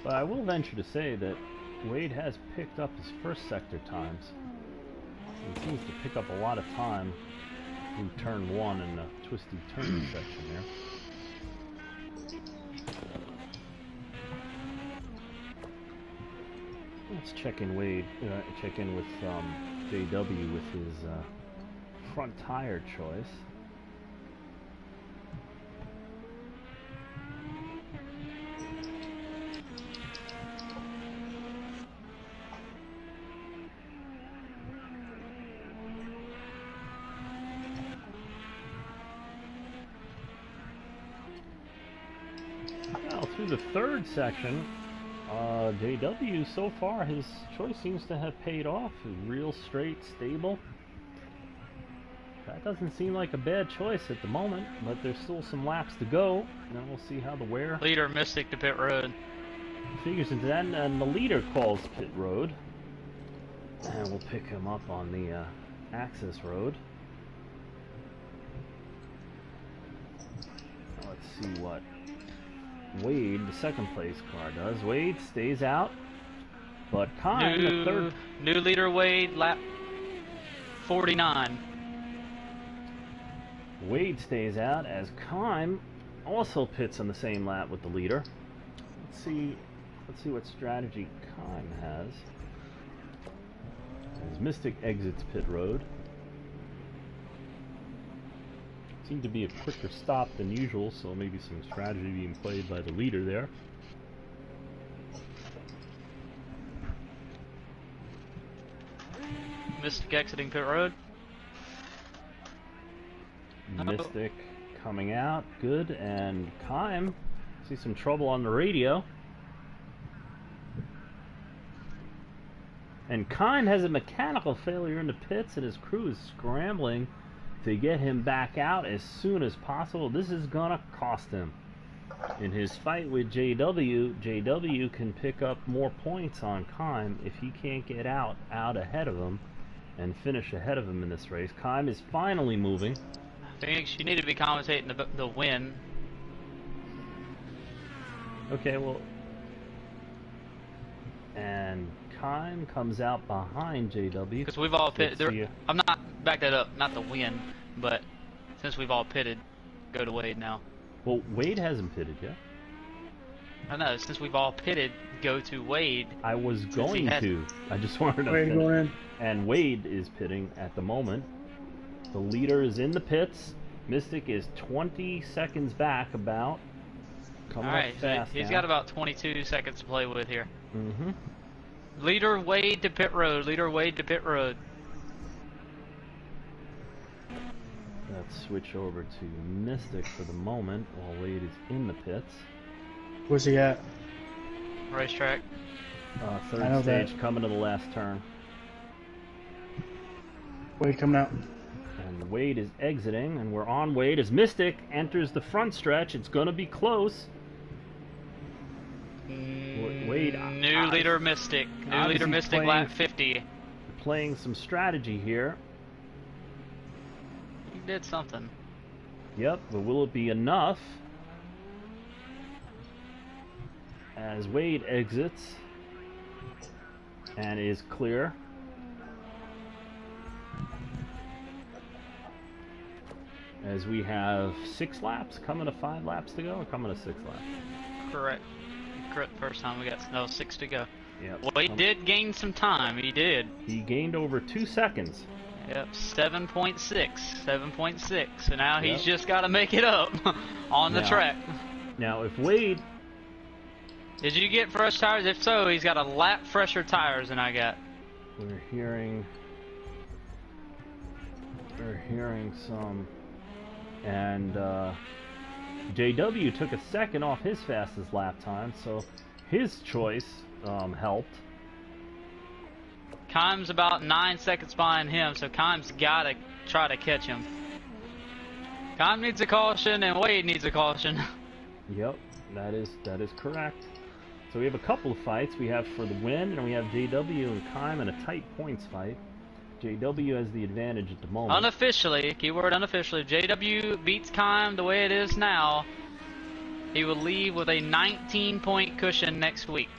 But I will venture to say that Wade has picked up his first sector times. He seems to pick up a lot of time through turn 1 in the twisty turn section there. Let's check in with JW with his front tire choice. Well, through the third section, JW so far, his choice seems to have paid off. Real straight, stable. That doesn't seem like a bad choice at the moment, but there's still some laps to go, and then we'll see how the wear Leader Mystic to pit road. figures into that, and the leader calls pit road. And we'll pick him up on the access road. Let's see what Wade, the second place car, does. Wade stays out, but Kime, the third. New leader Wade, lap 49. Wade stays out as Kime also pits on the same lap with the leader. Let's see what strategy Kime has. As Mystic exits pit road. Seemed to be a quicker stop than usual, so maybe some strategy being played by the leader there. Mystic exiting pit road. Mystic, coming out, good, and Kime, see some trouble on the radio. And Kime has a mechanical failure in the pits, and his crew is scrambling to get him back out as soon as possible. This is gonna cost him. In his fight with JW, JW can pick up more points on Kime if he can't get out ahead of him and finish ahead of him in this race. Kime is finally moving. Phoenix, you need to be commentating the win. Okay, well, and Kime comes out behind JW. Because we've all pitted. I'm not, back that up, not the win, but since we've all pitted, go to Wade now. Well, Wade hasn't pitted yet. I know, since we've all pitted, go to Wade. I was going to. I just wanted to Wade finish. going in. And Wade is pitting at the moment. The leader is in the pits. Mystic is 20 seconds back about. Coming Alright, up fast he's now. got about 22 seconds to play with here. Mm-hmm. Leader Wade to pit road. Leader Wade to pit road. Let's switch over to Mystic for the moment while Wade is in the pits. Where's he at? Racetrack. I Third know stage that. coming to the last turn. Wade coming out. And Wade is exiting, and we're on Wade as Mystic enters the front stretch. It's going to be close. Wade, New leader Mystic. New leader obviously Mystic playing- lap 50. Playing some strategy here. He did something. Yep, but will it be enough? As Wade exits and is clear. As we have 6 laps, coming to 5 laps to go, or coming to 6 laps? Correct. Correct. First time we got 6 to go. Yep. Well, he did gain some time. He did. He gained over 2 seconds. Yep. 7.6. 7.6. So now Yep. he's just got to make it up on the Now- track. Now, if Wade, Did you get fresh tires? If so, he's got a lap fresher tires than I got. we're hearing some, and JW took a second off his fastest lap time, so his choice helped. Kime's about 9 seconds behind him, so Kime's got to try to catch him. Kime needs a caution, and Wade needs a caution. Yep, that is correct. So we have a couple of fights. We have for the win, and we have JW and Kime in a tight points fight. JW has the advantage at the moment. Unofficially, keyword unofficially, if JW beats Kime the way it is now, he will leave with a 19-point cushion next week.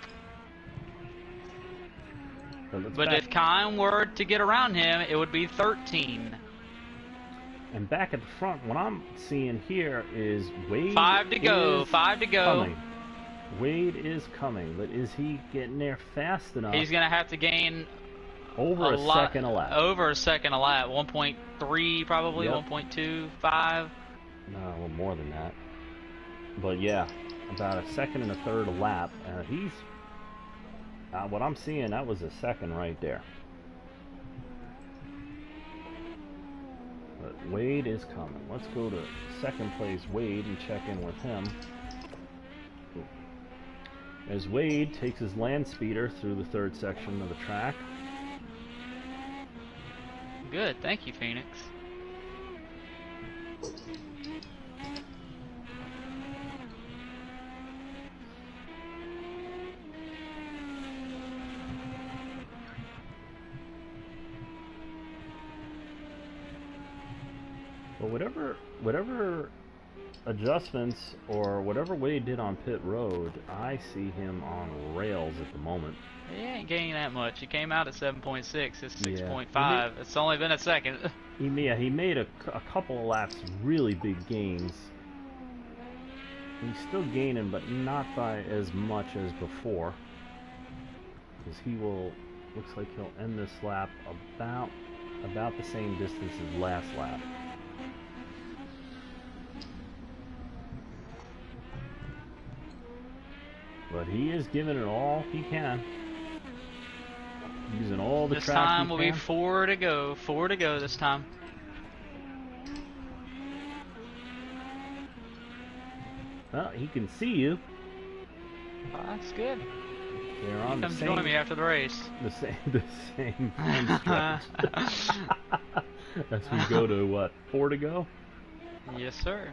So let's But back- if Kime were to get around him, it would be 13. And back at the front, what I'm seeing here is Wade 5 to go, is 5 to go. coming. Wade is coming, but is he getting there fast enough? He's going to have to gain over a second a lap. Over a second a lap. 1.3 probably, Yep. 1.25. No, a little more than that. But yeah, about a second and a third a lap. He's what I'm seeing, that was a second right there. But Wade is coming. Let's go to second place Wade and check in with him. As Wade takes his land speeder through the third section of the track. Good, thank you, Phoenix. But whatever adjustments or whatever Wade did on pit road, I see him on rails at the moment. He ain't gaining that much. He came out at 7.6. It's Yeah. 6.5. It's only been a second. He made a couple of laps, really big gains. He's still gaining, but not by as much as before. Because looks like he'll end this lap about the same distance as last lap. But he is giving it all he can. Using all the This track time he will can. be 4 to go. 4 to go this time. Well, he can see you. Oh, that's good. They're on the Come same. join me after the race. The same home stretch. As we go to what, 4 to go? Yes, sir.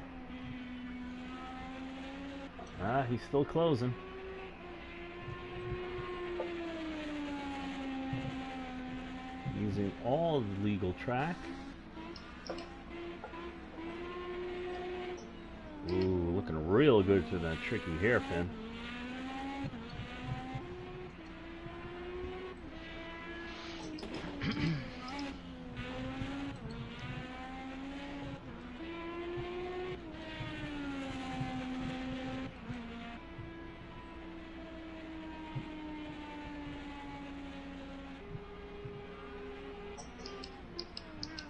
He's still closing. Using all of the legal track. Ooh, looking real good through that tricky hairpin.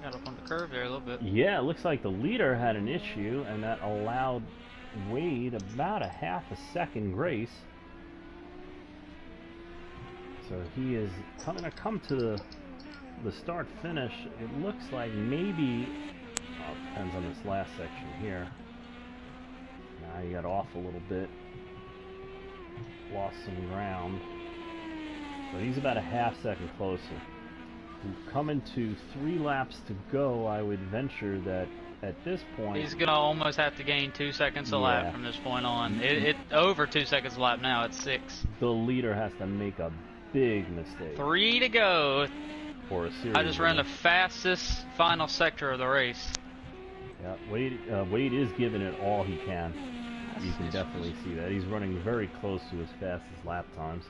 Got up on the curve there a little bit. Yeah, it looks like the leader had an issue, and that allowed Wade about a half a second grace. So he is going to come to the start finish. It looks like maybe, well, it depends on this last section here. Now he got off a little bit, lost some ground, but he's about a half second closer. We've come into 3 laps to go. I would venture that at this point He's gonna almost have to gain 2 seconds a lap from this point on. It over 2 seconds a lap now. It's 6. the leader has to make a big mistake. 3 to go. For a series. I just ran the fastest final sector of the race. Yeah, Wade is giving it all he can. You can definitely see that. He's running very close to his fastest lap times.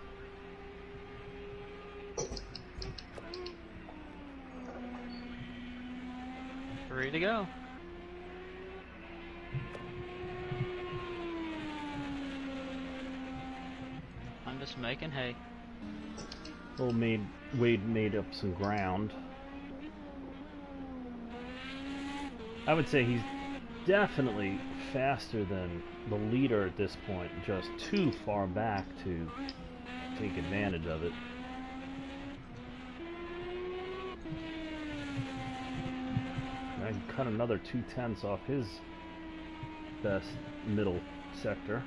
Three to go. I'm just making hay. Wade made up some ground. I would say he's definitely faster than the leader at this point, just too far back to take advantage of it. I can cut another 2/10 off his best middle sector.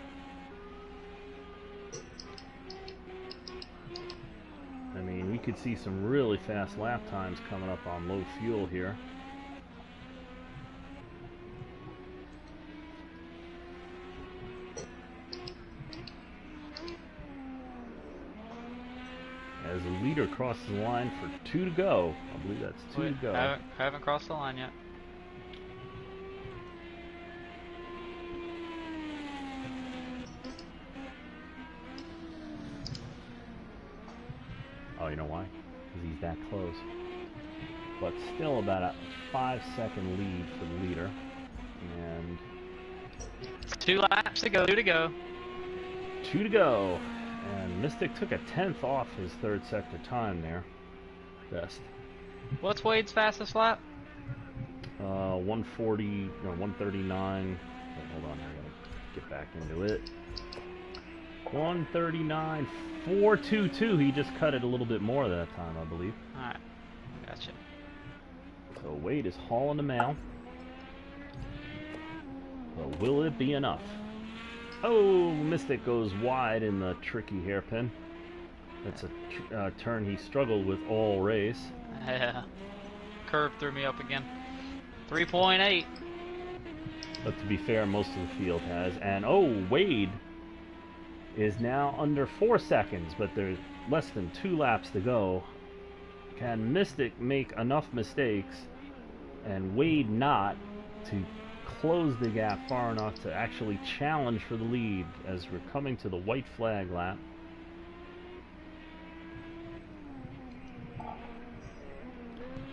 I mean, we could see some really fast lap times coming up on low fuel here. As the leader crosses the line for 2 to go. I believe that's 2 to go. Haven't crossed the line yet. Oh, you know why? Because he's that close. But still about a 5-second lead for the leader. And 2 laps to go. 2 to go. 2 to go. And Mystic took a 10th off his 3rd sector time there. Best. What's Wade's fastest lap? 140, no, 139. Wait, hold on, I gotta get back into it. 139, 422. He just cut it a little bit more that time, I believe. Alright, gotcha. So Wade is hauling the mail. But will it be enough? Oh, Mystic goes wide in the tricky hairpin. That's a turn he struggled with all race. Yeah. Curve threw me up again. 3.8. But to be fair, most of the field has. And oh, Wade is now under 4 seconds, but there's less than 2 laps to go. Can Mystic make enough mistakes and Wade not to close the gap far enough to actually challenge for the lead as we're coming to the white flag lap?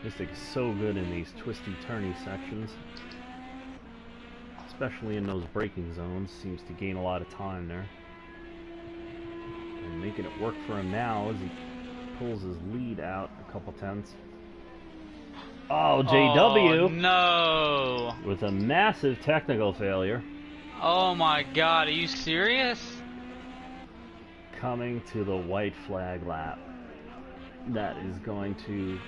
Mystic is so good in these twisty turny sections, especially in those braking zones. Seems to gain a lot of time there and making it work for him now as he pulls his lead out a couple tenths. Oh, JW! Oh, no! With a massive technical failure. Oh my god, are you serious? Coming to the white flag lap. that is going to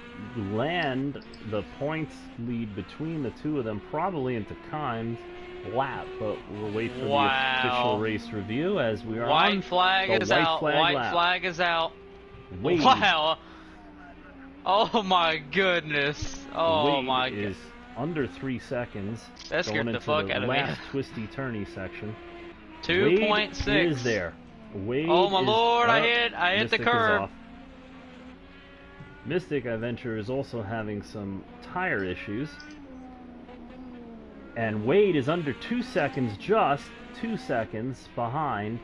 land the points lead between the two of them, probably into Kime's lap. But we'll wait for the official race review as we are on White flag the is white out. flag White lap. flag is out. Wade, Wow. Oh my goodness. Oh Wade my is under 3 seconds. That scared going the into fuck the out of me. last twisty turny section. 2.6. Wade is there. Wade Oh my is lord, up. I hit the Mystic is curb. off. Mystic, I venture, is also having some tire issues. And Wade is under 2 seconds, just 2 seconds behind,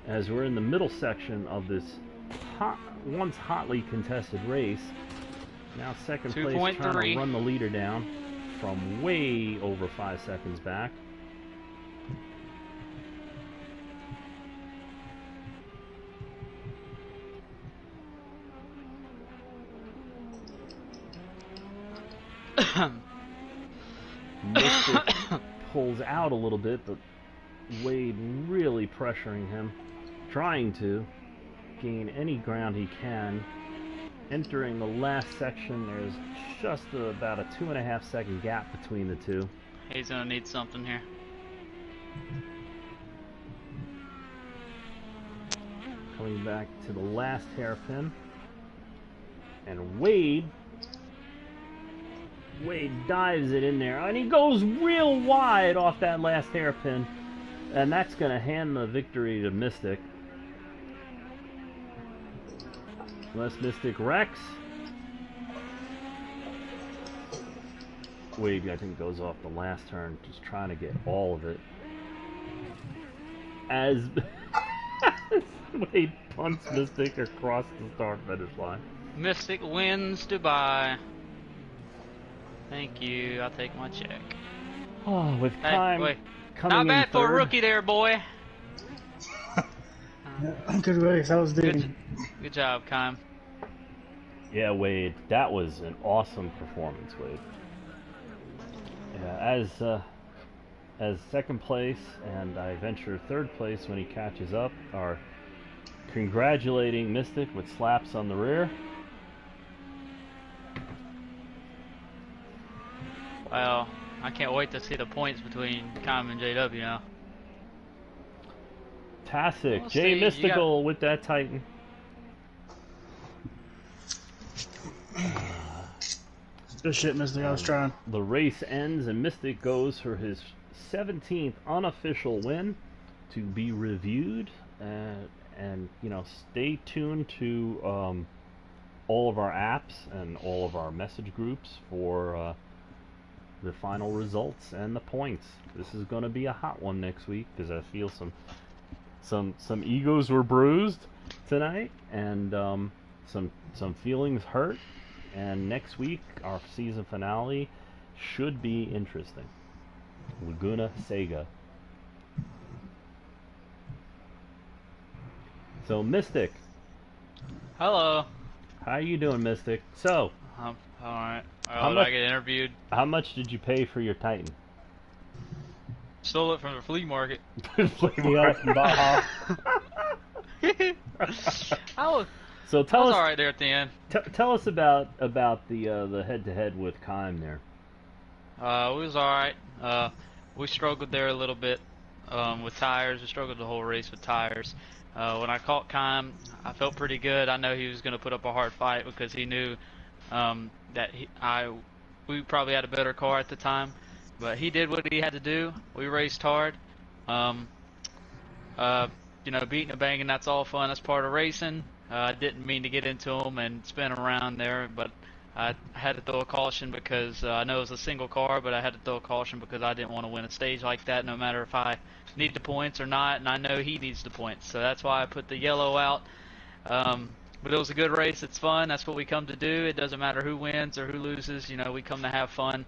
as we're in the middle section of this once hotly contested race. Now second place, trying to run the leader down from way over 5 seconds back. Mystic pulls out a little bit, but Wade really pressuring him, trying to gain any ground he can. Entering the last section, there's just about a 2.5 second gap between the two. He's gonna need something here. Coming back to the last hairpin. And Wade dives it in there, and he goes real wide off that last hairpin, and that's going to hand the victory to Mystic. Unless Mystic wrecks. Wade, I think, goes off the last turn, just trying to get all of it. As Wade punts Mystic across the start finish line. Mystic wins Dubai. Thank you. I'll take my check. Oh, with time coming not bad in for a third. rookie there, boy. Good race. I was digging. Good job, Kime. Yeah, Wade, that was an awesome performance, Wade. Yeah, as second place, and I venture third place when he catches up, are congratulating Mystic with slaps on the rear. Well, I can't wait to see the points between Kime and JW now. Tastic, We'll Jay see. Mystical with that Titan. Good shit, Mystic. I was trying. The race ends and Mystic goes for his 17th unofficial win, to be reviewed, and you know, stay tuned to all of our apps and all of our message groups for the final results and the points. This is going to be a hot one next week, because I feel some egos were bruised tonight, and some feelings hurt. And next week, our season finale should be interesting. Laguna Seca. So, Mystic. Hello. How you doing, Mystic? So, Alright. How Oh, did I get interviewed? how much did you pay for your Titan? Stole it from the flea market. Yeah, from Baja. So tell I was us, alright there at the end. tell us about the head-to-head with Kime there. It was alright. We struggled there a little bit with tires. We struggled the whole race with tires. When I caught Kime, I felt pretty good. I know he was going to put up a hard fight, because he knew that we probably had a better car at the time. But he did what he had to do. We raced hard. You know, beating and banging, that's all fun. That's part of racing. I didn't mean to get into him and spin around there, but I had to throw a caution because I know it was a single car, but I had to throw a caution because I didn't want to win a stage like that, no matter if I need the points or not, and I know he needs the points. So that's why I put the yellow out. But it was a good race. It's fun. That's what we come to do. It doesn't matter who wins or who loses. You know, we come to have fun.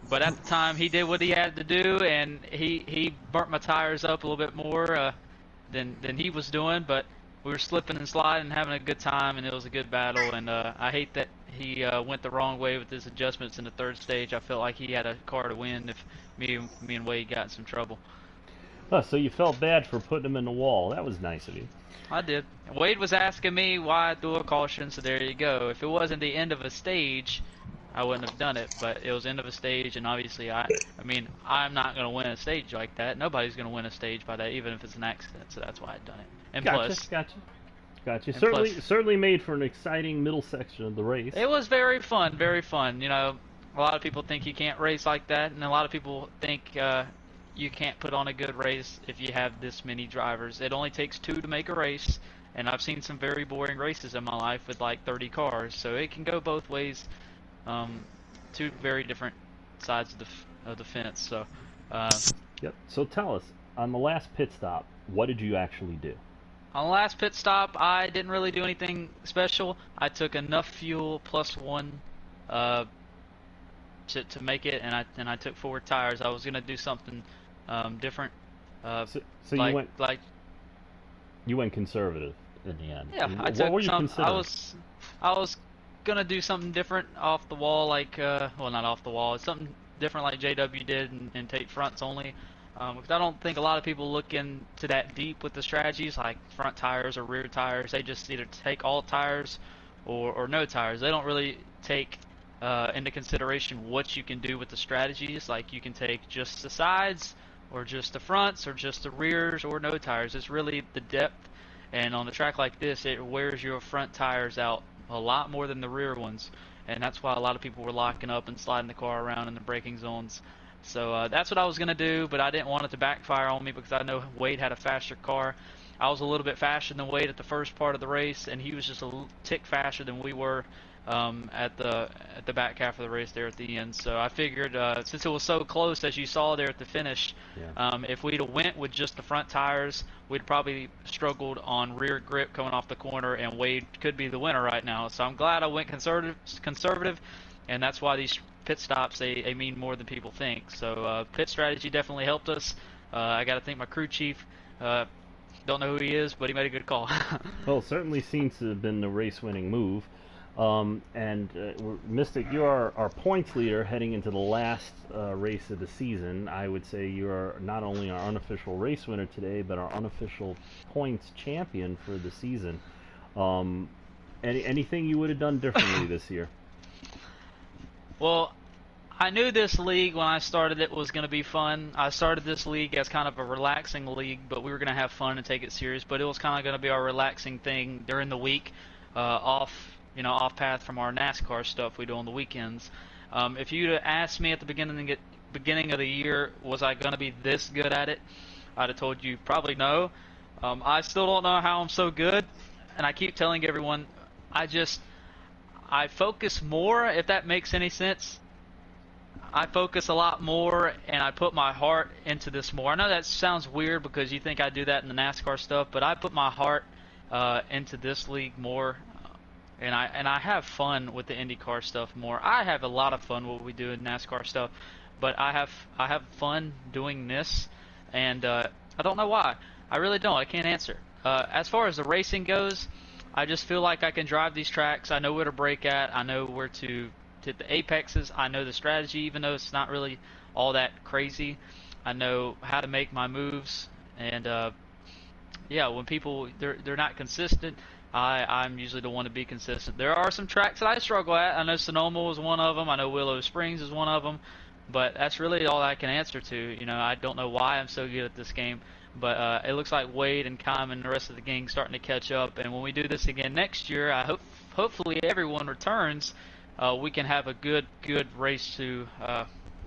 But at the time, he did what he had to do, and he burnt my tires up a little bit more than he was doing. But we were slipping and sliding, having a good time, and it was a good battle. And I hate that he went the wrong way with his adjustments in the third stage. I felt like he had a car to win if me and Wade got in some trouble. Oh, so you felt bad for putting him in the wall. That was nice of you. I did. Wade was asking me why I threw a caution, so there you go. If it wasn't the end of a stage, I wouldn't have done it, but it was end of a stage, and obviously I mean, I'm not going to win a stage like that. Nobody's going to win a stage by that, even if it's an accident, so that's why I'd done it. And Gotcha. and Certainly made for an exciting middle section of the race. it was very fun, very fun. You know, a lot of people think you can't race like that, and a lot of people think you can't put on a good race if you have this many drivers. It only takes 2 to make a race, and I've seen some very boring races in my life with like 30 cars, so it can go both ways. 2 very different sides of the fence. So, Yep. So tell us, on the last pit stop, what did you actually do? on the last pit stop, I didn't really do anything special. I took enough fuel +1 to make it, and I took 4 tires. I was gonna do something different. So you went conservative in the end. Yeah, What were you considering? I was gonna do something different off the wall, like well, not off the wall. It's something different like JW did, and take fronts only. Because I don't think a lot of people look into that deep with the strategies, like front tires or rear tires. They just either take all tires or no tires. They don't really take into consideration what you can do with the strategies. Like you can take just the sides, or just the fronts, or just the rears, or no tires. It's really the depth. And on a track like this, it wears your front tires out a lot more than the rear ones. And that's why a lot of people were locking up and sliding the car around in the braking zones. So that's what I was going to do, but I didn't want it to backfire on me because I know Wade had a faster car. I was a little bit faster than Wade at the first part of the race, and he was just a tick faster than we were at the back half of the race there at the end. So I figured since it was so close, as you saw there at the finish, if we'd have went with just the front tires, we'd probably struggled on rear grip coming off the corner, and Wade could be the winner right now. So I'm glad I went conservative, and that's why these pit stops, they mean more than people think. So pit strategy definitely helped us. I got to thank my crew chief. Don't know who he is, but he made a good call. Well, it certainly seems to have been the race-winning move. Mystic, you are our points leader heading into the last race of the season. I would say you are not only our unofficial race winner today, but our unofficial points champion for the season. Anything you would have done differently this year? Well, I knew this league when I started it was going to be fun. I started this league as kind of a relaxing league, but we were going to have fun and take it serious. But it was kind of going to be our relaxing thing during the week, off path from our NASCAR stuff we do on the weekends. If you'd have asked me at the beginning of the year, was I going to be this good at it, I'd have told you probably no. I still don't know how I'm so good, and I keep telling everyone I focus more, if that makes any sense. I focus a lot more, and I put my heart into this more. I know that sounds weird because you think I do that in the NASCAR stuff, but I put my heart into this league more, and I have fun with the IndyCar stuff more. I have a lot of fun what we do in NASCAR stuff, but I have fun doing this, and I don't know why. I really don't. I can't answer. As far as the racing goes, I just feel like I can drive these tracks. I know where to brake at. I know where to hit the apexes. I know the strategy, even though it's not really all that crazy. I know how to make my moves. And yeah, when people they're not consistent, I'm usually the one to be consistent. There are some tracks that I struggle at. I know Sonoma was one of them. I know Willow Springs is one of them. But that's really all I can answer to. You know, I don't know why I'm so good at this game. But it looks like Wade and Kym and the rest of the gang starting to catch up. And when we do this again next year, hopefully everyone returns. We can have a good race to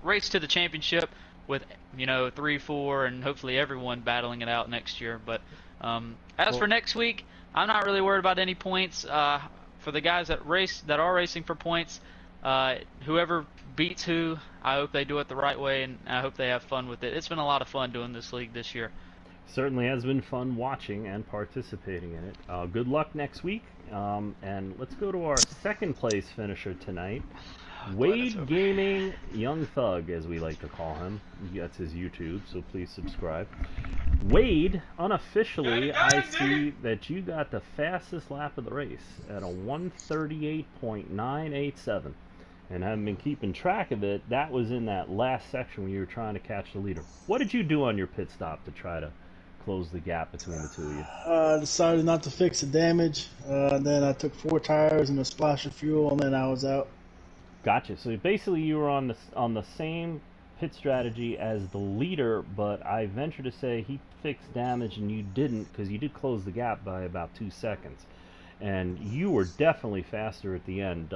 the championship with 3, 4, and hopefully everyone battling it out next year. But as for next week, I'm not really worried about any points. For the guys that are racing for points, whoever beats who, I hope they do it the right way, and I hope they have fun with it. It's been a lot of fun doing this league this year. Certainly has been fun watching and participating in it. Good luck next week. And let's go to our second place finisher tonight. Wade Gaming Young Thug, as we like to call him. That's his YouTube, so please subscribe. Wade, unofficially, I see that you got the fastest lap of the race at a 1:38.987. and haven't been keeping track of it, that was in that last section when you were trying to catch the leader. What did you do on your pit stop to try to close the gap between the two of you? I decided not to fix the damage. Then I took 4 tires and a splash of fuel, and then I was out. Gotcha. So basically, you were on the same pit strategy as the leader, but I venture to say he fixed damage and you didn't, because you did close the gap by about 2 seconds, and you were definitely faster at the end.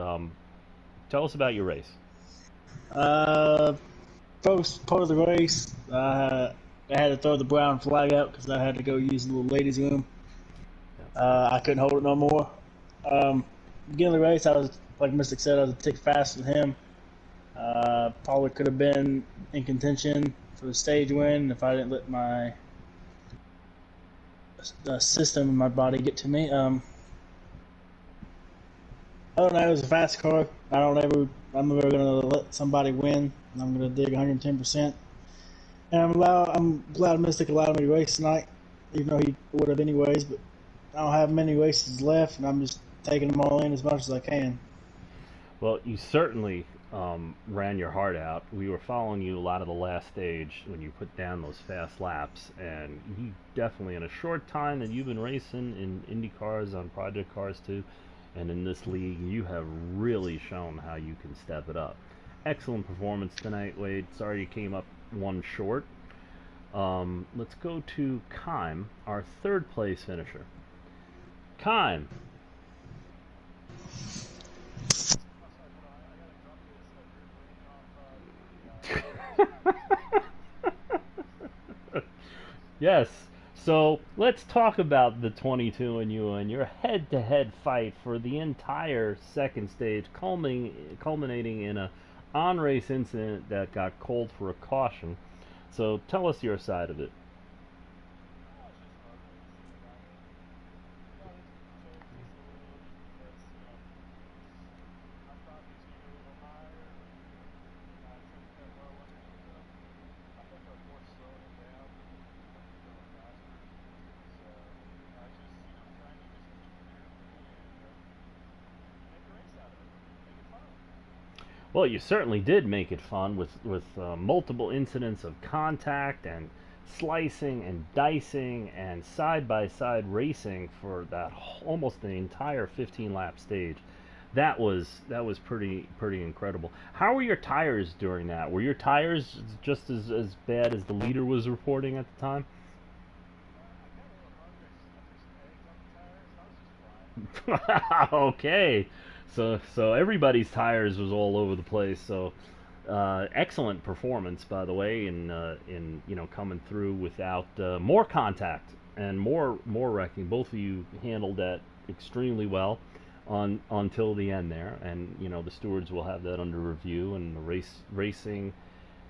Tell us about your race. First part of the race, I had to throw the brown flag out because I had to go use the little ladies' room. I couldn't hold it no more. Beginning of the race, I was, like Mystic said, I was a tick faster than him. Probably could have been in contention for the stage win if I didn't let my system in my body get to me. I don't know. It was a fast car. I'm never going to let somebody win. I'm going to dig 110%. And I'm glad Mystic allowed me to race tonight, even though he would have anyways. But I don't have many races left, and I'm just taking them all in as much as I can. Well, you certainly ran your heart out. We were following you a lot of the last stage when you put down those fast laps, and you definitely, in a short time that you've been racing in Indy cars, on project cars too, and in this league, you have really shown how you can step it up. Excellent performance tonight, Wade. Sorry you came up one short. Let's go to Kime, our third place finisher. Kime. Yes. So let's talk about the 22 and you and your head-to-head fight for the entire second stage, culminating in a on-race incident that got called for a caution. So tell us your side of it. Well, you certainly did make it fun with multiple incidents of contact and slicing and dicing and side-by-side racing for that almost the entire 15-lap stage. That was pretty incredible. How were your tires during that? Were your tires just as bad as the leader was reporting at the time? Okay, so everybody's tires was all over the place. So excellent performance, by the way, in coming through without more contact and more wrecking. Both of you handled that extremely well on until the end there, and the stewards will have that under review, and the racing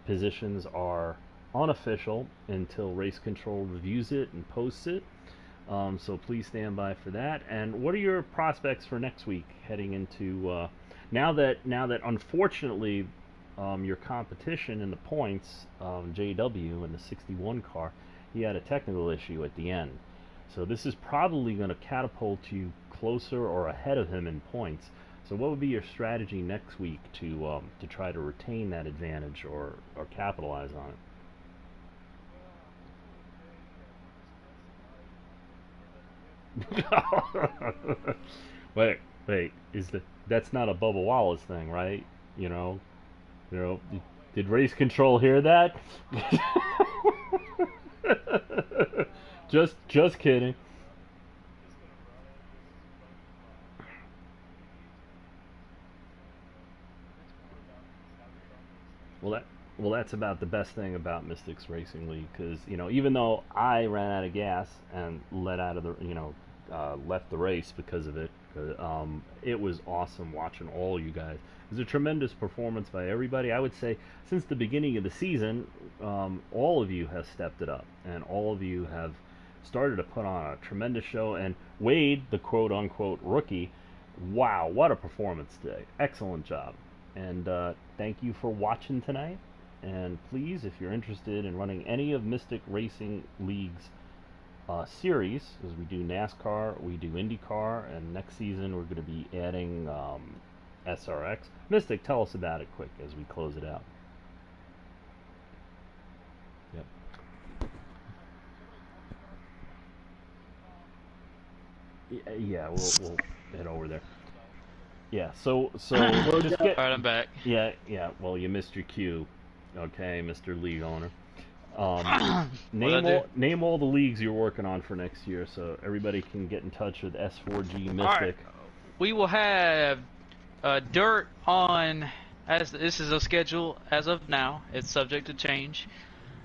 positions are unofficial until race control reviews it and posts it. So please stand by for that. And what are your prospects for next week, heading into now that unfortunately your competition in the points, JW in the 61 car, he had a technical issue at the end. So this is probably going to catapult you closer or ahead of him in points. So what would be your strategy next week to try to retain that advantage or capitalize on it? wait, wait, that's not a Bubba Wallace thing, right? You know, you know, did race control hear that? just kidding. Well, that's about the best thing about Mystics Racing League, because even though I ran out of gas and let out of the left the race because of it, it was awesome watching all you guys. It was a tremendous performance by everybody. I would say since the beginning of the season, all of you have stepped it up, and all of you have started to put on a tremendous show. And Wade, the quote unquote rookie, wow, what a performance today! Excellent job. And thank you for watching tonight. And please, if you're interested in running any of Mystic Racing League's series, because we do NASCAR, we do IndyCar, and next season we're going to be adding SRX. Mystic, tell us about it quick as we close it out. Yep. Yeah, we'll head over there. Yeah, so just get. Alright, I'm back. Yeah. Well, you missed your cue, okay, Mr. League Owner. Name all the leagues you're working on for next year, so everybody can get in touch with S4G Mystic. Alright. We will have dirt on, as this is a schedule as of now. It's subject to change.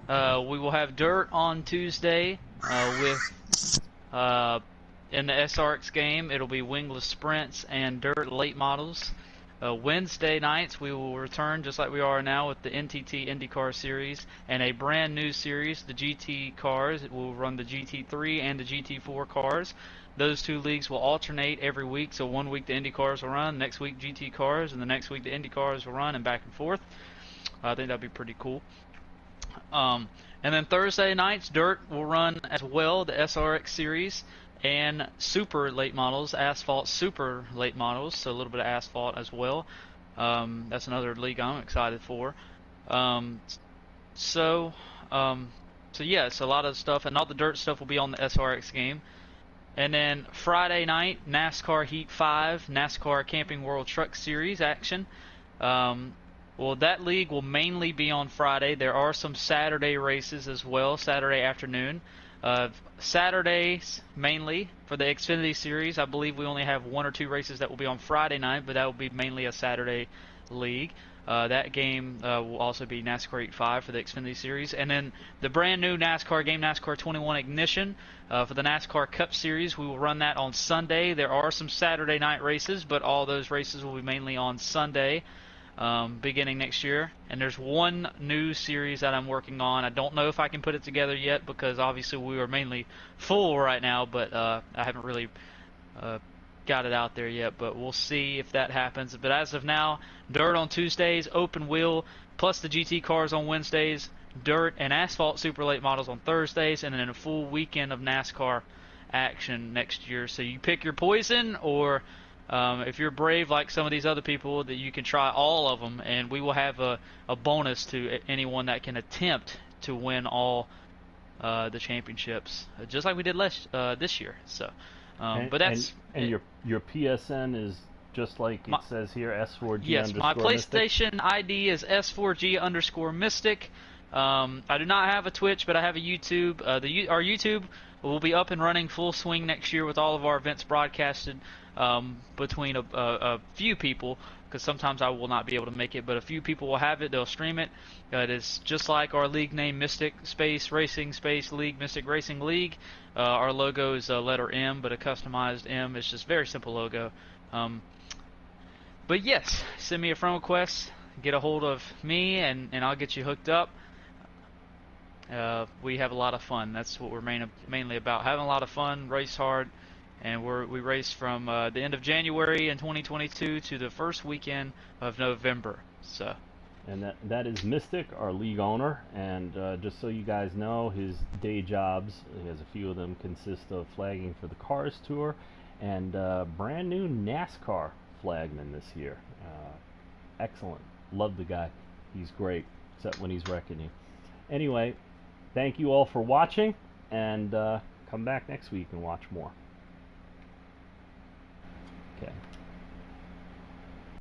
We will have dirt on Tuesday with in the SRX game. It'll be wingless sprints and dirt late models. Wednesday nights we will return just like we are now with the NTT IndyCar series and a brand new series, the GT cars. It will run the GT3 and the GT4 cars. Those two leagues will alternate every week. So one week the Indy cars will run, next week GT cars, and the next week the Indy cars will run, and back and forth. I think that'd be pretty cool. And then Thursday nights, dirt will run as well, the SRX series and super late models, asphalt super late models, so a little bit of asphalt as well. That's another league I'm excited for. So yeah, it's a lot of stuff, and all the dirt stuff will be on the SRX game. And then Friday night, NASCAR Heat 5, NASCAR Camping World Truck Series action. Well, that league will mainly be on Friday. There are some Saturday races as well, Saturday afternoon. Saturdays mainly for the Xfinity Series. I believe we only have 1 or 2 races that will be on Friday night, but that will be mainly a Saturday league. That game will also be NASCAR Heat 5 for the Xfinity Series. And then the brand new NASCAR game, NASCAR 21 Ignition, for the NASCAR Cup Series. We will run that on Sunday. There are some Saturday night races, but all those races will be mainly on Sunday. Beginning next year. And there's one new series that I'm working on. I don't know if I can put it together yet because obviously we are mainly full right now, but I haven't really got it out there yet, but we'll see if that happens. But as of now, dirt on Tuesdays, open wheel, plus the GT cars on Wednesdays, dirt and asphalt super late models on Thursdays, and then a full weekend of NASCAR action next year. So you pick your poison, or if you're brave like some of these other people, that you can try all of them, and we will have a bonus to anyone that can attempt to win all the championships, just like we did this year. So, but that's your PSN is just like it says here, S4G. Yes, my PlayStation Mystic. ID is S4G_Mystic. I do not have a Twitch, but I have a YouTube. Our YouTube will be up and running full swing next year with all of our events broadcasted between a few people, because sometimes I will not be able to make it, but a few people will have it. They'll stream it. It is just like our league name, Mystic Space Racing Space League, Mystic Racing League. Our logo is a letter M, but a customized M. It's just a very simple logo. But yes, send me a friend request, get a hold of me, and I'll get you hooked up. We have a lot of fun. That's what we're mainly about, having a lot of fun, race hard, and we race from the end of January in 2022 to the first weekend of November. So, and that is Mystic, our league owner, and just so you guys know, his day jobs, he has a few of them, consist of flagging for the Cars Tour and brand new NASCAR flagman this year. Excellent. Love the guy. He's great, except when he's wrecking you. Anyway, thank you all for watching, and come back next week and watch more. Okay.